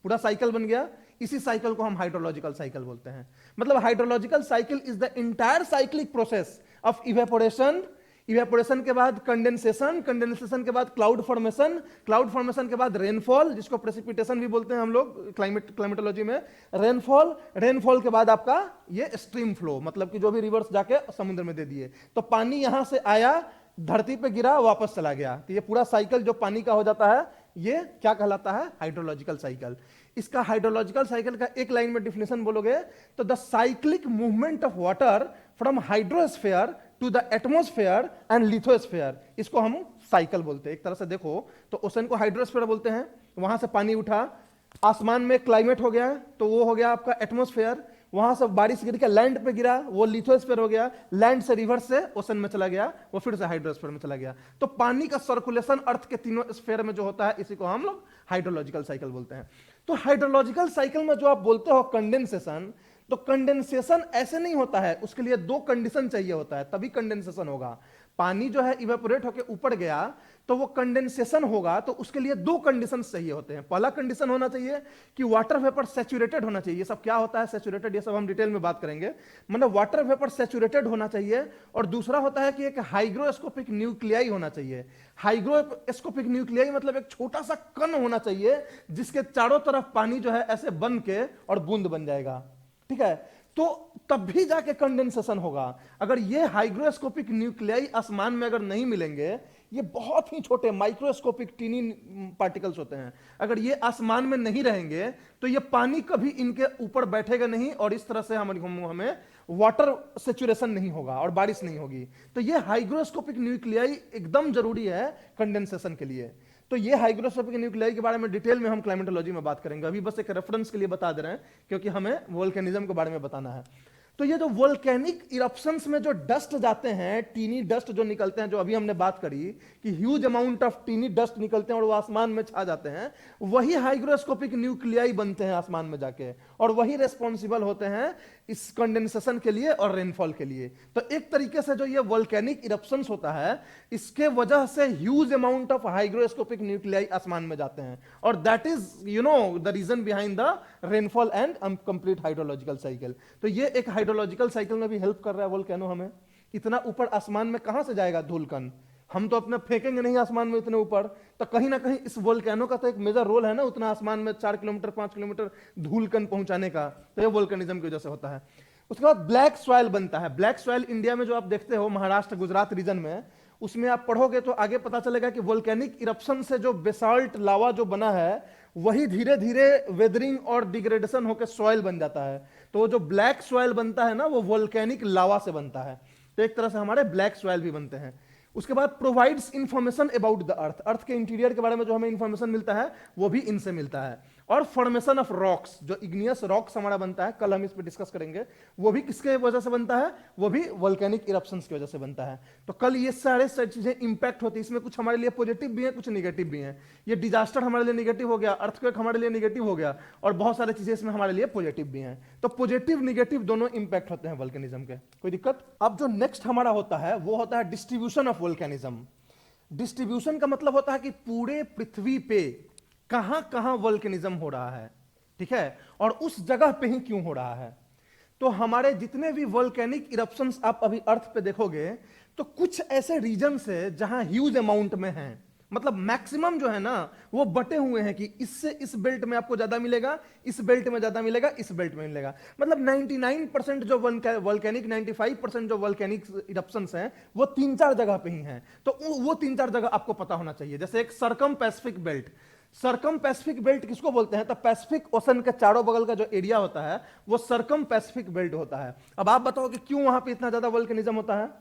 पूरा साइकिल बन गया। इसी साइकिल को हम हाइड्रोलॉजिकल साइकिल बोलते हैं। मतलब hydrological cycle is the entire cyclic process of evaporation, evaporation के बाद कंडेंसेशन, कंडेंसेशन के बाद क्लाउड फॉर्मेशन, क्लाउड फॉर्मेशन के बाद रेनफॉल, जिसको प्रेसिपिटेशन भी बोलते हैं हम लोग क्लाइमेटोलॉजी में। रेनफॉल, रेनफॉल के बाद आपका ये स्ट्रीम फ्लो, मतलब कि जो भी रिवर्स जाके समुद्र में दे दिए, तो पानी यहां से आया, धरती पे गिरा, वापस चला गया। तो ये पूरा साइकिल जो पानी का हो जाता है, ये क्या कहलाता है? Hydrological cycle. इसका हाइड्रोलॉजिकल साइकिल का एक लाइन में डिफिनेशन बोलोगे तो the cyclic movement of water from hydrosphere to the atmosphere and lithosphere, इसको हम साइकिल बोलते हैं। एक तरह से देखो तो ओशन को हाइड्रोस्फीयर बोलते हैं, वहां से पानी उठा, आसमान में क्लाइमेट हो गया तो वो हो गया आपका एटमॉस्फेयर, वहां से बारिश गिर के लैंड पे गिरा, वो लिथोस्फीयर हो गया, लैंड से रिवर से ओशन में चला गया, वो फिर से हाइड्रोस्फीयर में चला गया। तो पानी का सर्कुलेशन अर्थ के तीनों स्फीयर में जो होता है, इसी को हम लोग हाइड्रोलॉजिकल साइकिल बोलते हैं। तो हाइड्रोलॉजिकल साइकिल में जो आप बोलते हो कंडेंसेशन, तो कंडेंसेशन ऐसे नहीं होता है, उसके लिए दो कंडीशन चाहिए होता है, तभी कंडेंसेशन होगा। पानी जो है इवेपोरेट होकर ऊपर गया तो वो कंडेंसेशन होगा, तो उसके लिए दो कंडीशन चाहिए होते हैं। पहला कंडीशन होना चाहिए कि वाटर वेपर सैचुरेटेड होना चाहिए। ये सब क्या होता है सैचुरेटेड, ये सब हम डिटेल में बात करेंगे, मतलब वाटर वेपर सैचुरेटेड होना चाहिए। और दूसरा होता है कि एक हाइग्रोस्कोपिक न्यूक्लियाई होना चाहिए। हाइग्रोस्कोपिक न्यूक्लियाई मतलब एक छोटा सा कण होना चाहिए जिसके चारों तरफ पानी जो है ऐसे बन के और बूंद बन जाएगा, ठीक है, तो तब भी जाके कंडेंसेशन होगा। अगर ये हाइग्रोस्कोपिक न्यूक्लियाई आसमान में अगर नहीं मिलेंगे, ये बहुत ही छोटे माइक्रोस्कोपिक टीनी पार्टिकल्स होते हैं, अगर ये आसमान में नहीं रहेंगे तो ये पानी कभी इनके ऊपर बैठेगा नहीं और इस तरह से हमें वाटर सेचुरेशन नहीं होगा और बारिश नहीं होगी। तो ये हाइग्रोस्कोपिक न्यूक्लियाई एकदम जरूरी है कंडेंसेशन के लिए। तो ये हाइग्रोस्कोपिक न्यूक्लियाई के बारे में डिटेल में हम क्लाइमेटोलॉजी में बात करेंगे, अभी बस एक रेफरेंस के लिए बता दे रहे हैं क्योंकि हमें वोल्केनिज्म के बारे में बताना है। तो ये जो वोल्केनिक इरप्शंस में जो डस्ट जाते हैं, टीनी डस्ट जो निकलते हैं, जो अभी हमने बात करी कि huge amount of tiny dust निकलते हैं और वो आसमान में छा जाते हैं, वही हाइग्रोस्कोपिक न्यूक्लियाई बनते हैं आसमान में जाके, और वही रेस्पॉन्सिबल होते हैं इस कंडेंसेशन के लिए और रेनफॉल के लिए। तो एक तरीके से जो ये वोल्केनिक इरप्शंस होता है, इसके वजह से huge amount of hygroscopic nuclei आसमान में जाते हैं, और that is the reason behind the rainfall and complete hydrological cycle. तो ये एक हाइड्रोलॉजिकल साइकिल में भी हेल्प कर रहा है वोल्केनो हमें। इतना ऊपर आसमान में कहां से जाएगा धूलकण, हम तो अपने फेंकेंगे नहीं आसमान में इतने ऊपर, तो कहीं ना कहीं इस वोल्केनो का तो एक मेजर रोल है ना, उतना आसमान में 4 किलोमीटर 5 किलोमीटर धूलकण पहुंचाने का, तो ये वोल्केनिज्म की वजह से होता है। उसके बाद ब्लैक सॉइल बनता है। ब्लैक सॉइल इंडिया में जो आप देखते हो महाराष्ट्र गुजरात रीजन में, उसमें आप पढ़ोगे तो आगे पता चलेगा कि वोल्केनिक इरप्शन से जो बेसाल्ट लावा जो बना है, वही धीरे धीरे वेदरिंग और डिग्रेडेशन होकर सॉइल बन जाता है। तो जो ब्लैक सॉइल बनता है ना, वो वोल्केनिक लावा से बनता है। तो एक तरह से हमारे ब्लैक सॉइल भी बनते हैं। उसके बाद provides information about the earth, earth के इंटीरियर के बारे में जो हमें इंफॉर्मेशन मिलता है वो भी इनसे मिलता है। और फॉर्मेशन ऑफ रॉक्स, जो इग्नियस रॉक्स हमारा बनता है, कल हम इस पर डिस्कस करेंगे, वो भी किसके वजह से बनता है, वो भी वोल्केनिक इरप्शंस की वजह से बनता है। तो कल ये सारे चीजें इंपैक्ट होती है, इसमें कुछ हमारे लिए पॉजिटिव भी है, कुछ निगेटिव भी है। ये डिजास्टर हमारे लिए निगेटिव हो गया, अर्थक्वेक हमारे लिए निगेटिव हो गया, और बहुत सारी चीजें इसमें हमारे लिए पॉजिटिव भी हैं। तो पॉजिटिव निगेटिव दोनों इंपैक्ट होते हैं वोल्केनिज्म के, कोई दिक्कत। अब जो नेक्स्ट हमारा होता है वो होता है डिस्ट्रीब्यूशन ऑफ वोल्केनिज्म। डिस्ट्रीब्यूशन का मतलब होता है कि पूरे पृथ्वी पे कहां कहां वोल्केनिज्म हो रहा है, ठीक है, और उस जगह पे ही क्यों हो रहा है। तो हमारे जितने भी वोल्केनिक इरप्शंस आप अभी अर्थ पे देखोगे, तो कुछ ऐसे रीजन है जहां ह्यूज अमाउंट में हैं, मतलब मैक्सिमम जो है ना वो बटे हुए हैं कि इससे इस बेल्ट में आपको ज्यादा मिलेगा, इस बेल्ट में ज्यादा मिलेगा, इस बेल्ट में मिलेगा। मतलब 99% जो वोल्केनिक 95% जो वोल्केनिक इरप्शंस हैं वो 3-4 जगह पे ही हैं। तो वो 3-4 जगह आपको पता होना चाहिए। जैसे एक circum Pacific belt, circum Pacific belt किसको बोलते हैं, तो पैसिफिक ओशन के चारों बगल का जो एरिया होता है वो सर्कम पैसिफिक बेल्ट होता है। अब आप बताओ कि क्यों वहां पे इतना ज्यादा वोल्केनिज्म होता है।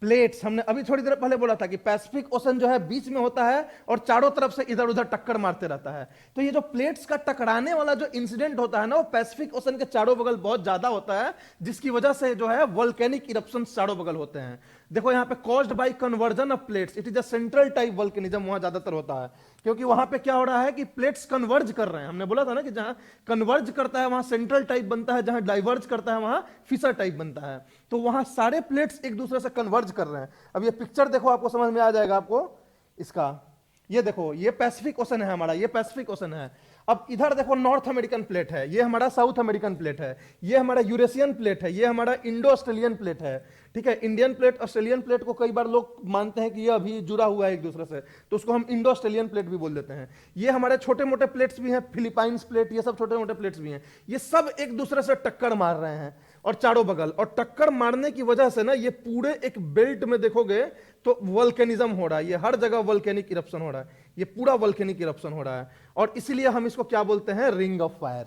प्लेट्स, हमने अभी थोड़ी देर पहले बोला था कि पैसिफिक ओशन जो है बीच में होता है और चारों तरफ से इधर उधर टक्कर मारते रहता है। तो ये जो प्लेट्स का टकराने वाला जो इंसिडेंट होता है ना, वो पैसिफिक ओशन के चारों बगल बहुत ज्यादा होता है, जिसकी वजह से जो है वोल्केनिक इरप्शंस चारों बगल होते हैं। देखो यहाँ पे caused by conversion of plates, it is a central type volcanism वहां ज्यादातर होता है, क्योंकि वहां पे क्या हो रहा है कि प्लेट्स कन्वर्ज कर रहे हैं। हमने बोला था ना कि जहां कन्वर्ज करता है वहां सेंट्रल टाइप बनता है, जहां डाइवर्ज करता है वहां फिशर टाइप बनता है। तो वहां सारे प्लेट्स एक दूसरे से कन्वर्ज कर रहे हैं। अब ये पिक्चर देखो, आपको समझ में आ जाएगा आपको इसका। ये देखो, ये पैसिफिक ओशन है हमारा, ये पैसिफिक ओशन है। अब इधर देखो नॉर्थ अमेरिकन प्लेट है, ये हमारा साउथ अमेरिकन प्लेट है, ये हमारा यूरेशियन प्लेट है, ये हमारा इंडो ऑस्ट्रेलियन प्लेट है। ठीक है, इंडियन प्लेट ऑस्ट्रेलियन प्लेट को कई बार लोग मानते हैं कि ये अभी जुड़ा हुआ है एक दूसरे से, तो उसको हम इंडो ऑस्ट्रेलियन प्लेट भी बोल देते हैं। ये हमारे छोटे मोटे प्लेट्स भी हैं, फिलीपाइंस प्लेट, ये सब छोटे मोटे प्लेट्स भी हैं। ये सब एक दूसरे से टक्कर मार रहे हैं और चारों बगल, और टक्कर मारने की वजह से ना ये पूरे एक बेल्ट में देखोगे तो वोल्केनिज्म हो रहा है, ये हर जगह वोल्केनिक इरप्शन हो रहा है, ये पूरा वोल्केनिक इरप्शन हो रहा है। और इसीलिए हम इसको क्या बोलते हैं, रिंग ऑफ फायर।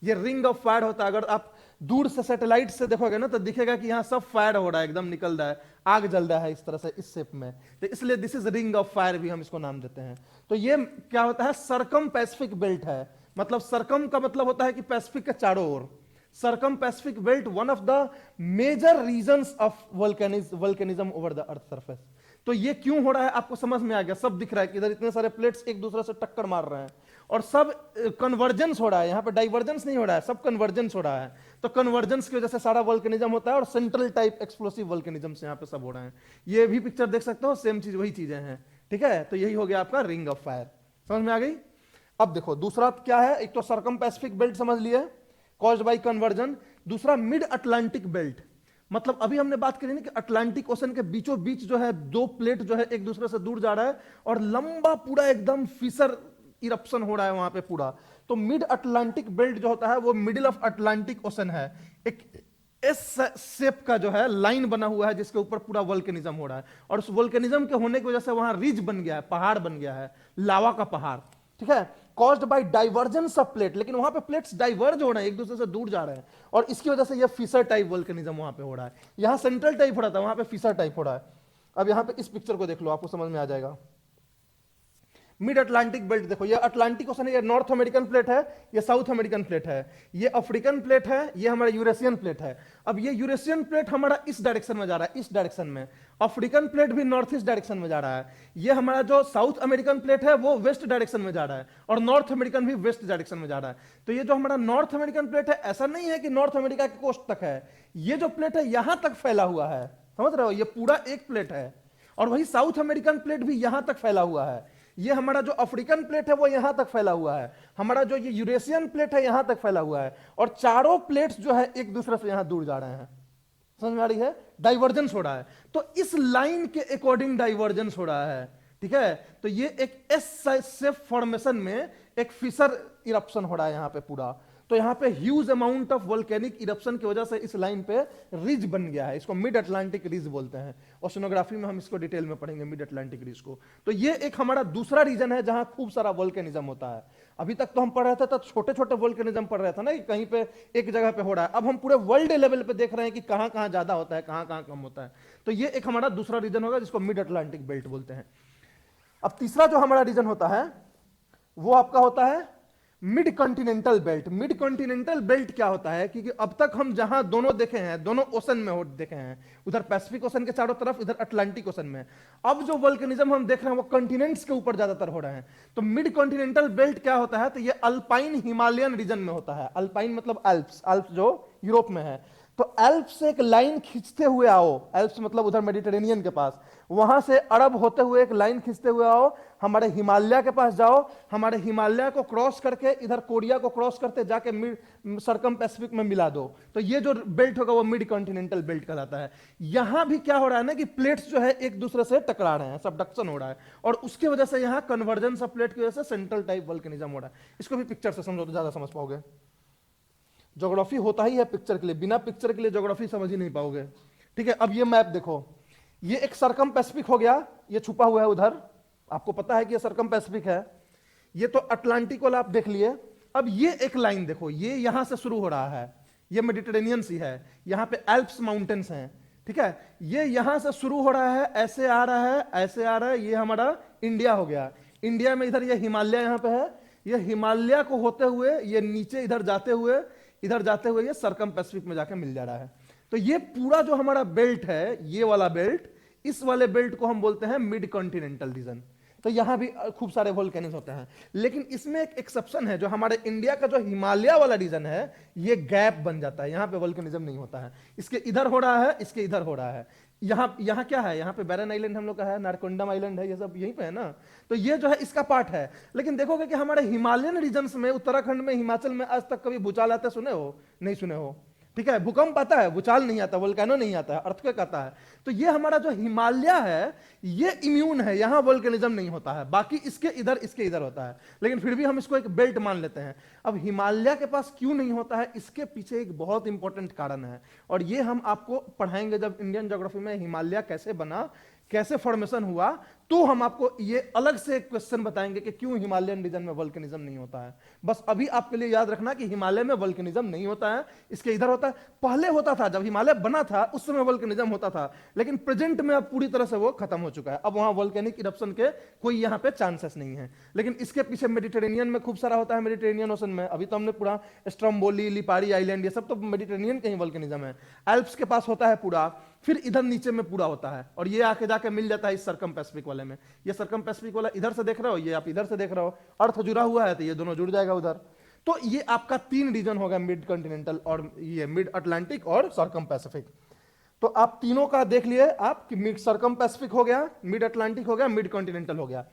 ये रिंग ऑफ फायर होता है। अगर आप दूर से सैटेलाइट से देखोगे ना तो दिखेगा कि यहां सब फायर हो रहा है, एकदम निकल रहा है, आग जल रहा है इस तरह से, इस शेप में। तो इसलिए this is ring of fire भी हम इसको नाम देते हैं। तो ये क्या होता है, सरकम पैसिफिक बेल्ट है। मतलब सरकम का मतलब होता है कि पैसिफिक के चारों ओर। Circum Pacific belt one of the major regions of volcanism over the earth surface. तो ये क्यों हो रहा है आपको समझ में आ गया, सब दिख रहा है कि इधर इतने सारे प्लेट्स एक दूसरे से टक्कर मार रहे हैं और सब कन्वर्जेंस हो रहा है, यहां पे डाइवर्जेंस नहीं हो रहा है, सब कन्वर्जेंस हो रहा है। तो कन्वर्जेंस की वजह से सारा वोल्केनिज्म होता है और सेंट्रल टाइप एक्सप्लोसिव वोल्केनिज्म से यहां पे सब हो रहा है। ये भी पिक्चर देख सकते हो, सेम चीज वही चीजें हैं। ठीक है, तो यही हो गया आपका रिंग ऑफ फायर। समझ में आ गई। अब देखो दूसरा क्या है, एक तो सरकम पैसिफिक बेल्ट समझ लिए, कॉज्ड बाय कन्वर्जन। दूसरा मिड अटलांटिक बेल्ट, मतलब अभी हमने बात करी ना कि अटलांटिक ओशन के बीचों बीच जो है दो प्लेट जो है एक दूसरे से दूर जा रहा है और लंबा पूरा एकदम फिशर इरप्शन हो रहा है वहां पे पूरा। तो मिड अटलांटिक बेल्ट जो होता है वो मिडिल ऑफ अटलांटिक ओशन है, एक एस शेप का जो है लाइन बना हुआ है जिसके ऊपर पूरा वोल्केनिज्म हो रहा है। और उस वोल्केनिज्म के होने की वजह से वहां रिज बन गया है, पहाड़ बन गया है, लावा का पहाड़। ठीक है, caused by divergence of plate, लेकिन वहां पे प्लेट्स डाइवर्ज हो रहे हैं, एक दूसरे से दूर जा रहे हैं और इसकी वजह से ये फिशर टाइप वोल्केनिज्म वहां पे हो रहा है। यहां सेंट्रल टाइप हो रहा था, वहां पे फिशर टाइप हो रहा है। अब यहां पे इस पिक्चर को देख लो, आपको समझ में आ जाएगा। मिड अटलांटिक बेल्ट देखो, ये अटलांटिक ओशन है, ये नॉर्थ अमेरिकन प्लेट है, ये साउथ अमेरिकन प्लेट है, ये अफ्रीकन प्लेट है, ये हमारा यूरेशियन प्लेट है। अब ये यूरेशियन प्लेट हमारा इस डायरेक्शन में जा रहा है, इस डायरेक्शन में। अफ्रीकन प्लेट भी नॉर्थ ईस्ट डायरेक्शन में जा रहा है। ये हमारा जो साउथ अमेरिकन प्लेट है वो वेस्ट डायरेक्शन में जा रहा है और नॉर्थ अमेरिकन भी वेस्ट डायरेक्शन में जा रहा है। तो ये जो हमारा नॉर्थ अमेरिकन प्लेट है, ऐसा नहीं है कि नॉर्थ अमेरिका के कोस्ट तक है, ये जो प्लेट है यहां तक फैला हुआ है, समझ रहे हो, ये पूरा एक प्लेट है। और वही साउथ अमेरिकन प्लेट भी यहां तक फैला हुआ है। ये हमारा जो अफ्रीकन प्लेट है वो यहां तक फैला हुआ है, हमारा जो ये यूरेशियन प्लेट है यहां तक फैला हुआ है, और चारों प्लेट्स जो है एक दूसरे से यहां दूर जा रहे हैं। समझ में आ रही है, डाइवर्जेंस हो रहा है। तो इस लाइन के अकॉर्डिंग डाइवर्जेंस हो रहा है। ठीक है, तो ये एक एस शेप फॉर्मेशन में एक फिशर इरप्शन हो रहा है यहां पे पूरा। तो यहां पे huge amount of volcanic eruption की वजह से इस लाइन पे रिज बन गया है, इसको मिड अटलांटिक रिज बोलते हैं। ओशनोग्राफी में हम इसको डिटेल में पढ़ेंगे मिड अटलांटिक रिज को। तो ये एक हमारा दूसरा रीजन है जहां खूब सारा वोल्केनिज्म होता है। अभी तक तो हम पढ़ रहे थे तो छोटे छोटे वोल्केनिज्म पढ़ रहे थे ना, कि कहीं पे एक जगह पे हो रहा है। अब हम पूरे वर्ल्ड लेवल पे देख रहे हैं कि कहां कहां ज्यादा होता है, कहां कहां कम होता है। तो ये एक हमारा दूसरा रीजन होगा जिसको मिड अटलांटिक बेल्ट बोलते हैं। अब तीसरा जो हमारा रीजन होता है वो आपका होता है mid continental belt. Mid continental belt क्या होता है, क्योंकि अब तक हम जहां दोनों देखे हैं, दोनों ओशन में देखे हैं, उधर पैसिफिक ओशन के चारों तरफ, इधर अटलांटिक ओशन में। अब जो वोल्केनिज्म हम देख रहे हैं वो कॉन्टिनेंट्स के ऊपर ज्यादातर हो रहे हैं। तो मिड कॉन्टिनेंटल बेल्ट क्या होता है, तो ये अल्पाइन हिमालयन रीजन में होता है। अल्पाइन मतलब अल्प्स, अल्प्स जो यूरोप में है। तो अल्प्स से एक लाइन खींचते हुए आओ, अल्प्स मतलब उधर मेडिटेरेनियन के पास, वहां से अरब होते हुए एक लाइन खींचते हुए आओ, हमारे हिमालय के पास जाओ, हमारे हिमालय को क्रॉस करके इधर कोरिया को क्रॉस करते जाके मिड सरकम पैसिफिक में मिला दो। तो ये जो बेल्ट होगा वो मिड कॉन्टिनेंटल बेल्ट कहलाता है। यहां भी क्या हो रहा है ना कि प्लेट्स जो है एक दूसरे से टकरा रहे हैं, सबडक्शन हो रहा है, और उसकी वजह से यहां कन्वर्जेंस ऑफ प्लेट की वजह से सेंट्रल टाइप वोल्केनिज्म हो रहा है। इसको भी पिक्चर से समझो तो ज्यादा समझ पाओगे। ज्योग्राफी होता ही है पिक्चर के लिए, बिना पिक्चर के लिए ज्योग्राफी समझ ही नहीं पाओगे। ठीक है, अब ये मैप देखो, ये एक सरकम पैसिफिक हो गया, ये छुपा हुआ है उधर, आपको पता है कि ये सरकम पैसिफिक है। ये तो अटलांटिक वाला आप देख लिए। अब ये एक लाइन देखो, ये यहां से शुरू हो रहा है, ये मेडिटेरेनियन सी है, यहां पे एल्प्स माउंटेन्स हैं। ठीक है, ये यहां से शुरू हो रहा है, ऐसे आ रहा है, ऐसे आ रहा है, ये हमारा इंडिया हो गया। इंडिया में इधर ये हिमालय यहां पे है, ये हिमालय को होते हुए ये नीचे इधर जाते हुए ये सरकम पैसिफिक में जाके मिल जा रहा है। तो ये पूरा जो हमारा बेल्ट है, ये वाला बेल्ट, इस वाले बेल्ट को हम बोलते हैं मिड कॉन्टिनेंटल रीजन। तो यहां भी खूब सारे वोल्केनिक्स होते हैं, लेकिन इसमें एक एक्सेप्शन है, जो हमारे इंडिया का जो हिमालय वाला रीजन है, ये गैप बन जाता है, यहां पे वोल्केनिज्म नहीं होता है। इसके इधर हो रहा है, इसके इधर हो रहा है, यहाँ क्या है, यहाँ पे बैरन आइलैंड हम लोग का है, नारकोंडम आइलैंड है, ये सब यहीं पे है ना। तो ये जो है इसका पार्ट है। लेकिन देखोगे कि हमारे हिमालयन रीजन्स में, उत्तराखंड में, हिमाचल में आज तक कभी भूचाल आते सुने हो? नहीं सुने हो। ठीक है, भूकंप आता है, भूचाल नहीं आता, वोल्केनो नहीं आता है, अर्थक्वेक आता है। तो ये हमारा जो हिमालय है ये इम्यून है, यहां वोल्केनिज्म नहीं होता है, बाकी इसके इधर होता है। लेकिन फिर भी हम इसको एक बेल्ट मान लेते हैं। अब हिमालय के पास क्यों नहीं होता है, इसके पीछे एक बहुत इंपॉर्टेंट कारण है, और ये हम आपको पढ़ाएंगे जब इंडियन ज्योग्राफी में हिमालय कैसे बना, कैसे फॉर्मेशन हुआ, तो हम आपको ये अलग से एक क्वेश्चन बताएंगे कि क्यों हिमालयन रीजन में वोल्केनिज्म नहीं होता है। बस अभी आपके लिए याद रखना कि हिमालय में वोल्केनिज्म नहीं होता है, इसके इधर होता है। पहले होता था, जब हिमालय बना था उस समय वोल्केनिज्म होता था, लेकिन प्रेजेंट में अब पूरी तरह से वो खत्म हो चुका है। अब वहां वोल्केनिक इरप्शन के कोई यहां पे चांसेस नहीं है। लेकिन इसके पीछे मेडिटेरेनियन में खूब सारा होता है, मेडिटेरेनियन ओशन में। अभी तो हमने पूरा स्ट्रोम्बोली, लिपारी आइलैंड, ये सब तो मेडिटेरेनियन के ही वोल्केनिज्म है। एल्प्स के पास होता है पूरा, फिर इधर नीचे में पूरा होता है, और ये आके जाके मिल जाता है इस सर्कम पैसिफिक वाले में। ये सर्कम पैसिफिक वाला इधर से देख रहे हो, ये आप इधर से देख रहे हो, अर्थ जुड़ा हुआ है तो ये दोनों जुड़ जाएगा उधर। तो ये आपका 3 रीजन हो गया, मिड कॉन्टिनेंटल और ये मिड अटलांटिक और सर्कम पैसिफिक। तो आप तीनों का देख लिए आप कि मिड सर्कम पैसिफिक हो गया, मिड अटलांटिक हो गया, मिड कॉन्टिनेंटल हो गया।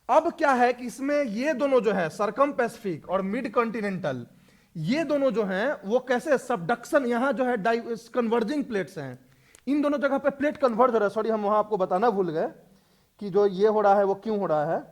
अब क्या है कि इसमें ये दोनों जो है सर्कम पैसिफिक और मिड कॉन्टिनेंटल, ये दोनों जो हैं वो कैसे सबडक्शन, यहां जो है कन्वर्जिंग प्लेट्स हैं, इन दोनों जगह पे प्लेट कन्वर्ज हो रहा है। सॉरी, हम वहां आपको बताना भूल गए कि जो ये हो रहा है वो क्यों हो रहा है।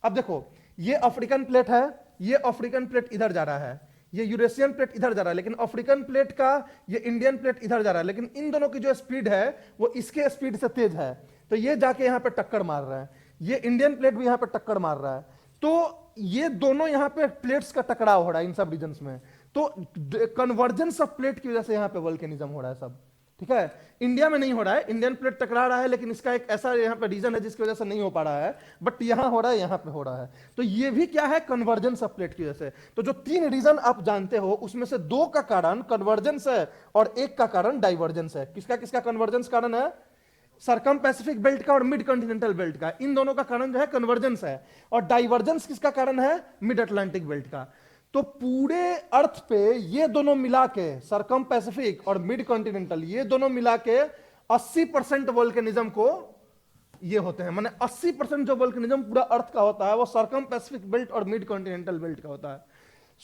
अब देखो, ये अफ्रीकन प्लेट है, ये अफ्रीकन प्लेट इधर जा रहा है, ये यूरेशियन प्लेट इधर जा रहा है, लेकिन अफ्रीकन प्लेट का ये इंडियन प्लेट इधर जा रहा है। लेकिन इन दोनों की जो स्पीड है वो इसके स्पीड से तेज है, तो ये जाके यहां पे टक्कर मार रहा है, ये इंडियन प्लेट भी यहां पे टक्कर मार रहा है। तो ये दोनों यहां पे प्लेट्स का टकराव हो रहा है इन सब रीजन्स में। तो कन्वर्जेंस ऑफ प्लेट की वजह से यहां पे वोल्केनिज्म हो रहा है सब। ठीक है, इंडिया में नहीं हो रहा है, इंडियन प्लेट टकरा रहा है, लेकिन इसका एक ऐसा यहाँ पे रीजन है जिसकी वजह से नहीं हो पा रहा है, बट यहां हो रहा है, यहां पे हो रहा है। तो ये भी क्या है, कन्वर्जेंस ऑफ प्लेट की वजह से। तो जो 3 रीजन आप जानते हो उसमें से 2 का कारण कन्वर्जेंस है और 1 का कारण डाइवर्जेंस है। किसका किसका कन्वर्जेंस कारण है? सर्कम पैसिफिक बेल्ट का और मिड कॉन्टिनेंटल बेल्ट का। इन दोनों का कारण जो है कन्वर्जेंस है, और डाइवर्जेंस किसका कारण है? मिड अटलांटिक बेल्ट का। तो पूरे अर्थ पे ये दोनों मिला के, सर्कम पैसिफिक और मिड कॉन्टिनेंटल, ये दोनों मिला के 80% वोल्केनिज्म को ये होते हैं। माने 80% जो वोल्केनिज्म पूरा अर्थ का होता है वो सर्कम पैसिफिक बेल्ट और मिड कॉन्टिनेंटल बेल्ट का होता है।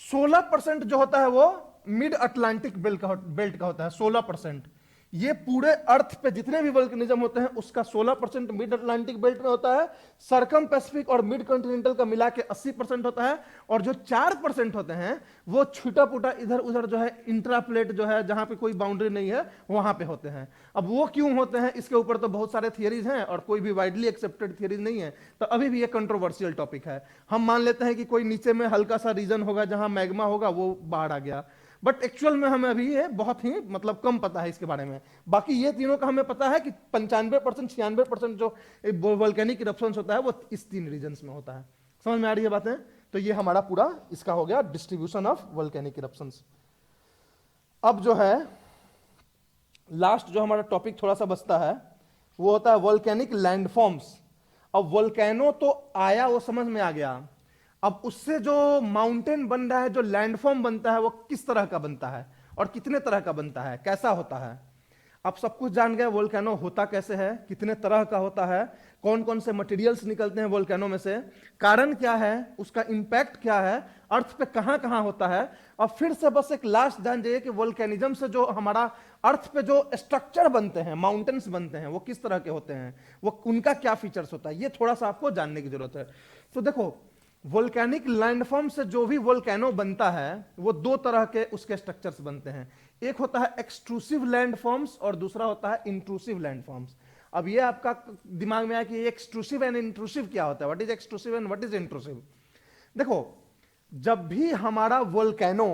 16% जो होता है वो मिड अटलांटिक बेल्ट का होता है, 16%। ये पूरे अर्थ पे जितने भी वोल्केनिज्म होते हैं उसका 16% मिड अटलांटिक बेल्ट में होता है, सर्कम पैसिफिक और मिड कॉन्टिनेंटल का मिला के 80% होता है, और जो 4% होते हैं वो छूटा पुटा इधर उधर जो है इंट्राप्लेट जो है, जहां पे कोई बाउंड्री नहीं है वहां पे होते हैं। अब वो क्यों होते हैं इसके ऊपर तो बहुत सारे थियरीज हैं, और कोई भी वाइडली एक्सेप्टेड थियरीज नहीं है, तो अभी भी ये कंट्रोवर्शियल टॉपिक है। हम मान लेते हैं कि कोई नीचे में हल्का सा रीजन होगा जहां मैग्मा होगा, वो बाहर आ गया, बट एक्चुअल में हमें अभी ये बहुत ही मतलब कम पता है इसके बारे में। बाकी ये तीनों का हमें पता है कि 95% 96% जो वोल्केनिक इरप्शंस होता है वो इस 3 रीजन्स में होता है। समझ में आ रही है बातें? तो ये हमारा पूरा इसका हो गया डिस्ट्रीब्यूशन ऑफ वोल्केनिक इरप्शंस। अब जो है लास्ट जो हमारा टॉपिक थोड़ा सा बचता है वो होता है वोल्केनिक लैंडफॉर्म्स। अब वोल्केनो तो आया, वो समझ में आ गया। अब उससे जो माउंटेन बन रहा है, जो लैंडफॉर्म बनता है, वो किस तरह का बनता है और कितने तरह का बनता है, कैसा होता है। आप सब कुछ जान गए वोल्केनो होता कैसे है, कितने तरह का होता है, कौन कौन से मटेरियल्स निकलते हैं वोल्केनो में से, कारण क्या है, उसका इंपैक्ट क्या है, अर्थ पे कहां कहां होता है। और फिर से बस एक लास्ट जान जाइए कि वोल्केनिज्म से जो हमारा अर्थ पे जो स्ट्रक्चर बनते हैं, माउंटेन्स बनते हैं, वो किस तरह के होते हैं, वो उनका क्या फीचर्स होता है, ये थोड़ा सा आपको जानने की जरूरत है। तो देखो, वोल्केनिक लैंडफॉर्म से जो भी वोल्केनो बनता है वो 2 तरह के उसके स्ट्रक्चर्स बनते हैं। एक होता है एक्सट्रूसिव लैंडफॉर्म्स और दूसरा होता है इंट्रूसिव लैंडफॉर्म्स। अब ये आपका दिमाग में आया कि एक्सट्रूसिव एंड इंट्रूसिव क्या होता है, what is extrusive and what is intrusive. देखो, जब भी हमारा वोल्केनो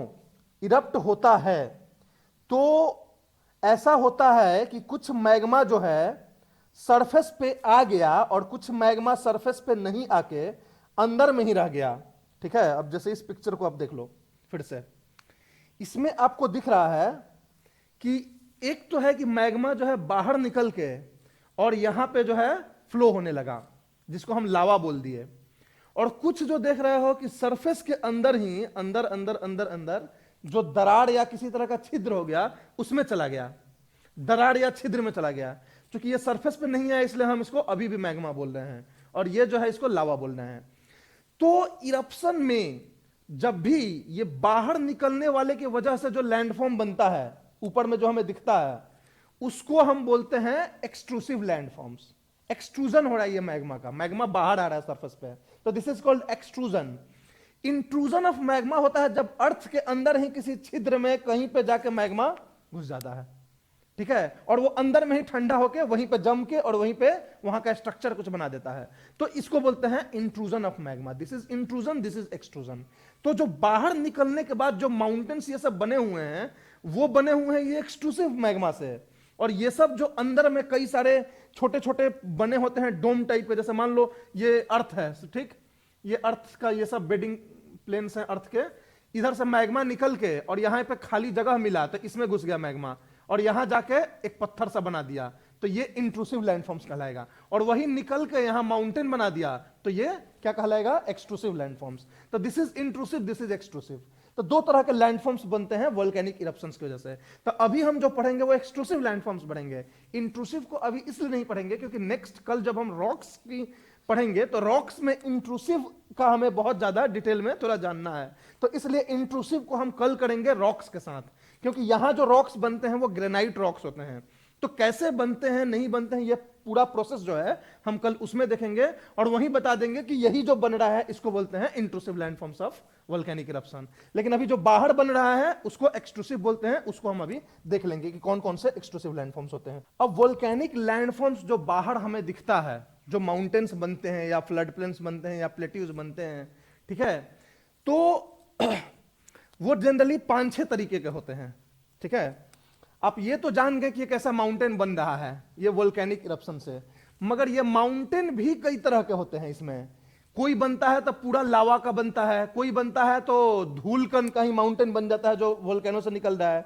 इरप्ट होता है तो ऐसा होता है कि कुछ मैग्मा जो है सरफेस पे आ गया और कुछ मैग्मा सरफेस पे नहीं आके अंदर में ही रह गया। ठीक है, अब जैसे इस पिक्चर को आप देख लो फिर से, इसमें आपको दिख रहा है कि एक तो है कि मैग्मा जो है बाहर निकल के और यहां पे जो है फ्लो होने लगा, जिसको हम लावा बोल दिए, और कुछ जो देख रहे हो कि सरफेस के अंदर ही अंदर अंदर अंदर अंदर जो दरार या किसी तरह का छिद्र हो गया उसमें चला गया, दरार या छिद्र में चला गया। क्योंकि ये सरफेस पे नहीं है इसलिए हम इसको अभी भी मैग्मा बोल रहे हैं, और ये जो है इसको लावा बोल रहे हैं। तो इरप्शन में जब भी ये बाहर निकलने वाले की वजह से जो लैंडफॉर्म बनता है ऊपर में जो हमें दिखता है, उसको हम बोलते हैं एक्सट्रूसिव लैंडफॉर्म्स। एक्सट्रूजन हो रहा है ये मैग्मा का, मैग्मा बाहर आ रहा है सरफेस पे, तो this is called extrusion. Intrusion of magma होता है जब अर्थ के अंदर ही किसी छिद्र में कहीं पे जाके मैग्मा घुस जाता है, ठीक है, और वो अंदर में ही ठंडा होके वहीं पे जम के और वहीं पे वहां का स्ट्रक्चर कुछ बना देता है, तो इसको बोलते हैं intrusion of magma. This is intrusion, this is extrusion. तो जो बाहर निकलने के बाद जो माउंटेन्स ये सब बने हुए हैं, वो बने हुए हैं ये एक्सट्रूसिव मैग्मा से, और ये सब जो अंदर में कई सारे छोटे छोटे बने होते हैं डोम टाइप के, जैसे मान लो ये अर्थ है, ठीक, ये अर्थ का ये सब बेडिंग प्लेन्स हैं अर्थ के, इधर से मैग्मा निकल के और यहां पे खाली जगह मिला तो इसमें घुस गया मैग्मा और यहां जाके एक पत्थर सा बना दिया, तो ये इंट्रूसिव लैंडफॉर्म्स कहलाएगा। और वही निकल के यहां माउंटेन बना दिया तो ये क्या कहलाएगा, एक्सट्रूसिव लैंडफॉर्म्स। तो this is intrusive, this is extrusive. तो दो तरह के लैंडफॉर्म्स बनते हैं वोल्केनिक इरप्शंस की वजह से। तो अभी हम जो पढ़ेंगे वो एक्सट्रूसिव लैंडफॉर्म्स पढ़ेंगे, इंट्रूसिव को अभी इसलिए नहीं पढ़ेंगे क्योंकि नेक्स्ट कल जब हम रॉक्स की पढ़ेंगे तो रॉक्स में इंट्रूसिव का हमें बहुत ज्यादा डिटेल में थोड़ा जानना है, तो इसलिए इंट्रूसिव को हम कल करेंगे रॉक्स के साथ, क्योंकि यहां जो रॉक्स बनते हैं वो ग्रेनाइट रॉक्स होते हैं। तो कैसे बनते हैं नहीं बनते हैं ये पूरा प्रोसेस जो है हम कल उसमें देखेंगे, और वहीं बता देंगे कि यही जो बन रहा है इसको बोलते हैं intrusive landforms of volcanic eruption. लेकिन अभी जो बाहर बन रहा है उसको एक्सट्रूसिव बोलते हैं, उसको हम अभी देख लेंगे कि कौन कौन से एक्सट्रूसिव लैंडफॉर्म्स होते हैं। अब वोल्केनिक लैंडफॉर्म्स जो बाहर हमें दिखता है, जो माउंटेन्स बनते हैं या फ्लड प्लेन्स बनते हैं या प्लेट्यूज बनते हैं, ठीक है, तो वो जनरली 5-6 तरीके के होते हैं, ठीक है। आप ये तो जान गए कि एक ऐसा माउंटेन बन रहा है ये वोल्केनिक इरप्शन से, मगर ये माउंटेन भी कई तरह के होते हैं। इसमें कोई बनता है तो पूरा लावा का बनता है, कोई बनता है तो धूलकण का ही माउंटेन बन जाता है जो वोल्केनो से निकल रहा है,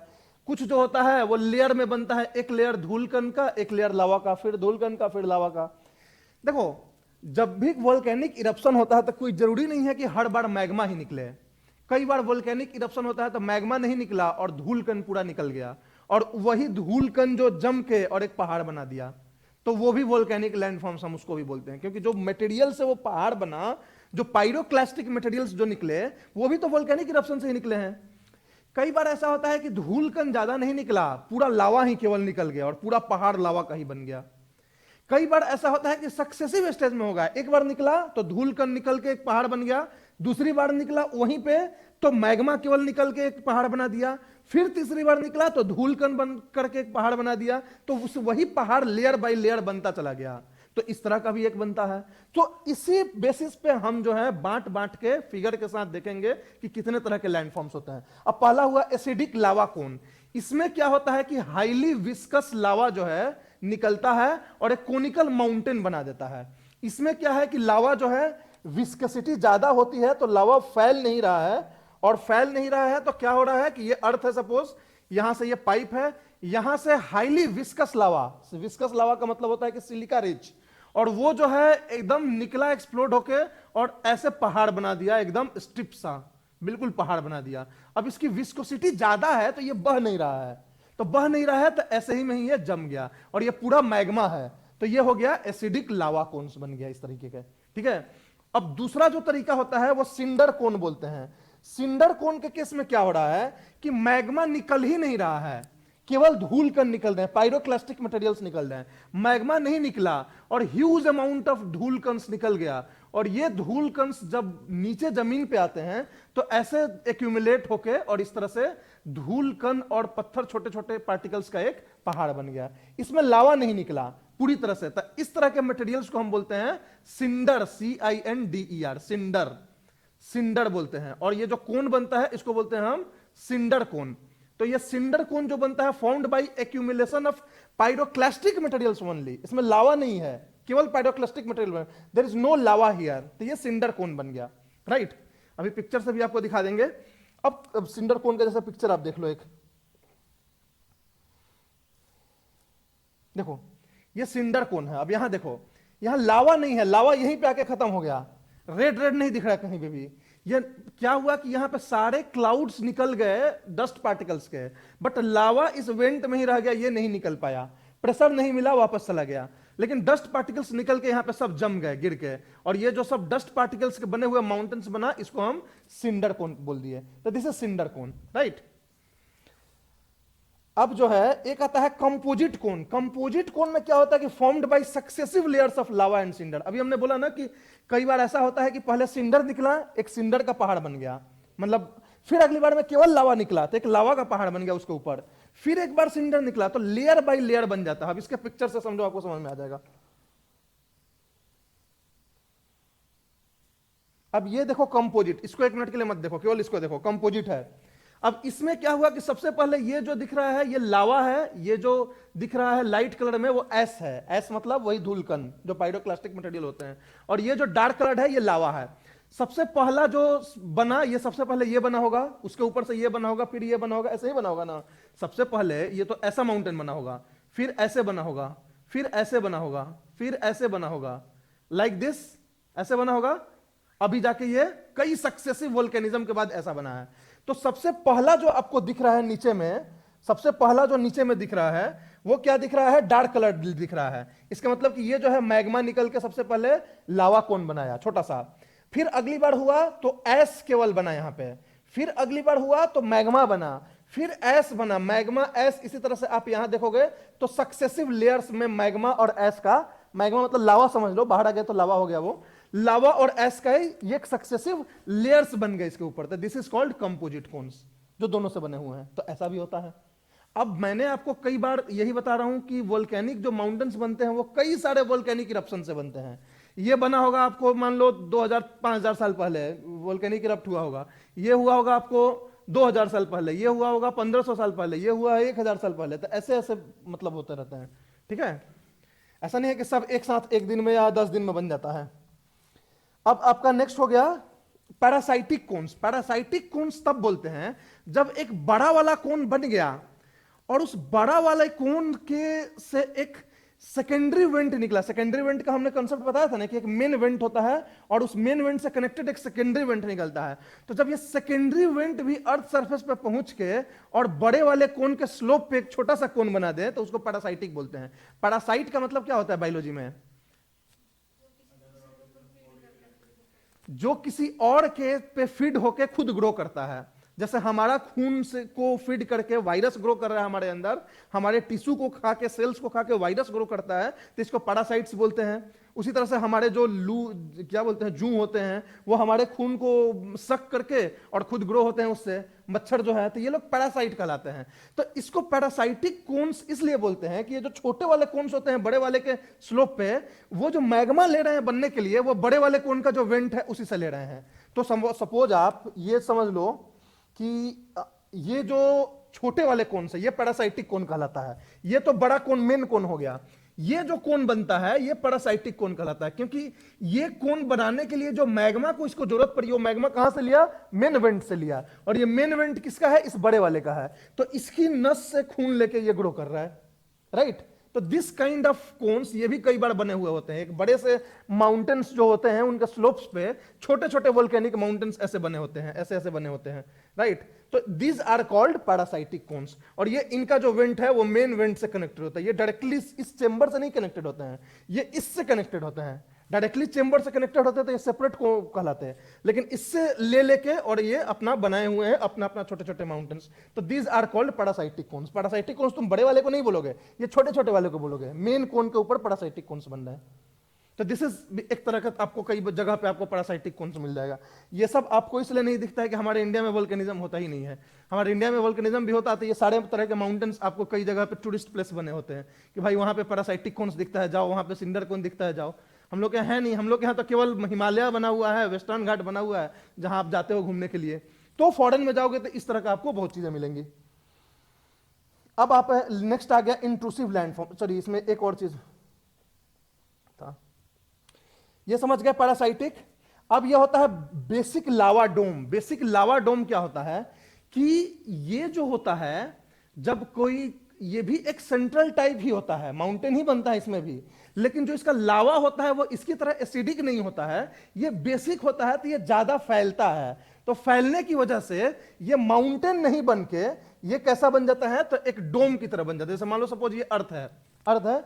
कुछ जो होता है वो लेयर में बनता है, एक लेयर धूलकण का, एक लेयर लावा का, फिर धूलकण का, फिर लावा का। देखो जब भी वोल्केनिक इरप्शन होता है तो कोई जरूरी नहीं है कि हर बार मैग्मा ही निकले। कई बार वोल्केनिक इरप्शन होता है तो मैग्मा नहीं निकला और धूलकण पूरा निकल गया, और वही धूलकण जो जम के और एक पहाड़ बना दिया, तो वो भी वोल्केनिक लैंडफॉर्म्स हम उसको भी बोलते हैं, क्योंकि जो मटेरियल से वो पहाड़ बना, जो पायरोक्लास्टिक मटेरियल्स जो निकले वो भी तो वोल्केनिक इरप्शन से ही निकले हैं। कई बार ऐसा होता है कि धूलकण ज्यादा नहीं निकला, पूरा लावा ही केवल निकल गया और पूरा पहाड़ लावा का ही बन गया। कई बार ऐसा होता है कि सक्सेसिव स्टेज में होगा, एक बार निकला तो धूलकण निकल के एक पहाड़ बन गया, दूसरी बार निकला वहीं पे तो मैग्मा केवल निकल के एक पहाड़ बना दिया, फिर तीसरी बार निकला तो धूलकण बन करके एक पहाड़ बना दिया, तो उस वही पहाड़ लेयर बाय लेयर बनता चला गया। तो इस तरह का भी एक बनता है। तो इसी बेसिस पे हम जो है बांट बांट के फिगर के साथ देखेंगे कि कितने तरह के लैंडफॉर्म्स होते हैं। अब पहला हुआ एसिडिक लावा कोन। इसमें क्या होता है कि हाईली विस्कस लावा जो है निकलता है और एक कोनिकल माउंटेन बना देता है। इसमें क्या है कि लावा जो है विस्कसिटी ज्यादा होती है तो लावा फैल नहीं रहा है, और फैल नहीं रहा है तो क्या हो रहा है कि ये अर्थ है, सपोज यहां से ये पाइप है, यहां से हाईली विस्कस लावा, विस्कस लावा का मतलब होता है कि सिलिका रिच, और वो जो है एकदम निकला एक्सप्लोड होके और ऐसे पहाड़ बना दिया, एकदम स्टिप सा बिल्कुल पहाड़ बना दिया। अब इसकी विस्कोसिटी ज्यादा है तो ये बह नहीं रहा है, तो बह नहीं रहा है तो ऐसे ही में ही ये जम गया और ये पूरा मैग्मा है, तो ये हो गया एसिडिक लावा कोन्स बन गया इस तरीके का, ठीक है। अब दूसरा जो तरीका होता है वो सिंडर कोन बोलते हैं। सिंडर कोन के केस में क्या हो रहा है कि मैग्मा निकल ही नहीं रहा है, केवल धूलकण निकल रहे हैं, पायरोक्लास्टिक मटेरियल्स निकल रहे हैं, मैग्मा नहीं निकला और ह्यूज अमाउंट ऑफ धूलकणस निकल गया, और ये धूलकणस जब नीचे जमीन पे आते हैं तो ऐसे एक्यूमुलेट होके और इस तरह से धूलकण और पत्थर छोटे छोटे पार्टिकल्स का एक पहाड़ बन गया। इसमें लावा नहीं निकला पूरी तरह से, तो इस तरह के मटेरियल्स को हम बोलते हैं सिंडर, CINDER, सिंडर, सिंडर बोलते हैं। और ये जो कोन बनता है इसको बोलते हैं हम सिंडर कोन। तो ये सिंडर कोन जो बनता है found by accumulation of pyroclastic materials only, इसमें लावा नहीं है, केवल pyroclastic material, there is no lava here, तो ये सिंडर कोन बन गया, राइट। अभी पिक्चर से भी आपको दिखा देंगे। अब सिंडर कोन का जैसा पिक्चर आप देख लो, एक देखो ये सिंडर कोन है। अब यहां देखो, यहां लावा नहीं है, लावा यहीं पे आके खत्म हो गया, रेड रेड नहीं दिख रहा कहीं पे भी। ये क्या हुआ कि यहां पे सारे क्लाउड्स निकल गए डस्ट पार्टिकल्स के, बट लावा इस वेंट में ही रह गया, ये नहीं निकल पाया। प्रेशर नहीं मिला, वापस चला गया। लेकिन डस्ट पार्टिकल्स निकल के यहां पे सब जम गए, गिर के, और ये जो सब डस्ट पार्टिकल्स के बने हुए माउंटेन्स बना, इसको हम सिंडर कोन बोल दिए। तो this is cinder cone, right. अब जो है एक आता है कंपोजिट कोन। कंपोजिट कोन में क्या होता है कि formed by successive layers of lava and cinder. अभी हमने बोला ना कि कई बार ऐसा होता है कि पहले सिंडर निकला, एक सिंडर का पहाड़ बन गया, मतलब फिर अगली बार में केवल लावा निकला तो एक लावा का पहाड़ बन गया उसके ऊपर, फिर एक बार सिंडर निकला तो लेयर बाय लेयर बन जाता है। अब इसके पिक्चर से समझो, आपको समझ में आ जाएगा। अब ये देखो कंपोजिट, इसको एक मिनट के लिए मत देखो, केवल इसको देखो, कंपोजिट है। अब इसमें क्या हुआ कि सबसे पहले ये जो दिख रहा है ये लावा है, ये जो दिख रहा है लाइट कलर में वो एस है। एस मतलब वही धूलकण जो पाइरोक्लास्टिक मटेरियल होते हैं, और ये जो डार्क कलर है ये लावा है। सबसे पहला जो बना, ये सबसे पहले ये बना होगा, उसके ऊपर से ये बना होगा, फिर ये बना होगा, ऐसे ही बना होगा ना। सबसे पहले ये तो ऐसा माउंटेन बना होगा, फिर ऐसे बना होगा, फिर ऐसे बना होगा, फिर ऐसे बना होगा, लाइक दिस, ऐसे बना होगा। अभी जाके ये कई सक्सेसिव वोल्केनिज्म के बाद ऐसा बना है। तो सबसे पहला जो आपको दिख रहा है नीचे में, सबसे पहला जो नीचे में दिख रहा है वो क्या दिख रहा है? डार्क कलर दिख रहा है। इसका मतलब कि ये जो है मैग्मा निकल के सबसे पहले लावा कोन बनाया छोटा सा, फिर अगली बार हुआ तो एस केवल बना यहां पे, फिर अगली बार हुआ तो मैग्मा बना, फिर एस बना, मैग्मा एस। इसी तरह से आप यहां देखोगे तो सक्सेसिव लेयर्स में मैग्मा और एस का, मैग्मा मतलब लावा समझ लो, बाहर आ गया तो लावा हो गया, वो लावा और एस का ये एक सक्सेसिव लेयर्स बन गए इसके ऊपर। तो this is called composite cones, जो दोनों से बने हुए हैं। तो ऐसा भी होता है। अब मैंने आपको कई बार यही बता रहा हूं कि वोल्केनिक जो माउंटेन्स बनते हैं वो कई सारे वोल्केनिक इरप्शन से बनते हैं। ये बना होगा आपको मान लो 2000-5000 साल पहले वोल्केनिक इरप्ट हुआ होगा, ये हुआ होगा आपको 2000 साल पहले, ये हुआ होगा 1500 साल पहले, ये हुआ है 1000 साल पहले। तो ऐसे ऐसे मतलब होते रहते हैं, ठीक है। ऐसा नहीं है कि सब एक साथ एक दिन में या 10 दिन में बन जाता है। अब आपका नेक्स्ट हो गया पैरासाइटिक कोन्स। पैरासाइटिक कोन्स तब बोलते हैं जब एक बड़ा वाला कोन बन गया और उस बड़ा वाले कोन के से एक सेकेंडरी वेंट निकला। सेकेंडरी वेंट का हमने कंसेप्ट बताया था ना कि एक मेन वेंट होता है और उस मेन वेंट से कनेक्टेड एक सेकेंडरी वेंट निकलता है। तो जब ये सेकेंडरी वेंट भी अर्थ सरफेस पे पहुंच के और बड़े वाले कोन के स्लोप पे एक छोटा सा कोन बना दे तो उसको पैरासाइटिक बोलते हैं। पैरासाइट का मतलब क्या होता है बायोलॉजी में? जो किसी और के पे फीड होके खुद ग्रो करता है। जैसे हमारा खून से को फीड करके वायरस ग्रो कर रहा है हमारे अंदर, हमारे टिश्यू को खा के, सेल्स को खा के वायरस ग्रो करता है, तो इसको पैरासाइट्स बोलते हैं। उसी तरह से हमारे जो क्या बोलते हैं, जू होते हैं, वो हमारे खून को सक करके और खुद ग्रो होते हैं उससे, मच्छर जो है, तो ये लोग पैरासाइट कहलाते हैं। तो इसको पैरासाइटिक कोन्स इसलिए बोलते हैं कि ये जो छोटे वाले कोन्स होते हैं बड़े वाले के स्लोप पे, वो जो मैग्मा ले रहे हैं बनने के लिए, वो बड़े वाले कोन का जो वेंट है उसी से ले रहे हैं। तो सपोज आप ये समझ लो कि ये जो छोटे वाले कोन से, ये पैरासाइटिक कोन कहलाता है। ये तो बड़ा कोन मेन कोन हो गया। ये जो कोन बनता है ये पैरासाइटिक कोन कहलाता है, क्योंकि ये कोन बनाने के लिए जो मैग्मा को इसको जरूरत पड़ी, वो मैग्मा कहां से लिया? मेन वेंट से लिया। और ये मेन वेंट किसका है? इस बड़े वाले का है। तो इसकी नस से खून लेके ये ग्रो कर रहा है, राइट। तो दिस काइंड ऑफ कोन्स ये भी कई बार बने हुए होते हैं। एक बड़े से माउंटेन्स जो होते हैं उनके स्लोप्स पे छोटे छोटे वोल्केनिक माउंटेन्स ऐसे बने होते हैं, ऐसे ऐसे बने होते हैं, राइट। तो these are called parasitic cones. और ये इनका जो वेंट है वो मेन वेंट से कनेक्टेड होता है। ये डायरेक्टली इस चेंबर से नहीं कनेक्टेड होते हैं, ये इससे कनेक्टेड होते हैं। डायरेक्टली चेंबर से कनेक्टेड होते हैं तो ये सेपरेट को कहलाते हैं, लेकिन इससे ले लेके और ये अपना बनाए हुए हैं अपना अपना छोटे छोटे माउंटेन्स। तो these are called parasitic cones. Parasitic cones तुम बड़े वाले को नहीं बोलोगे, ये छोटे छोटे वाले को बोलोगे। मेन कोन के ऊपर पैरासाइटिक कोन्स बन रहे हैं। तो दिस इज एक तरह का, आपको कई जगह पे आपको पैरासाइटिक कोन्स मिल जाएगा। ये सब आपको इसलिए नहीं दिखता है कि हमारे इंडिया में वोल्केनिज्म होता ही नहीं है। हमारे इंडिया में वोल्केनिज्म भी होता है तो ये सारे तरह के माउंटेन्स आपको कई जगह पे टूरिस्ट प्लेस बने होते हैं कि भाई वहां पे पैरासाइटिक कोन्स दिखता है, जाओ, वहां पे सिंडर कोन दिखता है, जाओ। हम लोग के यहाँ है नहीं। हम लोग के यहाँ तो केवल हिमालय बना हुआ है, वेस्टर्न घाट बना हुआ है जहां आप जाते हो घूमने के लिए। तो फॉरेन में जाओगे तो इस तरह का आपको बहुत चीजें मिलेंगी। अब आप नेक्स्ट आ गया इंट्रूसिव लैंडफॉर्म। सॉरी, इसमें एक और चीज था, ये समझ गए पैरासाइटिक। अब ये होता है बेसिक लावा डोम। बेसिक लावा डोम क्या होता है कि ये जो होता है जब कोई, ये भी एक सेंट्रल टाइप ही होता है, माउंटेन ही बनता है इसमें भी, लेकिन जो इसका लावा होता है वो इसकी तरह एसिडिक नहीं होता है, ये बेसिक होता है तो ये ज्यादा फैलता है। तो फैलने की वजह से ये माउंटेन नहीं बन के ये कैसा बन जाता है? तो एक डोम की तरह बन जाता है। जैसे मान लो सपोज ये अर्थ है, अर्थ है।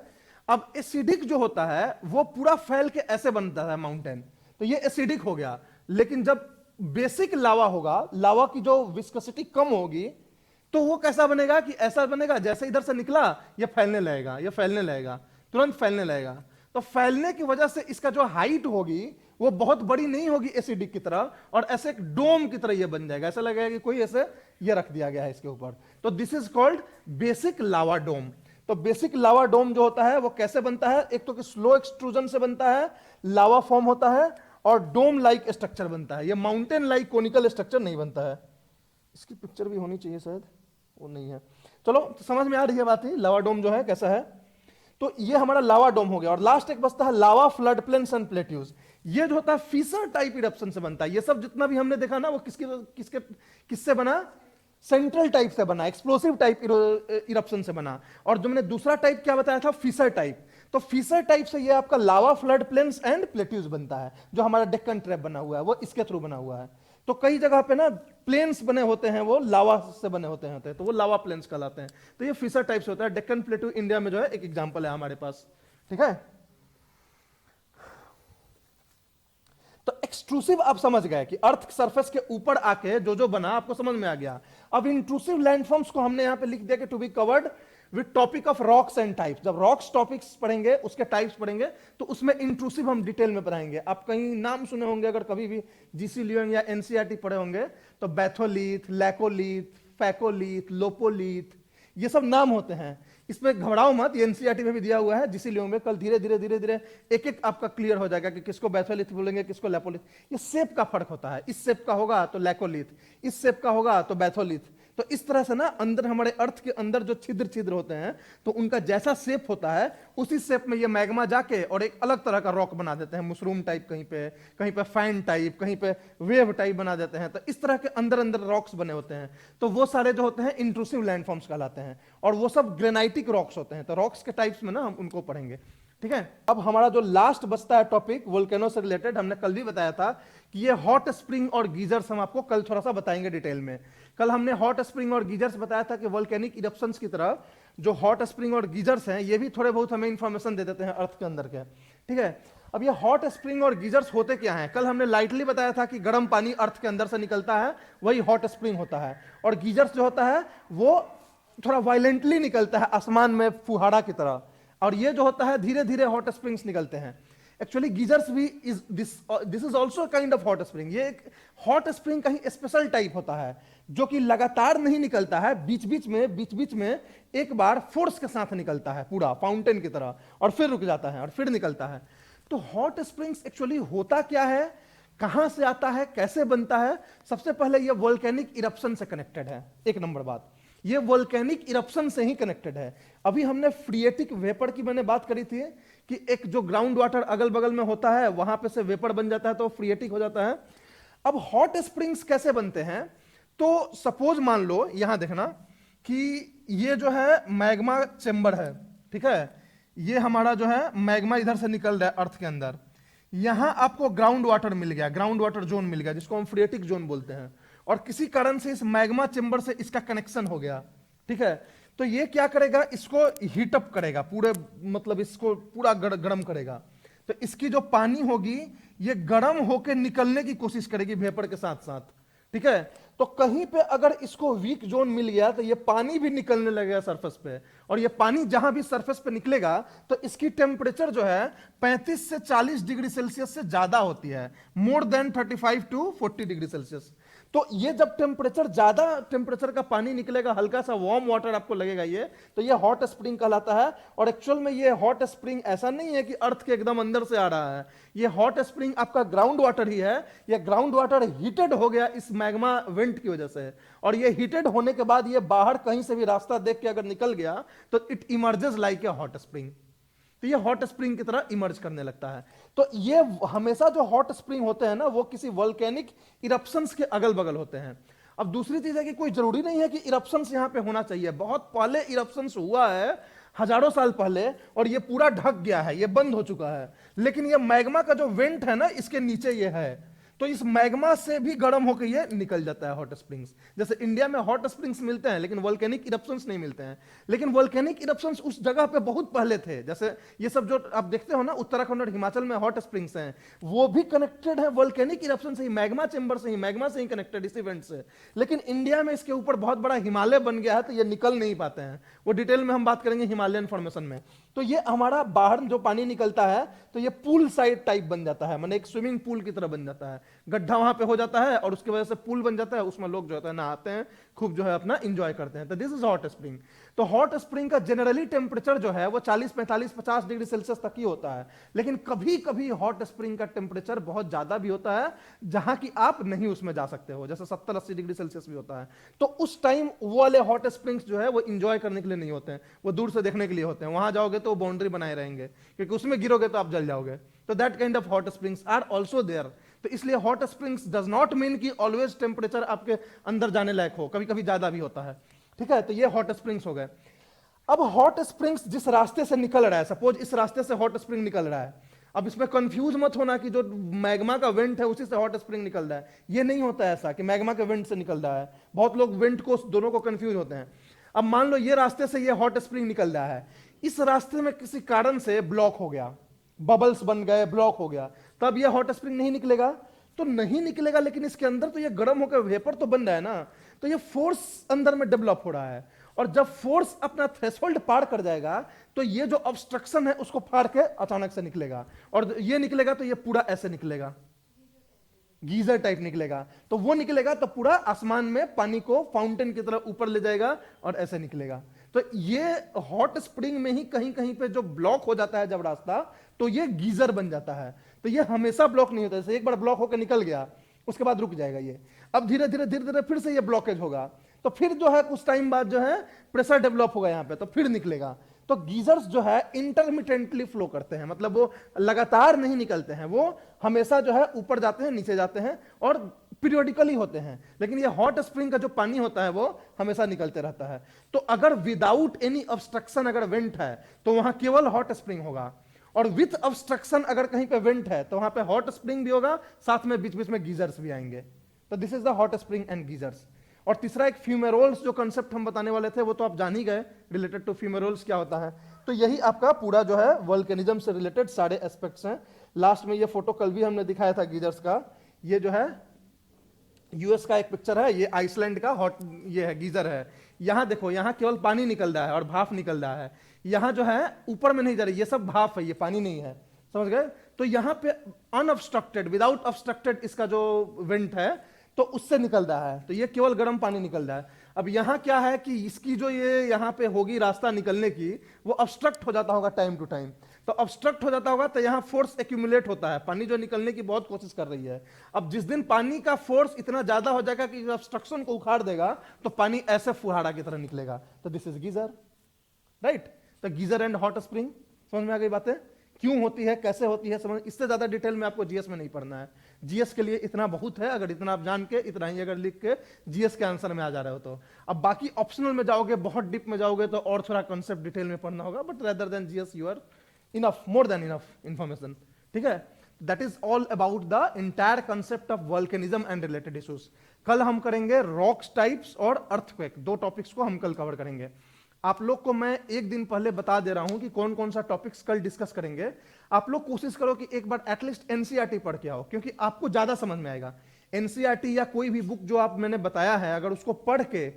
अब एसिडिक जो होता है वो पूरा फैल के ऐसे बनता है माउंटेन, तो ये एसिडिक हो गया। लेकिन जब बेसिक लावा होगा, लावा की जो विस्कोसिटी कम होगी, तो वो कैसा बनेगा कि ऐसा बनेगा जैसे इधर से निकला ये फैलने लगेगा, ये फैलने लगेगा, तुरंत फैलने लगेगा। तो फैलने की वजह से इसका जो हाइट होगी वो बहुत बड़ी नहीं होगी एसिडिक की तरह, और ऐसे एक डोम की तरह ये बन जाएगा, ऐसा लगेगा कि कोई ऐसे ये रख दिया गया है इसके ऊपर। तो this is called basic lava dome. तो बेसिक लावा डोम जो होता है वो कैसे बनता है, एक तो कि स्लो एक्सट्रूजन से बनता है, लावा फॉर्म होता है और डोम लाइक स्ट्रक्चर बनता है। ये माउंटेन लाइक कोनिकल स्ट्रक्चर नहीं बनता है। इसकी पिक्चर भी होनी चाहिए शायद, वो नहीं है। चलो तो समझ में आ रही है बात ही, लावा डोम जो है कैसा है। तो ये हमारा लावा डोम हो गया। और लास्ट एक बचता है लावा फ्लड प्लेन्स एंड प्लेट्यूज। ये जो होता है फिशर टाइप इरप्शन से बनता है। ये सब जितना भी हमने देखा ना वो किससे बना, सेंट्रल टाइप से बना, एक्सप्लोसिव टाइप इरप्शन से बना। और जो मैंने दूसरा टाइप क्या बताया था, फिशर टाइप। तो फिशर टाइप से ये आपका लावा फ्लड प्लेन्स एंड प्लेट्यूज बनता है। जो हमारा डेक्कन ट्रैप बना हुआ है वो इसके थ्रू बना हुआ है। तो कई जगह पे ना प्लेन्स बने होते हैं वो लावा से बने होते हैं, तो वो लावा प्लेन्स कहलाते हैं। तो ये फिशर टाइप से होता है। डेक्कन प्लेट्यू इंडिया में जो है एक एग्जांपल है हमारे पास, ठीक है। तो एक्सट्रूसिव आप समझ गए कि अर्थ सरफेस के ऊपर आके जो जो बना आपको समझ में आ गया। अब इंट्रूसिव लैंडफॉर्म्स को हमने यहां पे लिख दिया कि to be covered with topic of rocks and types. जब रॉक्स टॉपिक्स पढ़ेंगे उसके टाइप्स पढ़ेंगे तो उसमें इंट्रूसिव हम डिटेल में पढ़ाएंगे। आप कहीं नाम सुने होंगे अगर कभी भी जीसी लियोन या एनसीईआरटी पढ़े होंगे तो बैथोलीथ, लैकोलीथ, फैकोलीथ, लोपोलीथ, ये सब नाम होते हैं। इसमें घबराओ मत, ये एनसीईआरटी में भी दिया हुआ है जीसी लियोन में। कल धीरे धीरे धीरे धीरे एक एक आपका क्लियर हो जाएगा कि किसको बैथोलीथ बोलेंगे, किसको लैपोलीथ। ये शेप का फर्क होता है, इस शेप का होगा तो लैकोलीथ, इस शेप का होगा तो बैथोलीथ। तो इस तरह से ना अंदर हमारे अर्थ के अंदर जो छिद्र छिद्र होते हैं तो उनका जैसा शेप होता है उसी शेप में ये मैग्मा जाके और एक अलग तरह का रॉक बना देते हैं। मशरूम टाइप कहीं पे फैन टाइप, कहीं पे वेव टाइप बना देते हैं। तो इस तरह के अंदर अंदर रॉक्स बने होते हैं। तो वो सारे जो होते हैं इंट्रूसिव लैंडफॉर्म्स कहलाते हैं। और वो सब ग्रेनाइटिक रॉक्स होते हैं। तो रॉक्स के टाइप्स में ना हम उनको पढ़ेंगे, ठीक है। अब हमारा जो लास्ट बचता है टॉपिक वोल्केनो से रिलेटेड, हमने कल भी बताया था कि ये हॉट स्प्रिंग और गीजर्स हम आपको कल थोड़ा सा बताएंगे डिटेल में। कल हमने हॉट स्प्रिंग और गीजर्स बताया था कि वोल्केनिक इरप्शंस की तरह जो हॉट स्प्रिंग और गीजर्स हैं ये भी थोड़े बहुत हमें इंफॉर्मेशन दे देते हैं अर्थ के अंदर के, ठीक है। अब ये हॉट स्प्रिंग और गीजर्स होते क्या हैं, कल हमने लाइटली बताया था कि गर्म पानी अर्थ के अंदर से निकलता है, वही हॉट स्प्रिंग होता है। और गीजर्स जो होता है वो थोड़ा वायलेंटली निकलता है आसमान में फुहारा की तरह, और ये जो होता है धीरे धीरे हॉट स्प्रिंग्स निकलते हैं। एक्चुअली गीजर्स भी this is also kind of hot spring. ये एक हॉट स्प्रिंग का ही स्पेशल टाइप होता है जो कि लगातार नहीं निकलता है, बीच बीच में एक बार फोर्स के साथ निकलता है पूरा फाउंटेन की तरह, और फिर रुक जाता है और फिर निकलता है। तो हॉट स्प्रिंग्स एक्चुअली होता क्या है, कहां से आता है, कैसे बनता है। सबसे पहले ये वोल्केनिक इरप्शन से कनेक्टेड है। एक नंबर बात, ये वोल्केनिक इरप्शन से ही कनेक्टेड है। अभी हमने फ्रिएटिक वेपर की मैंने बात करी थी कि एक जो ग्राउंड वाटर अगल बगल में होता है वहां पे से वेपर बन जाता है तो फ्रिएटिक हो जाता है। अब हॉट स्प्रिंग्स कैसे बनते हैं, तो सपोज मान लो यहां देखना कि ये जो है मैग्मा चेंबर है, ठीक है। ये हमारा जो है मैग्मा इधर से निकल रहा है अर्थ के अंदर। यहां आपको ग्राउंड वाटर मिल गया, ग्राउंड वाटर जोन मिल गया जिसको हम फ्रिएटिक जोन बोलते हैं। और किसी कारण से इस मैग्मा चेंबर से इसका कनेक्शन हो गया, ठीक है। तो ये क्या करेगा, इसको हीट अप करेगा पूरे, मतलब इसको पूरा गर्म करेगा। तो इसकी जो पानी होगी ये गर्म होकर निकलने की कोशिश करेगी वेपर के साथ साथ, ठीक है। तो कहीं पे अगर इसको वीक जोन मिल गया तो ये पानी भी निकलने लगेगा सरफेस पे, और ये पानी जहां भी सरफेस पे निकलेगा तो इसकी टेम्परेचर जो है 35 से 40 डिग्री सेल्सियस से ज्यादा होती है, more than 35 to 40 degree Celsius. तो ये जब टेम्परेचर ज्यादा टेम्परेचर का पानी निकलेगा, हल्का सा वार्म वाटर आपको लगेगा ये, तो ये हॉट स्प्रिंग कहलाता है। और एक्चुअल में ये हॉट स्प्रिंग ऐसा नहीं है कि अर्थ के एकदम अंदर से आ रहा है, ये हॉट स्प्रिंग आपका ग्राउंड वाटर ही है। ये ग्राउंड वाटर हीटेड हो गया इस मैग्मा वेंट की वजह से, और ये हीटेड होने के बाद ये बाहर कहीं से भी रास्ता देख के अगर निकल गया तो it emerges like a hot spring. तो ये हॉट स्प्रिंग की तरह इमर्ज करने लगता है। तो ये हमेशा जो हॉट स्प्रिंग होते हैं ना वो किसी वोल्केनिक इरप्शंस के अगल बगल होते हैं। अब दूसरी चीज है कि कोई जरूरी नहीं है कि इरप्शंस यहां पे होना चाहिए। बहुत पहले इरप्शंस हुआ है, हजारों साल पहले, और ये पूरा ढक गया है, ये बंद हो चुका है। लेकिन ये मैग्मा का जो वेंट है ना इसके नीचे ये है, तो इस मैग्मा से भी गर्म होकर ये निकल जाता है हॉट स्प्रिंग्स। जैसे इंडिया में हॉट स्प्रिंग्स मिलते हैं लेकिन वोल्केनिक इरप्शंस नहीं मिलते हैं, लेकिन वोल्केनिक इरप्शंस उस जगह पे बहुत पहले थे। जैसे ये सब जो आप देखते हो ना उत्तराखंड और हिमाचल में हॉट स्प्रिंग्स हैं, वो भी कनेक्टेड है वोल्केनिक इरप्शन से ही, मैग्मा चेंबर से ही, मैग्मा से ही कनेक्टेड इस इवेंट से। लेकिन इंडिया में इसके ऊपर बहुत बड़ा हिमालय बन गया है तो ये निकल नहीं पाते हैं। वो डिटेल में हम बात करेंगे हिमालयन फॉर्मेशन में। तो ये हमारा बाहर जो पानी निकलता है तो ये पूल साइड टाइप बन जाता है, माने एक स्विमिंग पूल की तरह बन जाता है, गड्ढा वहां पे हो जाता है और उसकी वजह से पूल बन जाता है, उसमें लोग जो होता है नहाते हैं, खूब जो है अपना एंजॉय करते हैं। तो दिस इज हॉट स्प्रिंग। तो हॉट स्प्रिंग का जनरली टेम्परेचर जो है वो 40, 45, 50 डिग्री सेल्सियस तक ही होता है, लेकिन कभी कभी हॉट स्प्रिंग का टेम्परेचर बहुत ज्यादा भी होता है जहां कि आप नहीं उसमें जा सकते हो, जैसे 70, 80 डिग्री सेल्सियस भी होता है। तो उस टाइम वो वाले हॉट स्प्रिंग्स जो है वो एंजॉय करने के लिए नहीं होते हैं, वो दूर से देखने के लिए होते हैं। वहां जाओगे तो बाउंड्री बनाए रहेंगे, क्योंकि उसमें गिरोगे तो आप जल जाओगे। तो that kind of hot springs are also there. तो इसलिए hot springs does not mean कि ऑलवेज टेम्परेचर आपके अंदर जाने लायक हो, कभी कभी ज्यादा भी होता है। ठीक है, तो ये हॉट स्प्रिंग्स हो गए। अब हॉट स्प्रिंग्स जिस रास्ते से निकल रहा है, सपोज इस रास्ते से हॉट स्प्रिंग निकल रहा है, अब इसमें कंफ्यूज मत होना कि जो मैग्मा का वेंट है उसी से हॉट स्प्रिंग निकल रहा है। ये नहीं होता है ऐसा कि मैग्मा के वेंट से निकल रहा है, बहुत लोग वेंट को दोनों को कंफ्यूज होते हैं। अब मान लो ये रास्ते से ये हॉट स्प्रिंग निकल रहा है, इस रास्ते में किसी कारण से ब्लॉक हो गया, बबल्स बन गए, ब्लॉक हो गया, तब ये हॉट स्प्रिंग नहीं निकलेगा। तो नहीं निकलेगा, लेकिन इसके अंदर तो ये गर्म होकर वेपर तो बन रहा है ना, तो ये फोर्स अंदर में डेवलप हो रहा है, और जब फोर्स अपना थ्रेशोल्ड पार कर जाएगा तो ये जो ऑब्स्ट्रक्शन है उसको फाड़ के अचानक से निकलेगा, और ये निकलेगा तो ये पूरा ऐसे निकलेगा, गीजर टाइप निकलेगा। तो वो निकलेगा तो पूरा आसमान में पानी को फाउंटेन की तरह ऊपर ले जाएगा और ऐसे निकलेगा। तो ये हॉट स्प्रिंग में ही कहीं कहीं पे जो ब्लॉक हो जाता है जब रास्ता, तो ये गीजर बन जाता है। तो ये हमेशा ब्लॉक नहीं होता, जैसे एक बार ब्लॉक होकर निकल गया उसके बाद रुक जाएगा ये, अब धीरे धीरे धीरे धीरे फिर से ये ब्लॉकेज होगा, तो फिर जो है कुछ टाइम बाद जो है प्रेशर डेवलप होगा यहाँ पे, तो फिर निकलेगा। तो गीजर्स जो है इंटरमिटेंटली फ्लो करते हैं, मतलब वो लगातार नहीं निकलते हैं, वो हमेशा जो है ऊपर जाते हैं, नीचे जाते हैं, और पीरियोडिकली होते हैं। लेकिन ये हॉट स्प्रिंग का जो पानी होता है वो हमेशा निकलते रहता है। तो अगर विदाउट एनी ऑब्स्ट्रक्शन अगर वेंट है तो वहां केवल हॉट स्प्रिंग होगा, और विथ ऑब्स्ट्रक्शन अगर कहीं पे वेंट है तो वहां पे हॉट स्प्रिंग भी होगा, साथ में बीच बीच में गीजर्स भी आएंगे। तो this is the hot spring and geysers. और तीसरा एक फ्यूमेरोल्स जो कंसेप्ट हम बताने वाले थे वो तो आप जान ही गए, रिलेटेड टू फ्यूमेरोल्स क्या होता है। तो यही आपका पूरा जो है वोल्केनिज्म से रिलेटेड सारे एस्पेक्ट्स हैं। लास्ट में ये फोटो कल भी हमने दिखाया था गीजर्स का, ये जो है यूएस का एक पिक्चर है, ये आइसलैंड का हॉट ये है गीजर है। यहां देखो, यहां केवल पानी निकल रहा है और भाप निकल रहा है, यहां जो है ऊपर में नहीं जा रही, ये सब भाप है, ये पानी नहीं है, समझ गए। तो यहां पे अनऑब्स्ट्रक्टेड, विदाउट ऑब्स्ट्रक्टेड इसका जो वेंट है तो उससे निकल रहा है, तो ये केवल गर्म पानी निकल रहा है। अब यहां क्या है कि इसकी जो ये यहां पे होगी रास्ता निकलने की, वो ऑब्स्ट्रक्ट हो जाता होगा टाइम टू टाइम। तो ऑब्स्ट्रक्ट हो जाता होगा तो यहां फोर्स एक्यूमुलेट होता है, पानी जो निकलने की बहुत कोशिश कर रही है। अब जिस दिन पानी का फोर्स इतना ज्यादा हो जाएगा कि ऑब्स्ट्रक्शन को उखाड़ देगा तो पानी ऐसे फुहाड़ा की तरह निकलेगा। तो दिस इज गीजर, राइट। तो गीजर एंड हॉट स्प्रिंग, समझ में आ गई बातें, क्यों होती है, कैसे होती है, समझ। इससे ज्यादा डिटेल में आपको जीएस में नहीं पढ़ना है, जीएस के लिए इतना बहुत है, अगर इतना आप जान के, इतना ही अगर लिख के जीएस के आंसर में आ जा रहे हो तो। अब बाकी ऑप्शनल में जाओगे, बहुत डीप में जाओगे तो और थोड़ा कॉन्सेप्ट डिटेल में पढ़ना होगा, but rather than GS you are enough, more than enough information, ठीक है। That is all about the entire concept of volcanism and related issues. कल हम करेंगे रॉक्स टाइप्स और अर्थक्वेक, दो टॉपिक्स को हम कल कवर करेंगे। आप लोग को मैं एक दिन पहले बता दे रहा हूं कि कौन कौन सा टॉपिक्स कल डिस्कस करेंगे। आप लोग कोशिश करो कि एक बार एटलीस्ट एनसीईआरटी पढ़ के आओ, क्योंकि आपको ज्यादा समझ में आएगा। एनसीईआरटी या कोई भी बुक जो आप मैंने बताया है, अगर उसको पढ़ के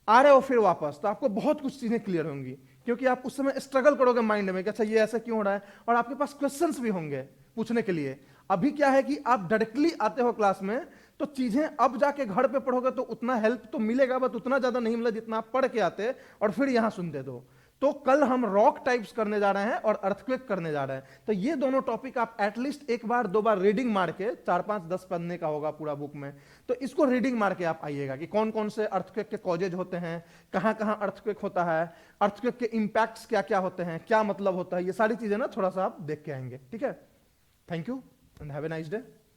आ रहे हो फिर वापस, तो आपको बहुत कुछ चीजें क्लियर होंगी, क्योंकि आप उस समय स्ट्रगल करोगे माइंड में कि अच्छा ये ऐसा क्यों हो रहा है, और आपके पास क्वेश्चंस भी होंगे पूछने के लिए। अभी क्या है कि आप डायरेक्टली आते हो क्लास में, तो चीजें अब जाके घर पे पढ़ोगे तो उतना हेल्प तो मिलेगा, बट उतना ज्यादा नहीं मिलेगा जितना आप पढ़ के आते और फिर यहां सुनते दो। तो कल हम रॉक टाइप्स करने जा रहे हैं और अर्थक्वेक करने जा रहे हैं। तो ये दोनों टॉपिक आप एटलीस्ट एक बार दो बार रीडिंग मार के, 4, 5, 10 पढ़ने का होगा पूरा बुक में, तो इसको रीडिंग मार के आप आइएगा कि कौन कौन से अर्थक्वेक के कॉजेज होते हैं, कहां कहां अर्थक्वेक होता है, अर्थक्वेक के इंपैक्ट्स क्या क्या होते हैं, क्या मतलब होता है, ये सारी चीजें ना थोड़ा सा आप देख के आएंगे, ठीक है। Thank you and have a nice day.